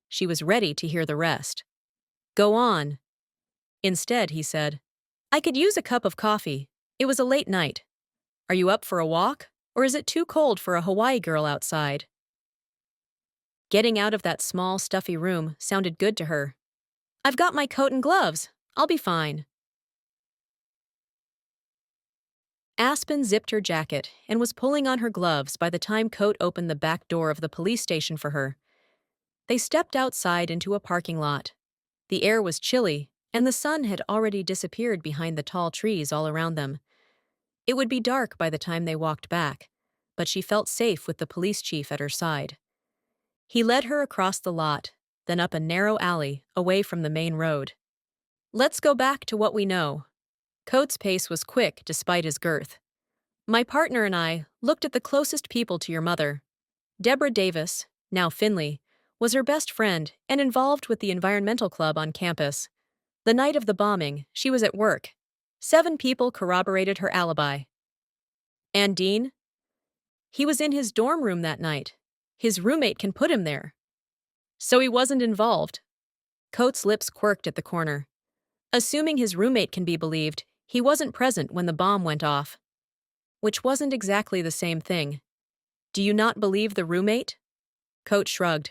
She was ready to hear the rest. Go on. Instead, he said, I could use a cup of coffee. It was a late night. Are you up for a walk, or is it too cold for a Hawaii girl outside? Getting out of that small, stuffy room sounded good to her. I've got my coat and gloves. I'll be fine. Aspen zipped her jacket and was pulling on her gloves by the time Cote opened the back door of the police station for her. They stepped outside into a parking lot. The air was chilly, and the sun had already disappeared behind the tall trees all around them. It would be dark by the time they walked back, but she felt safe with the police chief at her side. He led her across the lot, then up a narrow alley, away from the main road. Let's go back to what we know. Coates' pace was quick despite his girth. My partner and I looked at the closest people to your mother. Deborah Davis, now Finley, was her best friend and involved with the environmental club on campus. The night of the bombing, she was at work. 7 people corroborated her alibi. And Dean? He was in his dorm room that night. His roommate can put him there. So he wasn't involved. Coates' lips quirked at the corner. Assuming his roommate can be believed, he wasn't present when the bomb went off. Which wasn't exactly the same thing. Do you not believe the roommate? Coates shrugged.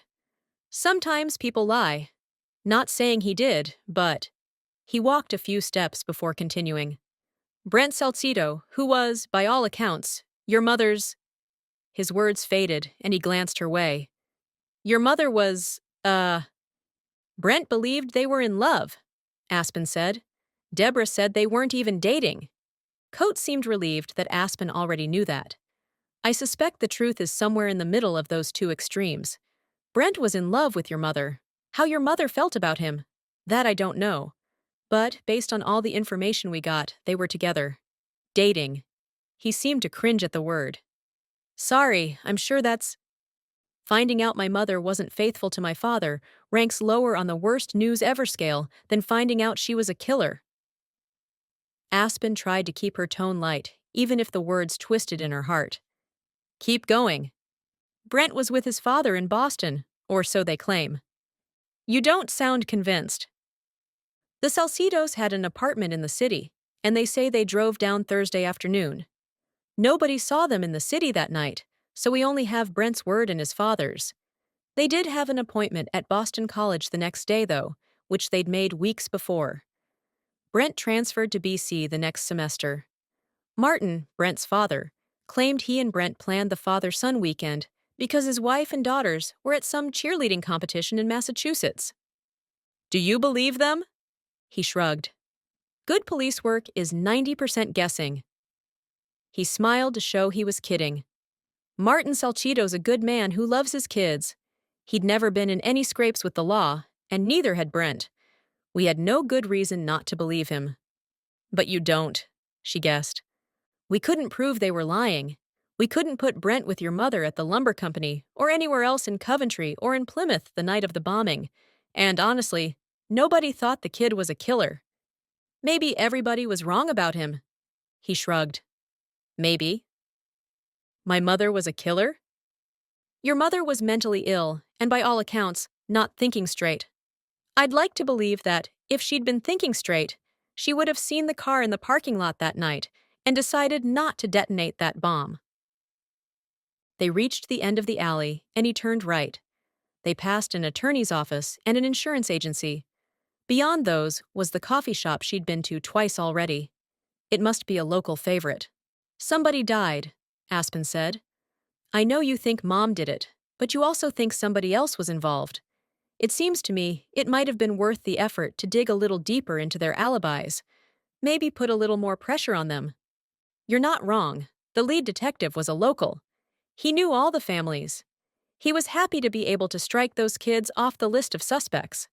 Sometimes people lie. Not saying he did, but... He walked a few steps before continuing. Brent Salcedo, who was, by all accounts, your mother's... His words faded, and he glanced her way. Your mother was, Brent believed they were in love, Aspen said. Deborah said they weren't even dating. Coates seemed relieved that Aspen already knew that. I suspect the truth is somewhere in the middle of those two extremes. Brent was in love with your mother. How your mother felt about him, that I don't know. But, based on all the information we got, they were together. Dating. He seemed to cringe at the word. Sorry, I'm sure that's... Finding out my mother wasn't faithful to my father ranks lower on the worst news ever scale than finding out she was a killer. Aspen tried to keep her tone light, even if the words twisted in her heart. Keep going. Brent was with his father in Boston, or so they claim. You don't sound convinced. The Salcedos had an apartment in the city, and they say they drove down Thursday afternoon. Nobody saw them in the city that night, so we only have Brent's word and his father's. They did have an appointment at Boston College the next day, though, which they'd made weeks before. Brent transferred to BC the next semester. Martin, Brent's father, claimed he and Brent planned the father-son weekend because his wife and daughters were at some cheerleading competition in Massachusetts. Do you believe them? He shrugged. Good police work is 90% guessing. He smiled to show he was kidding. Martin Salcedo's a good man who loves his kids. He'd never been in any scrapes with the law, and neither had Brent. We had no good reason not to believe him. But you don't, she guessed. We couldn't prove they were lying. We couldn't put Brent with your mother at the lumber company or anywhere else in Coventry or in Plymouth the night of the bombing. And honestly, nobody thought the kid was a killer. Maybe everybody was wrong about him. He shrugged. Maybe. My mother was a killer? Your mother was mentally ill, and by all accounts, not thinking straight. I'd like to believe that, if she'd been thinking straight, she would have seen the car in the parking lot that night and decided not to detonate that bomb. They reached the end of the alley, and he turned right. They passed an attorney's office and an insurance agency. Beyond those was the coffee shop she'd been to twice already. It must be a local favorite. Somebody died, Aspen said. I know you think Mom did it, but you also think somebody else was involved. It seems to me it might have been worth the effort to dig a little deeper into their alibis. Maybe put a little more pressure on them. You're not wrong. The lead detective was a local. He knew all the families. He was happy to be able to strike those kids off the list of suspects.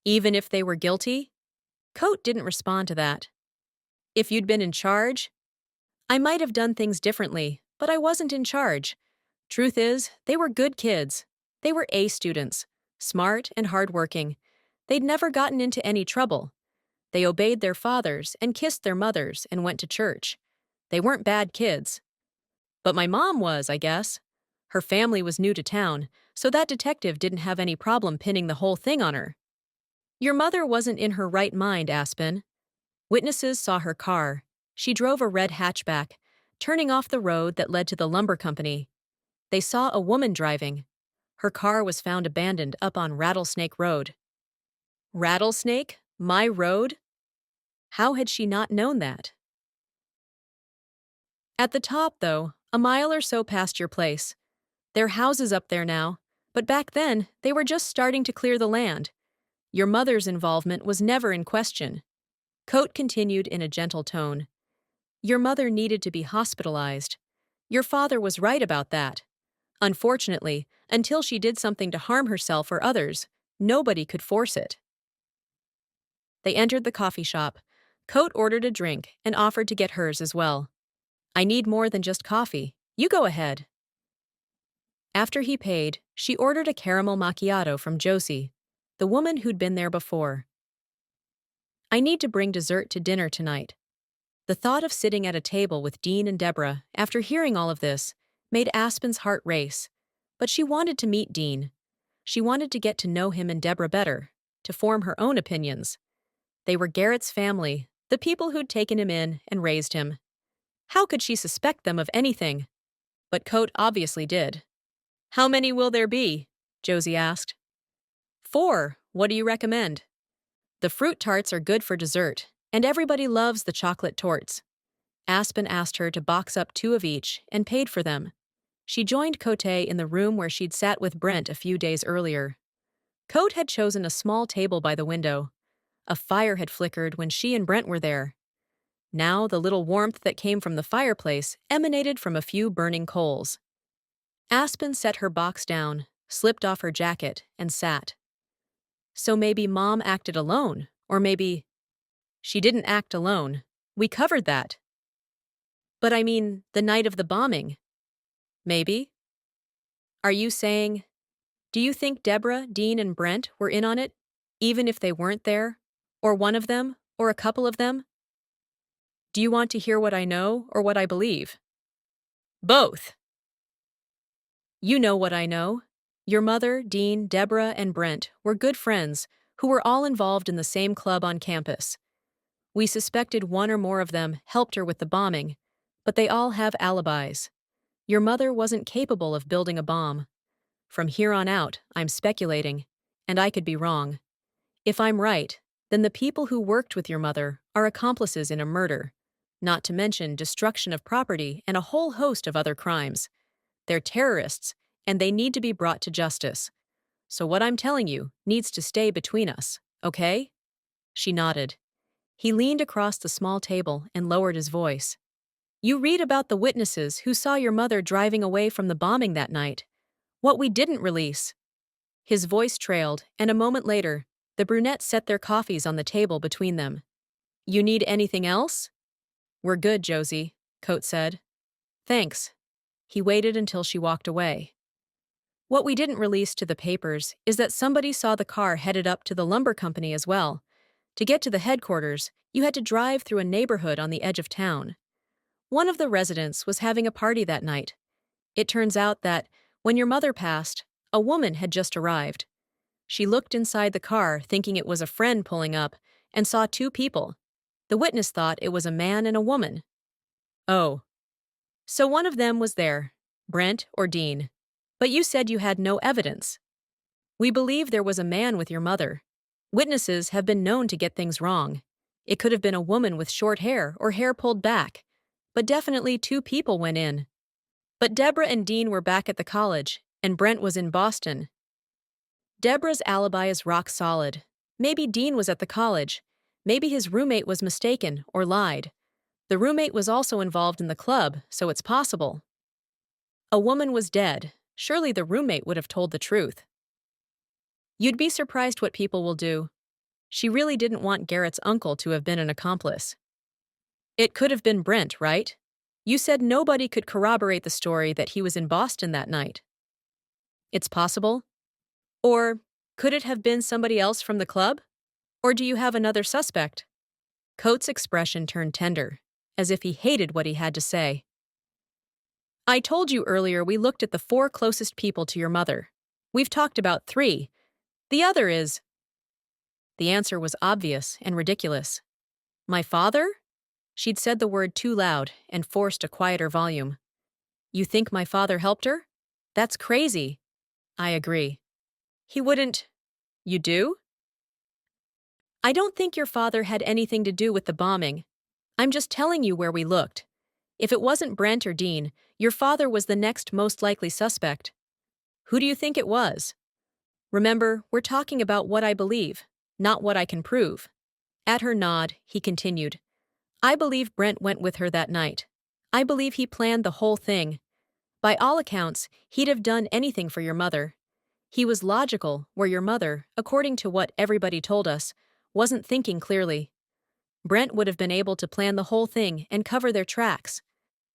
Even if they were guilty? Coate didn't respond to that. If you'd been in charge? I might have done things differently, but I wasn't in charge. Truth is, they were good kids. They were A students, smart and hardworking. They'd never gotten into any trouble. They obeyed their fathers and kissed their mothers and went to church. They weren't bad kids. But my mom was, I guess. Her family was new to town, so that detective didn't have any problem pinning the whole thing on her. Your mother wasn't in her right mind, Aspen. Witnesses saw her car. She drove a red hatchback, turning off the road that led to the lumber company. They saw a woman driving. Her car was found abandoned up on Rattlesnake Road. Rattlesnake? My road? How had she not known that? At the top, though, a mile or so past your place. There are houses up there now, but back then, they were just starting to clear the land. Your mother's involvement was never in question. Coate continued in a gentle tone. Your mother needed to be hospitalized. Your father was right about that. Unfortunately, until she did something to harm herself or others, Nobody could force it. They entered the coffee shop. Coat ordered a drink and offered to get hers as well. I need more than just coffee. You go ahead. After he paid, she ordered a caramel macchiato from Josie, the woman who'd been there before. I need to bring dessert to dinner tonight. The thought of sitting at a table with Dean and Deborah, after hearing all of this, made Aspen's heart race. But she wanted to meet Dean. She wanted to get to know him and Deborah better, to form her own opinions. They were Garrett's family, the people who'd taken him in and raised him. How could she suspect them of anything? But Coat obviously did. How many will there be? Josie asked. 4. What do you recommend? The fruit tarts are good for dessert, and everybody loves the chocolate torts. Aspen asked her to box up 2 of each and paid for them. She joined Cote in the room where she'd sat with Brent a few days earlier. Coat had chosen a small table by the window. A fire had flickered when she and Brent were there. Now the little warmth that came from the fireplace emanated from a few burning coals. Aspen set her box down, slipped off her jacket, and sat. So maybe Mom acted alone, or maybe... She didn't act alone. We covered that. But I mean, the night of the bombing. Maybe? Are you saying... Do you think Deborah, Dean, and Brent were in on it, even if they weren't there? Or one of them, or a couple of them? Do you want to hear what I know, or what I believe? Both. You know what I know. Your mother, Dean, Deborah, and Brent were good friends who were all involved in the same club on campus. We suspected one or more of them helped her with the bombing, but they all have alibis. Your mother wasn't capable of building a bomb. From here on out, I'm speculating, and I could be wrong. If I'm right, then the people who worked with your mother are accomplices in a murder, not to mention destruction of property and a whole host of other crimes. They're terrorists, and they need to be brought to justice. So what I'm telling you needs to stay between us, okay? She nodded. He leaned across the small table and lowered his voice. You read about the witnesses who saw your mother driving away from the bombing that night. What we didn't release. His voice trailed, and a moment later, the brunettes set their coffees on the table between them. You need anything else? We're good, Josie, Coat said. Thanks. He waited until she walked away. What we didn't release to the papers is that somebody saw the car headed up to the lumber company as well. To get to the headquarters, you had to drive through a neighborhood on the edge of town. One of the residents was having a party that night. It turns out that, when your mother passed, a woman had just arrived. She looked inside the car thinking it was a friend pulling up and saw 2 people. The witness thought it was a man and a woman. Oh. So one of them was there, Brent or Dean. But you said you had no evidence. We believe there was a man with your mother. Witnesses have been known to get things wrong. It could have been a woman with short hair or hair pulled back. But definitely 2 people went in. But Deborah and Dean were back at the college, and Brent was in Boston. Deborah's alibi is rock solid. Maybe Dean was at the college. Maybe his roommate was mistaken or lied. The roommate was also involved in the club, so it's possible. A woman was dead. Surely the roommate would have told the truth. You'd be surprised what people will do. She really didn't want Garrett's uncle to have been an accomplice. It could have been Brent, right? You said nobody could corroborate the story that he was in Boston that night. It's possible. Or could it have been somebody else from the club? Or do you have another suspect? Coat's expression turned tender, as if he hated what he had to say. I told you earlier we looked at the 4 closest people to your mother. We've talked about 3. The other is... The answer was obvious and ridiculous. My father? She'd said the word too loud and forced a quieter volume. You think my father helped her? That's crazy. I agree. He wouldn't... You do? I don't think your father had anything to do with the bombing. I'm just telling you where we looked. If it wasn't Brent or Dean, your father was the next most likely suspect. Who do you think it was? Remember, we're talking about what I believe, not what I can prove. At her nod, he continued. I believe Brent went with her that night. I believe he planned the whole thing. By all accounts, he'd have done anything for your mother. He was logical, where your mother, according to what everybody told us, wasn't thinking clearly. Brent would have been able to plan the whole thing and cover their tracks.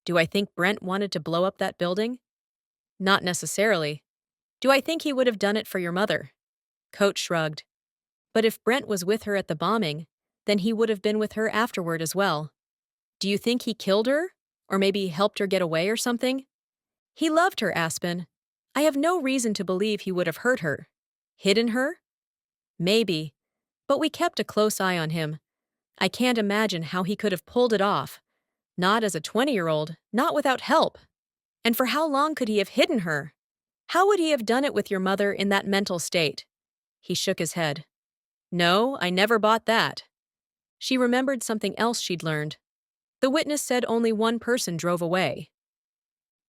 Do I think Brent wanted to blow up that building? Not necessarily. Do I think he would have done it for your mother? Coach shrugged. But if Brent was with her at the bombing, then he would have been with her afterward as well. Do you think he killed her? Or maybe helped her get away or something? He loved her, Aspen. I have no reason to believe he would have hurt her. Hidden her? Maybe. But we kept a close eye on him. I can't imagine how he could have pulled it off. Not as a 20-year-old, not without help. And for how long could he have hidden her? How would he have done it with your mother in that mental state? He shook his head. No, I never bought that. She remembered something else she'd learned. The witness said only one person drove away.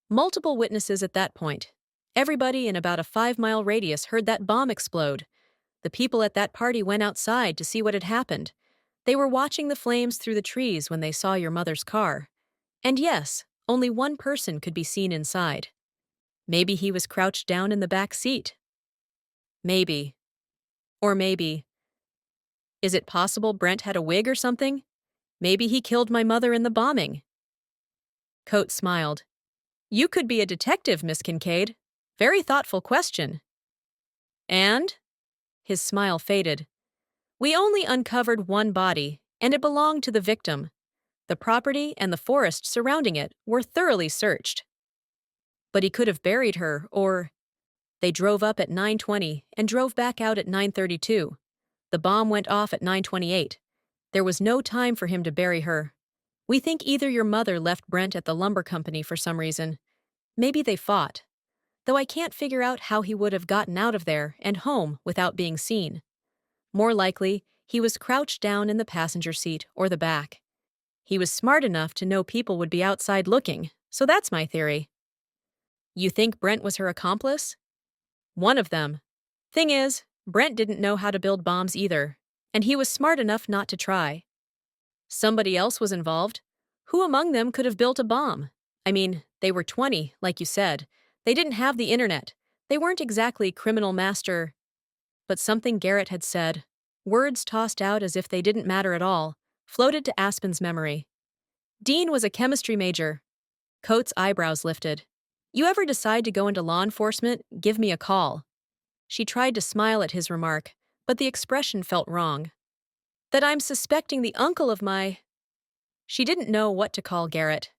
Multiple witnesses at that point. Everybody in about a 5-mile radius heard that bomb explode. The people at that party went outside to see what had happened. They were watching the flames through the trees when they saw your mother's car. And yes, only one person could be seen inside. Maybe he was crouched down in the back seat. Maybe. Or maybe. Is it possible Brent had a wig or something? Maybe he killed my mother in the bombing. Coate smiled. You could be a detective, Miss Kincaid. Very thoughtful question. And? His smile faded. We only uncovered one body, and it belonged to the victim. The property and the forest surrounding it were thoroughly searched. But he could have buried her, or... They drove up at 9:20 and drove back out at 9:32. The bomb went off at 9:28. There was no time for him to bury her. We think either your mother left Brent at the lumber company for some reason. Maybe they fought. Though I can't figure out how he would have gotten out of there and home without being seen. More likely, he was crouched down in the passenger seat or the back. He was smart enough to know people would be outside looking, so that's my theory. You think Brent was her accomplice? One of them. Thing is, Brent didn't know how to build bombs either, and he was smart enough not to try. Somebody else was involved. Who among them could have built a bomb? I mean, they were 20, like you said. They didn't have the internet. They weren't exactly criminal master. But something Garrett had said, words tossed out as if they didn't matter at all, floated to Aspen's memory. Dean was a chemistry major. Coates' eyebrows lifted. You ever decide to go into law enforcement, give me a call. She tried to smile at his remark, but the expression felt wrong. That I'm suspecting the uncle of my... She didn't know what to call Garrett.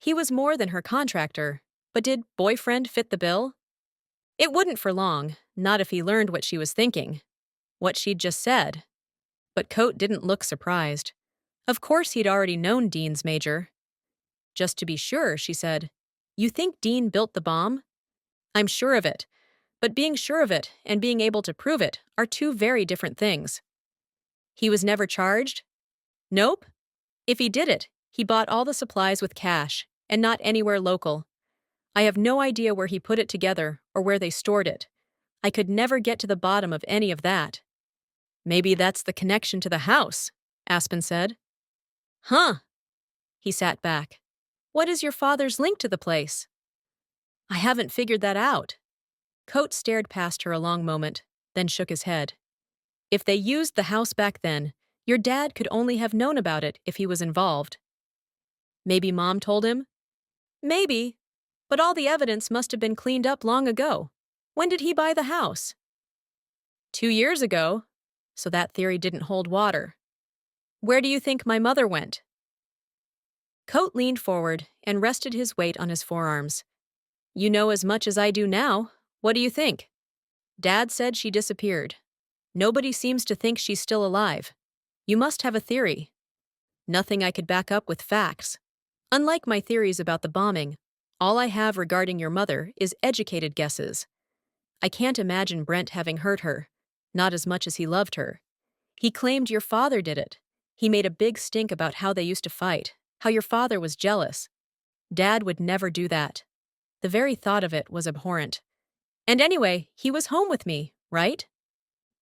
He was more than her contractor, but did boyfriend fit the bill? It wouldn't for long, not if he learned what she was thinking. What she'd just said. But Coate didn't look surprised. Of course he'd already known Dean's major. Just to be sure, she said, You think Dean built the bomb? I'm sure of it. But being sure of it and being able to prove it are two very different things. He was never charged? Nope. If he did it, he bought all the supplies with cash, and not anywhere local. I have no idea where he put it together or where they stored it. I could never get to the bottom of any of that. Maybe that's the connection to the house, Aspen said. Huh. He sat back. What is your father's link to the place? I haven't figured that out. Coate stared past her a long moment, then shook his head. If they used the house back then, your dad could only have known about it if he was involved. Maybe Mom told him? Maybe. But all the evidence must have been cleaned up long ago. When did he buy the house? 2 years ago. So that theory didn't hold water. Where do you think my mother went? Coate leaned forward and rested his weight on his forearms. You know as much as I do now. What do you think? Dad said she disappeared. Nobody seems to think she's still alive. You must have a theory. Nothing I could back up with facts. Unlike my theories about the bombing, all I have regarding your mother is educated guesses. I can't imagine Brent having hurt her, not as much as he loved her. He claimed your father did it. He made a big stink about how they used to fight, how your father was jealous. Dad would never do that. The very thought of it was abhorrent. And anyway, he was home with me, right?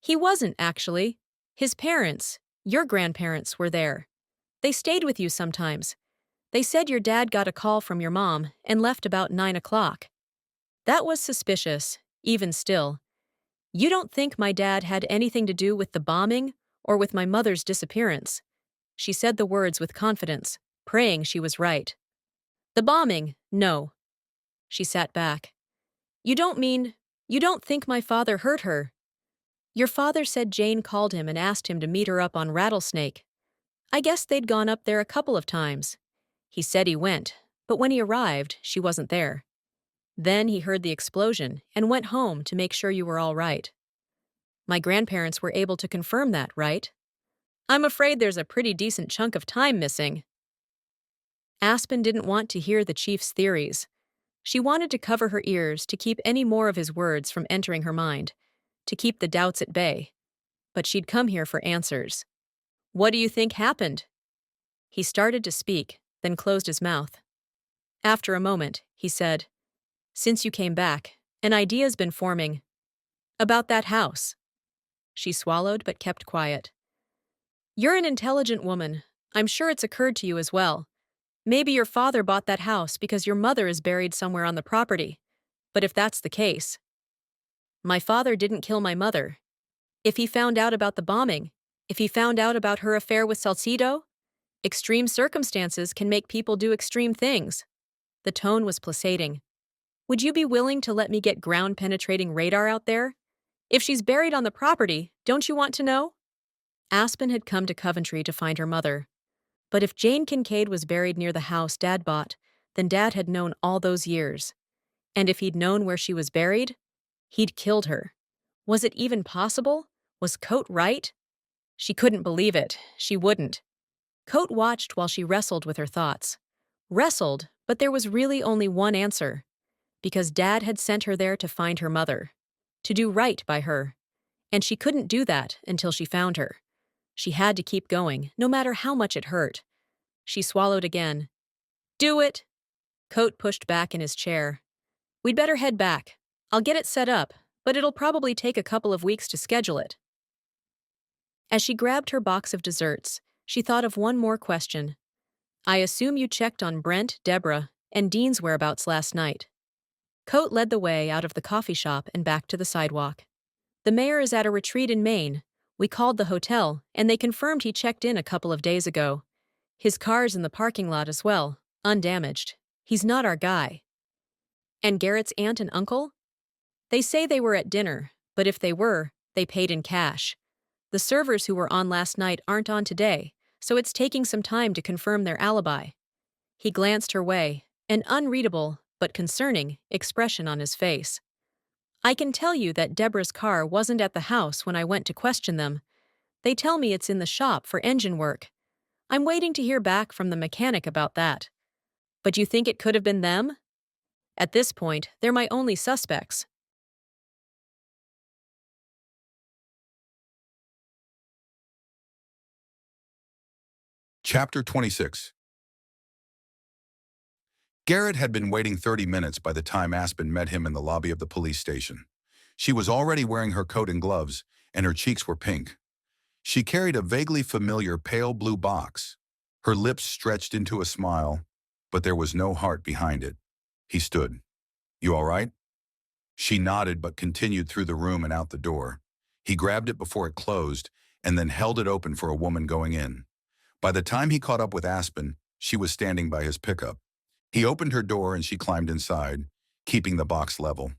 He wasn't, actually. His parents, your grandparents, were there. They stayed with you sometimes. They said your dad got a call from your mom and left about 9 o'clock. That was suspicious, even still. You don't think my dad had anything to do with the bombing or with my mother's disappearance? She said the words with confidence, praying she was right. The bombing, no. She sat back. You don't think my father hurt her? Your father said Jane called him and asked him to meet her up on Rattlesnake. I guess they'd gone up there a couple of times. He said he went, but when he arrived, she wasn't there. Then he heard the explosion and went home to make sure you were all right. My grandparents were able to confirm that, right? I'm afraid there's a pretty decent chunk of time missing. Aspen didn't want to hear the chief's theories. She wanted to cover her ears to keep any more of his words from entering her mind, to keep the doubts at bay. But she'd come here for answers. What do you think happened? He started to speak, then closed his mouth. After a moment, he said, Since you came back, an idea's been forming. About that house. She swallowed but kept quiet. You're an intelligent woman. I'm sure it's occurred to you as well. Maybe your father bought that house because your mother is buried somewhere on the property. But if that's the case, my father didn't kill my mother. If he found out about the bombing, if he found out about her affair with Salcido, extreme circumstances can make people do extreme things. The tone was placating. Would you be willing to let me get ground-penetrating radar out there? If she's buried on the property, don't you want to know? Aspen had come to Coventry to find her mother. But if Jane Kincaid was buried near the house Dad bought, then Dad had known all those years. And if he'd known where she was buried, he'd killed her. Was it even possible? Was Coate right? She couldn't believe it. She wouldn't. Coate watched while she wrestled with her thoughts. Wrestled, but there was really only one answer. Because Dad had sent her there to find her mother. To do right by her. And she couldn't do that until she found her. She had to keep going, no matter how much it hurt. She swallowed again. Do it! Coate pushed back in his chair. We'd better head back. I'll get it set up, but it'll probably take a couple of weeks to schedule it. As she grabbed her box of desserts, she thought of one more question. I assume you checked on Brent, Deborah, and Dean's whereabouts last night. Coate led the way out of the coffee shop and back to the sidewalk. The mayor is at a retreat in Maine. We called the hotel, and they confirmed he checked in a couple of days ago. His car's in the parking lot as well, undamaged. He's not our guy. And Garrett's aunt and uncle? They say they were at dinner, but if they were, they paid in cash. The servers who were on last night aren't on today, so it's taking some time to confirm their alibi. He glanced her way, an unreadable, but concerning, expression on his face. I can tell you that Deborah's car wasn't at the house when I went to question them. They tell me it's in the shop for engine work. I'm waiting to hear back from the mechanic about that. But you think it could have been them? At this point, they're my only suspects. Chapter 26. Garrett had been waiting 30 minutes by the time Aspen met him in the lobby of the police station. She was already wearing her coat and gloves, and her cheeks were pink. She carried a vaguely familiar pale blue box. Her lips stretched into a smile, but there was no heart behind it. He stood. You all right? She nodded but continued through the room and out the door. He grabbed it before it closed and then held it open for a woman going in. By the time he caught up with Aspen, she was standing by his pickup. He opened her door and she climbed inside, keeping the box level.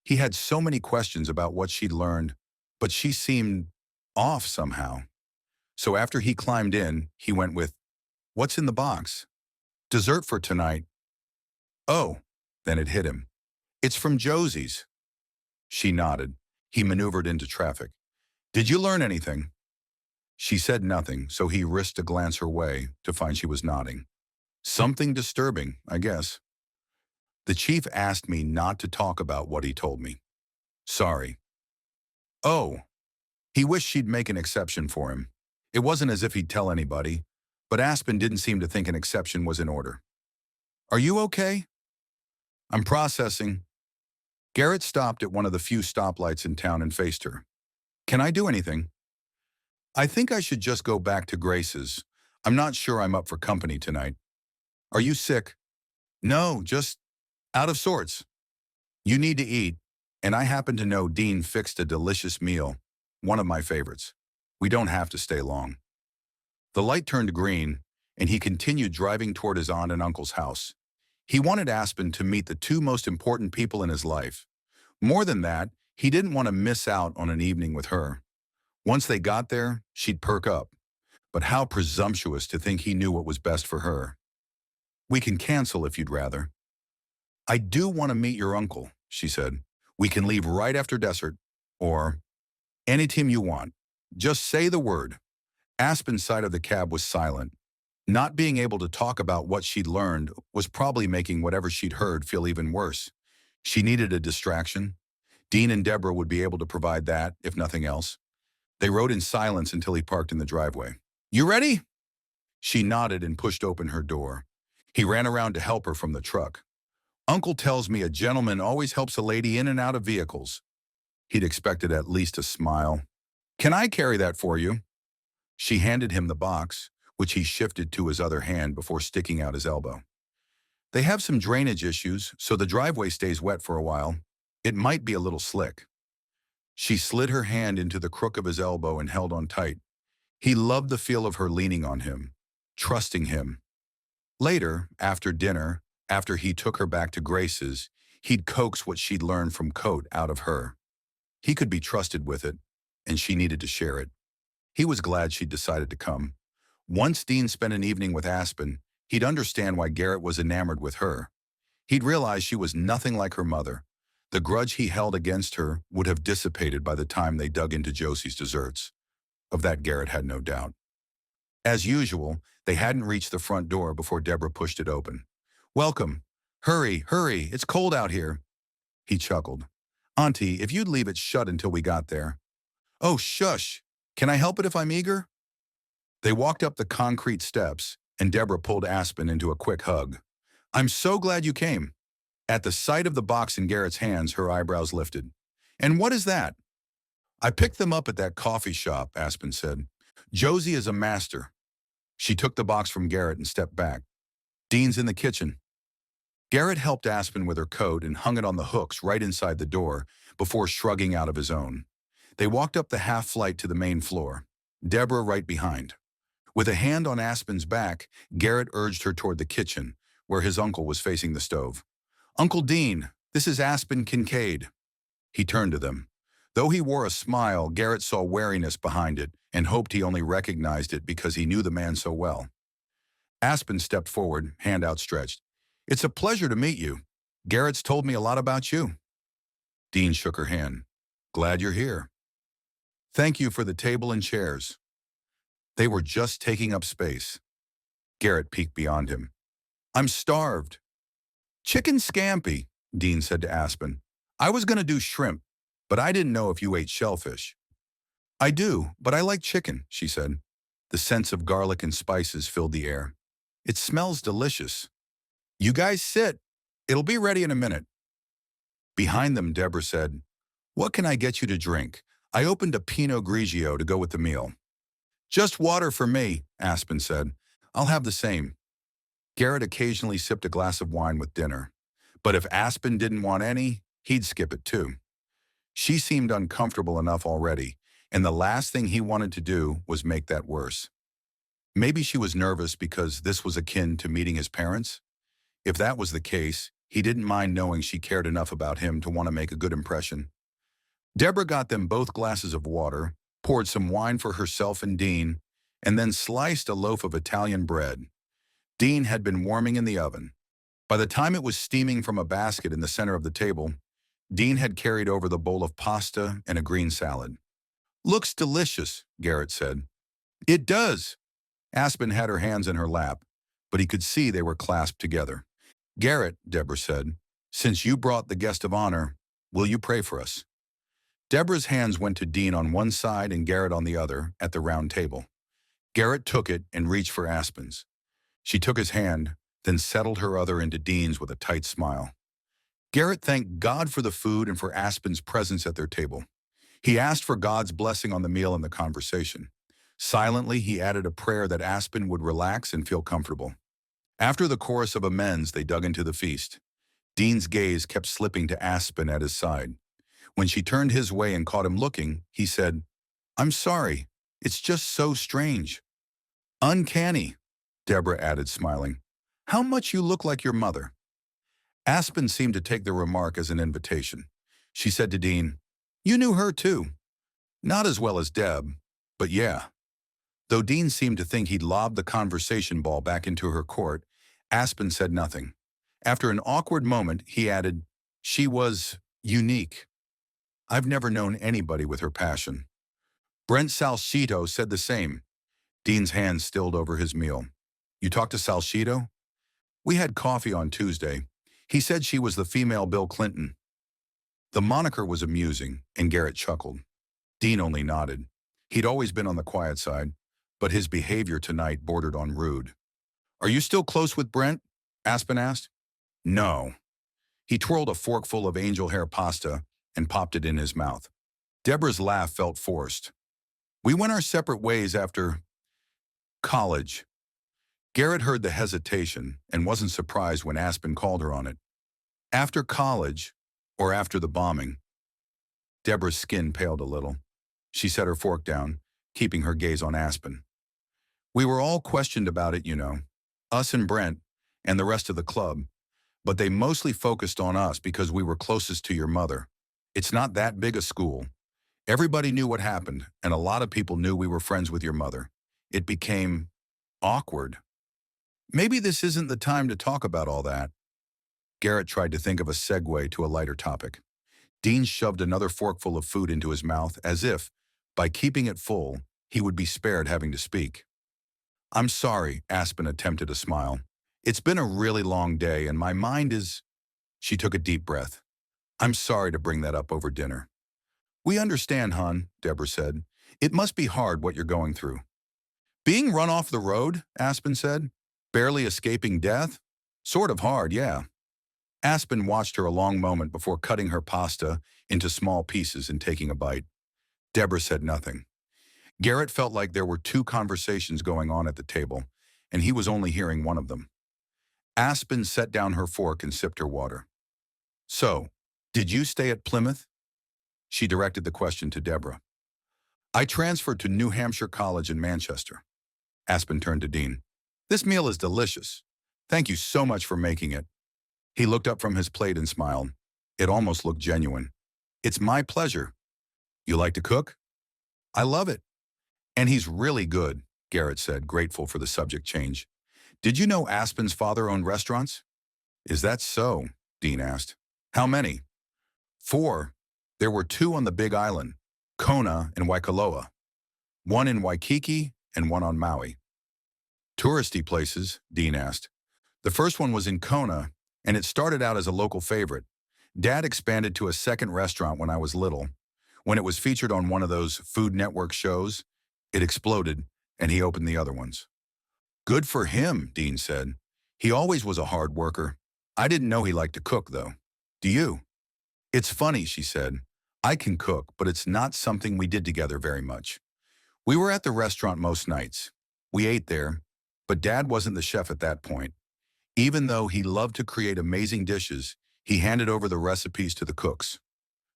He had so many questions about what she'd learned, but she seemed off somehow. So after he climbed in, he went with, What's in the box? Dessert for tonight. Oh, then it hit him. It's from Josie's. She nodded. He maneuvered into traffic. Did you learn anything? She said nothing, so he risked a glance her way to find she was nodding. Something disturbing, I guess. The chief asked me not to talk about what he told me. Sorry. Oh. He wished she'd make an exception for him. It wasn't as if he'd tell anybody, but Aspen didn't seem to think an exception was in order. Are you okay? I'm processing. Garrett stopped at one of the few stoplights in town and faced her. Can I do anything? I think I should just go back to Grace's. I'm not sure I'm up for company tonight. Are you sick? No, just out of sorts. You need to eat. And I happen to know Dean fixed a delicious meal, one of my favorites. We don't have to stay long. The light turned green, and he continued driving toward his aunt and uncle's house. He wanted Aspen to meet the two most important people in his life. More than that, he didn't want to miss out on an evening with her. Once they got there, she'd perk up. But how presumptuous to think he knew what was best for her. We can cancel if you'd rather. I do want to meet your uncle, she said. We can leave right after dessert, or any time you want. Just say the word. Aspen's side of the cab was silent. Not being able to talk about what she'd learned was probably making whatever she'd heard feel even worse. She needed a distraction. Dean and Deborah would be able to provide that, if nothing else. They rode in silence until he parked in the driveway. You ready? She nodded and pushed open her door. He ran around to help her from the truck. Uncle tells me a gentleman always helps a lady in and out of vehicles. He'd expected at least a smile. Can I carry that for you? She handed him the box, which he shifted to his other hand before sticking out his elbow. They have some drainage issues, so the driveway stays wet for a while. It might be a little slick. She slid her hand into the crook of his elbow and held on tight. He loved the feel of her leaning on him, trusting him. Later, after dinner, after he took her back to Grace's, he'd coax what she'd learned from Coat out of her. He could be trusted with it, and she needed to share it. He was glad she'd decided to come. Once Dean spent an evening with Aspen, he'd understand why Garrett was enamored with her. He'd realize she was nothing like her mother. The grudge he held against her would have dissipated by the time they dug into Josie's desserts. Of that, Garrett had no doubt. As usual, they hadn't reached the front door before Deborah pushed it open. Welcome. Hurry, hurry, it's cold out here. He chuckled. Auntie, if you'd leave it shut until we got there. Oh, shush. Can I help it if I'm eager? They walked up the concrete steps, and Deborah pulled Aspen into a quick hug. I'm so glad you came. At the sight of the box in Garrett's hands, her eyebrows lifted. And what is that? I picked them up at that coffee shop, Aspen said. Josie is a master. She took the box from Garrett and stepped back. Dean's in the kitchen. Garrett helped Aspen with her coat and hung it on the hooks right inside the door before shrugging out of his own. They walked up the half flight to the main floor, Deborah right behind. With a hand on Aspen's back, Garrett urged her toward the kitchen, where his uncle was facing the stove. Uncle Dean, this is Aspen Kincaid. He turned to them. Though he wore a smile, Garrett saw wariness behind it and hoped he only recognized it because he knew the man so well. Aspen stepped forward, hand outstretched. It's a pleasure to meet you. Garrett's told me a lot about you. Dean shook her hand. Glad you're here. Thank you for the table and chairs. They were just taking up space. Garrett peeked beyond him. I'm starved. Chicken scampi, Dean said to Aspen. I was going to do shrimp, but I didn't know if you ate shellfish. I do, but I like chicken, she said. The sense of garlic and spices filled the air. It smells delicious. You guys sit. It'll be ready in a minute. Behind them, Deborah said, What can I get you to drink? I opened a Pinot Grigio to go with the meal. Just water for me, Aspen said. I'll have the same. Garrett occasionally sipped a glass of wine with dinner. But if Aspen didn't want any, he'd skip it too. She seemed uncomfortable enough already, and the last thing he wanted to do was make that worse. Maybe she was nervous because this was akin to meeting his parents? If that was the case, he didn't mind knowing she cared enough about him to want to make a good impression. Deborah got them both glasses of water, poured some wine for herself and Dean, and then sliced a loaf of Italian bread. Dean had been warming in the oven. By the time it was steaming from a basket in the center of the table, Dean had carried over the bowl of pasta and a green salad. Looks delicious, Garrett said. It does. Aspen had her hands in her lap, but he could see they were clasped together. Garrett, Deborah said, since you brought the guest of honor, will you pray for us? Deborah's hands went to Dean on one side and Garrett on the other at the round table. Garrett took it and reached for Aspen's. She took his hand, then settled her other into Dean's with a tight smile. Garrett thanked God for the food and for Aspen's presence at their table. He asked for God's blessing on the meal and the conversation. Silently, he added a prayer that Aspen would relax and feel comfortable. After the chorus of amens, they dug into the feast. Dean's gaze kept slipping to Aspen at his side. When she turned his way and caught him looking, he said, "I'm sorry. It's just so strange." "Uncanny," Deborah added, smiling. "How much you look like your mother." Aspen seemed to take the remark as an invitation. She said to Dean, "You knew her too. Not as well as Deb, but yeah." Though Dean seemed to think he'd lobbed the conversation ball back into her court, Aspen said nothing. After an awkward moment, he added, "She was unique. I've never known anybody with her passion." Brent Salcedo said the same. Dean's hand stilled over his meal. "You talked to Salcedo?" "We had coffee on Tuesday. He said she was the female Bill Clinton." The moniker was amusing, and Garrett chuckled. Dean only nodded. He'd always been on the quiet side, but his behavior tonight bordered on rude. "Are you still close with Brent?" Aspen asked. "No." He twirled a forkful of angel hair pasta and popped it in his mouth. Deborah's laugh felt forced. "We went our separate ways after college." Garrett heard the hesitation and wasn't surprised when Aspen called her on it. "After college, or after the bombing?" Deborah's skin paled a little. She set her fork down, keeping her gaze on Aspen. "We were all questioned about it, you know. Us and Brent, and the rest of the club. But they mostly focused on us because we were closest to your mother. It's not that big a school. Everybody knew what happened, and a lot of people knew we were friends with your mother. It became awkward. Maybe this isn't the time to talk about all that." Garrett tried to think of a segue to a lighter topic. Dean shoved another forkful of food into his mouth as if, by keeping it full, he would be spared having to speak. "I'm sorry," Aspen attempted a smile. "It's been a really long day, and my mind is—" She took a deep breath. "I'm sorry to bring that up over dinner." "We understand, hon," Deborah said. "It must be hard what you're going through." "Being run off the road," Aspen said. "Barely escaping death? Sort of hard, yeah." Aspen watched her a long moment before cutting her pasta into small pieces and taking a bite. Deborah said nothing. Garrett felt like there were two conversations going on at the table, and he was only hearing one of them. Aspen set down her fork and sipped her water. "So, did you stay at Plymouth?" She directed the question to Deborah. "I transferred to New Hampshire College in Manchester." Aspen turned to Dean. "This meal is delicious. Thank you so much for making it." He looked up from his plate and smiled. It almost looked genuine. "It's my pleasure." "You like to cook?" "I love it." "And he's really good," Garrett said, grateful for the subject change. "Did you know Aspen's father owned restaurants?" "Is that so?" Dean asked. "How many?" "4. There were 2 on the Big Island, Kona and Waikoloa. One in Waikiki and one on Maui." "Touristy places?" Dean asked. "The first one was in Kona, and it started out as a local favorite. Dad expanded to a second restaurant when I was little. When it was featured on one of those Food Network shows, it exploded, and he opened the other ones." "Good for him," Dean said. "He always was a hard worker. I didn't know he liked to cook, though. Do you?" "It's funny," she said. "I can cook, but it's not something we did together very much. We were at the restaurant most nights. We ate there, but Dad wasn't the chef at that point. Even though he loved to create amazing dishes, he handed over the recipes to the cooks.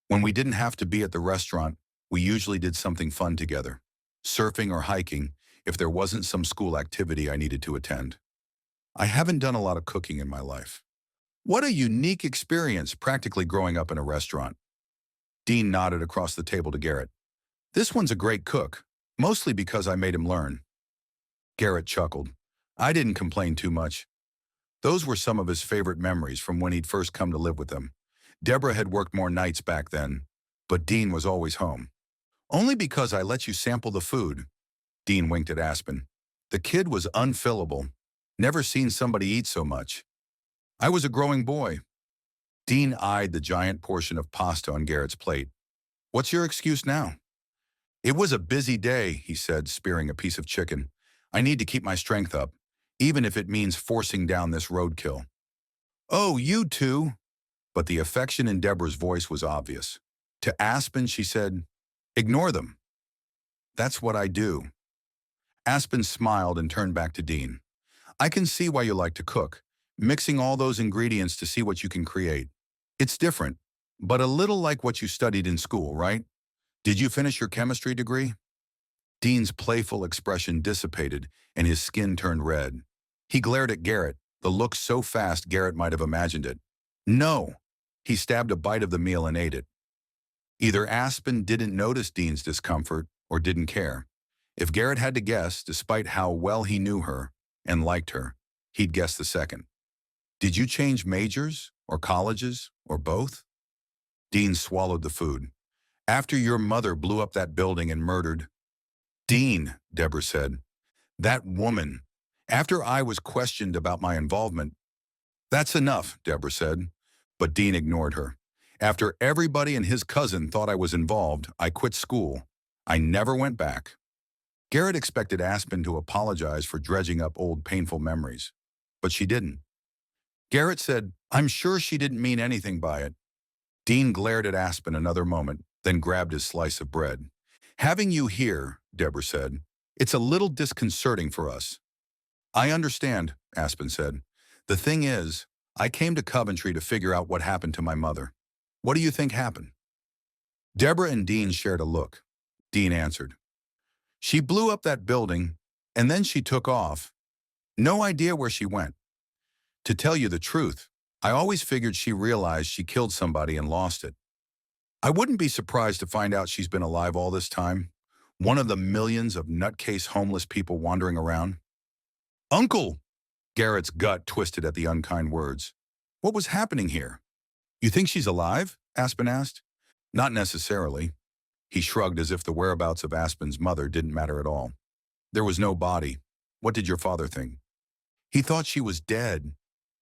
When we didn't have to be at the restaurant, we usually did something fun together, surfing or hiking, if there wasn't some school activity I needed to attend. I haven't done a lot of cooking in my life." "What a unique experience, practically growing up in a restaurant." Dean nodded across the table to Garrett. "This one's a great cook, mostly because I made him learn." Garrett chuckled. "I didn't complain too much. Those were some of his favorite memories from when he'd first come to live with them. Deborah had worked more nights back then, but Dean was always home. Only because I let you sample the food." Dean winked at Aspen. "The kid was unfillable. Never seen somebody eat so much. I was a growing boy." Dean eyed the giant portion of pasta on Garrett's plate. "What's your excuse now?" "It was a busy day," he said, spearing a piece of chicken. "I need to keep my strength up, even if it means forcing down this roadkill." "Oh, you two." But the affection in Deborah's voice was obvious. To Aspen, she said, "Ignore them." "That's what I do." Aspen smiled and turned back to Dean. "I can see why you like to cook, mixing all those ingredients to see what you can create. It's different. but a little like what you studied in school, right? Did you finish your chemistry degree? Dean's playful expression dissipated, and his skin turned red. He glared at Garrett, the look so fast Garrett might have imagined it. No! He stabbed a bite of the meal and ate it. Either Aspen didn't notice Dean's discomfort or didn't care. If Garrett had to guess, despite how well he knew her and liked her, he'd guess the second. Did you change majors or colleges or both? Dean swallowed the food. After your mother blew up that building and murdered. Dean, Deborah said. That woman. After I was questioned about my involvement. That's enough, Deborah said. But Dean ignored her. After everybody and his cousin thought I was involved, I quit school. I never went back. Garrett expected Aspen to apologize for dredging up old painful memories. But she didn't. Garrett said, I'm sure she didn't mean anything by it. Dean glared at Aspen another moment, then grabbed his slice of bread. Having you here, Deborah said, it's a little disconcerting for us. I understand, Aspen said. The thing is, I came to Coventry to figure out what happened to my mother. What do you think happened? Deborah and Dean shared a look. Dean answered. She blew up that building, and then she took off. No idea where she went. To tell you the truth, I always figured she realized she killed somebody and lost it. I wouldn't be surprised to find out she's been alive all this time, one of the millions of nutcase homeless people wandering around. Uncle! Garrett's gut twisted at the unkind words. What was happening here? You think she's alive? Aspen asked. Not necessarily. He shrugged as if the whereabouts of Aspen's mother didn't matter at all. There was no body. What did your father think? He thought she was dead.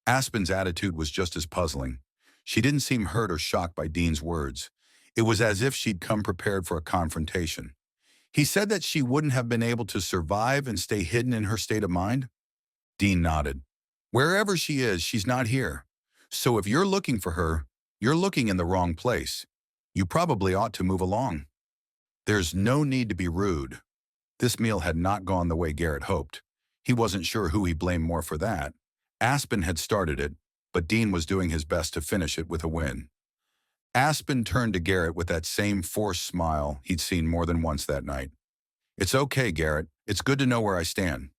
Aspen's attitude was just as puzzling. She didn't seem hurt or shocked by Dean's words. It was as if she'd come prepared for a confrontation. He said that she wouldn't have been able to survive and stay hidden in her state of mind? Dean nodded. Wherever she is, she's not here. So if you're looking for her, you're looking in the wrong place. You probably ought to move along. There's no need to be rude. This meal had not gone the way Garrett hoped. He wasn't sure who he blamed more for that. Aspen had started it, but Dean was doing his best to finish it with a win. Aspen turned to Garrett with that same forced smile he'd seen more than once that night. It's okay, Garrett. It's good to know where I stand.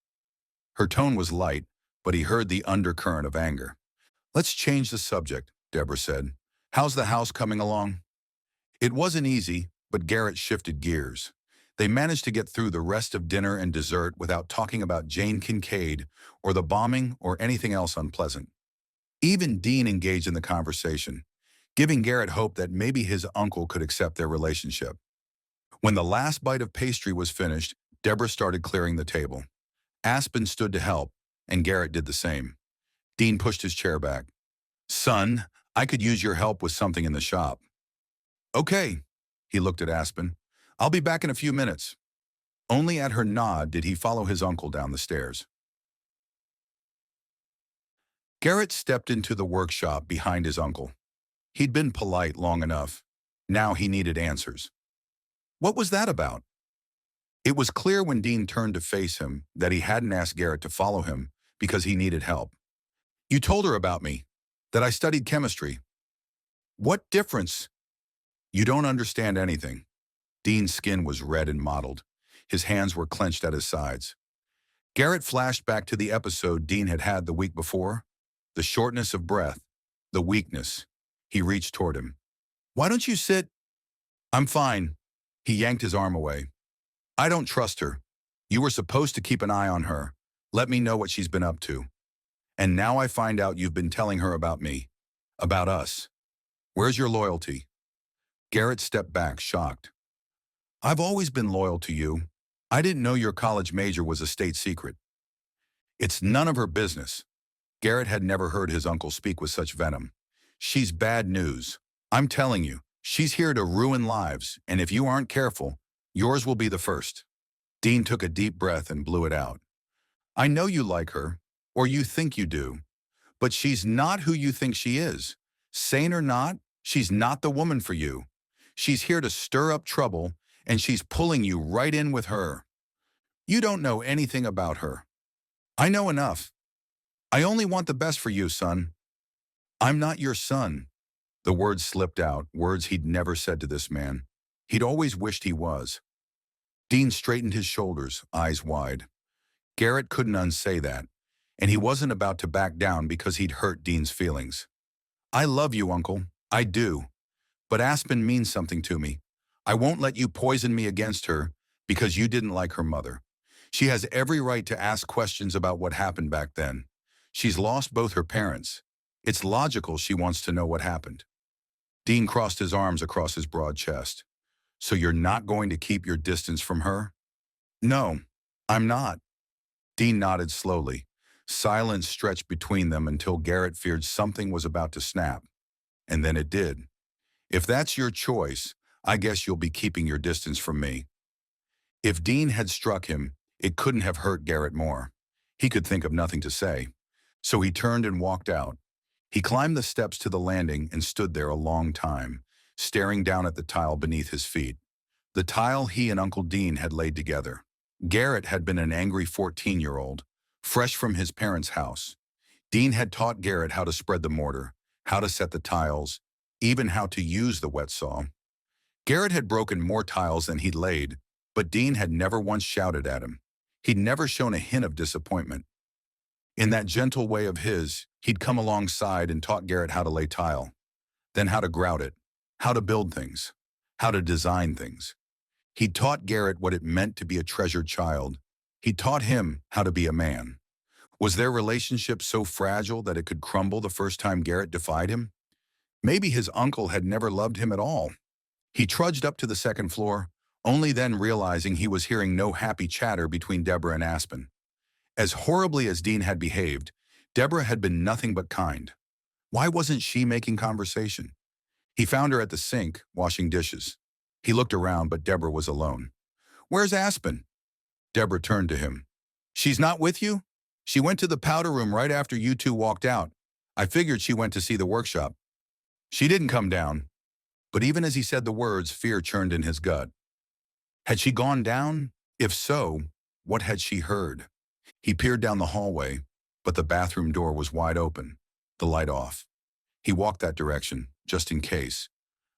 Her tone was light, but he heard the undercurrent of anger. Let's change the subject, Deborah said. How's the house coming along? It wasn't easy, but Garrett shifted gears. They managed to get through the rest of dinner and dessert without talking about Jane Kincaid or the bombing or anything else unpleasant. Even Dean engaged in the conversation, giving Garrett hope that maybe his uncle could accept their relationship. When the last bite of pastry was finished, Deborah started clearing the table. Aspen stood to help, and Garrett did the same. Dean pushed his chair back. Son, I could use your help with something in the shop. Okay, he looked at Aspen. I'll be back in a few minutes. Only at her nod did he follow his uncle down the stairs. Garrett stepped into the workshop behind his uncle. He'd been polite long enough. Now he needed answers. What was that about? It was clear when Dean turned to face him that he hadn't asked Garrett to follow him because he needed help. You told her about me, that I studied chemistry. What difference? You don't understand anything. Dean's skin was red and mottled. His hands were clenched at his sides. Garrett flashed back to the episode Dean had had the week before. The shortness of breath, the weakness. He reached toward him. Why don't you sit? I'm fine. He yanked his arm away. I don't trust her. You were supposed to keep an eye on her. Let me know what she's been up to. And now I find out you've been telling her about me. About us. Where's your loyalty? Garrett stepped back, shocked. I've always been loyal to you. I didn't know your college major was a state secret. It's none of her business. Garrett had never heard his uncle speak with such venom. She's bad news. I'm telling you, she's here to ruin lives, and if you aren't careful, yours will be the first. Dean took a deep breath and blew it out. I know you like her, or you think you do, but she's not who you think she is. Sane or not, she's not the woman for you. She's here to stir up trouble, and she's pulling you right in with her. You don't know anything about her. I know enough. I only want the best for you, son. I'm not your son. The words slipped out, words he'd never said to this man. He'd always wished he was. Dean straightened his shoulders, eyes wide. Garrett couldn't unsay that, and he wasn't about to back down because he'd hurt Dean's feelings. I love you, Uncle. I do. But Aspen means something to me. I won't let you poison me against her because you didn't like her mother. She has every right to ask questions about what happened back then. She's lost both her parents. It's logical she wants to know what happened. Dean crossed his arms across his broad chest. So you're not going to keep your distance from her? No, I'm not. Dean nodded slowly. Silence stretched between them until Garrett feared something was about to snap. And then it did. If that's your choice, I guess you'll be keeping your distance from me. If Dean had struck him, it couldn't have hurt Garrett more. He could think of nothing to say. So he turned and walked out. He climbed the steps to the landing and stood there a long time, staring down at the tile beneath his feet. The tile he and Uncle Dean had laid together. Garrett had been an angry 14-year-old, fresh from his parents' house. Dean had taught Garrett how to spread the mortar, how to set the tiles, even how to use the wet saw. Garrett had broken more tiles than he'd laid, but Dean had never once shouted at him. He'd never shown a hint of disappointment. In that gentle way of his, he'd come alongside and taught Garrett how to lay tile, then how to grout it, how to build things, how to design things. He'd taught Garrett what it meant to be a treasured child. He'd taught him how to be a man. Was their relationship so fragile that it could crumble the first time Garrett defied him? Maybe his uncle had never loved him at all. He trudged up to the second floor, only then realizing he was hearing no happy chatter between Deborah and Aspen. As horribly as Dean had behaved, Deborah had been nothing but kind. Why wasn't she making conversation? He found her at the sink, washing dishes. He looked around, but Deborah was alone. Where's Aspen? Deborah turned to him. She's not with you? She went to the powder room right after you two walked out. I figured she went to see the workshop. She didn't come down. But even as he said the words, fear churned in his gut. Had she gone down? If so, what had she heard? He peered down the hallway, but the bathroom door was wide open, the light off. He walked that direction, just in case,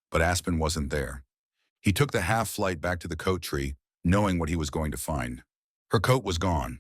but Aspen wasn't there. He took the half flight back to the coat tree, knowing what he was going to find. Her coat was gone.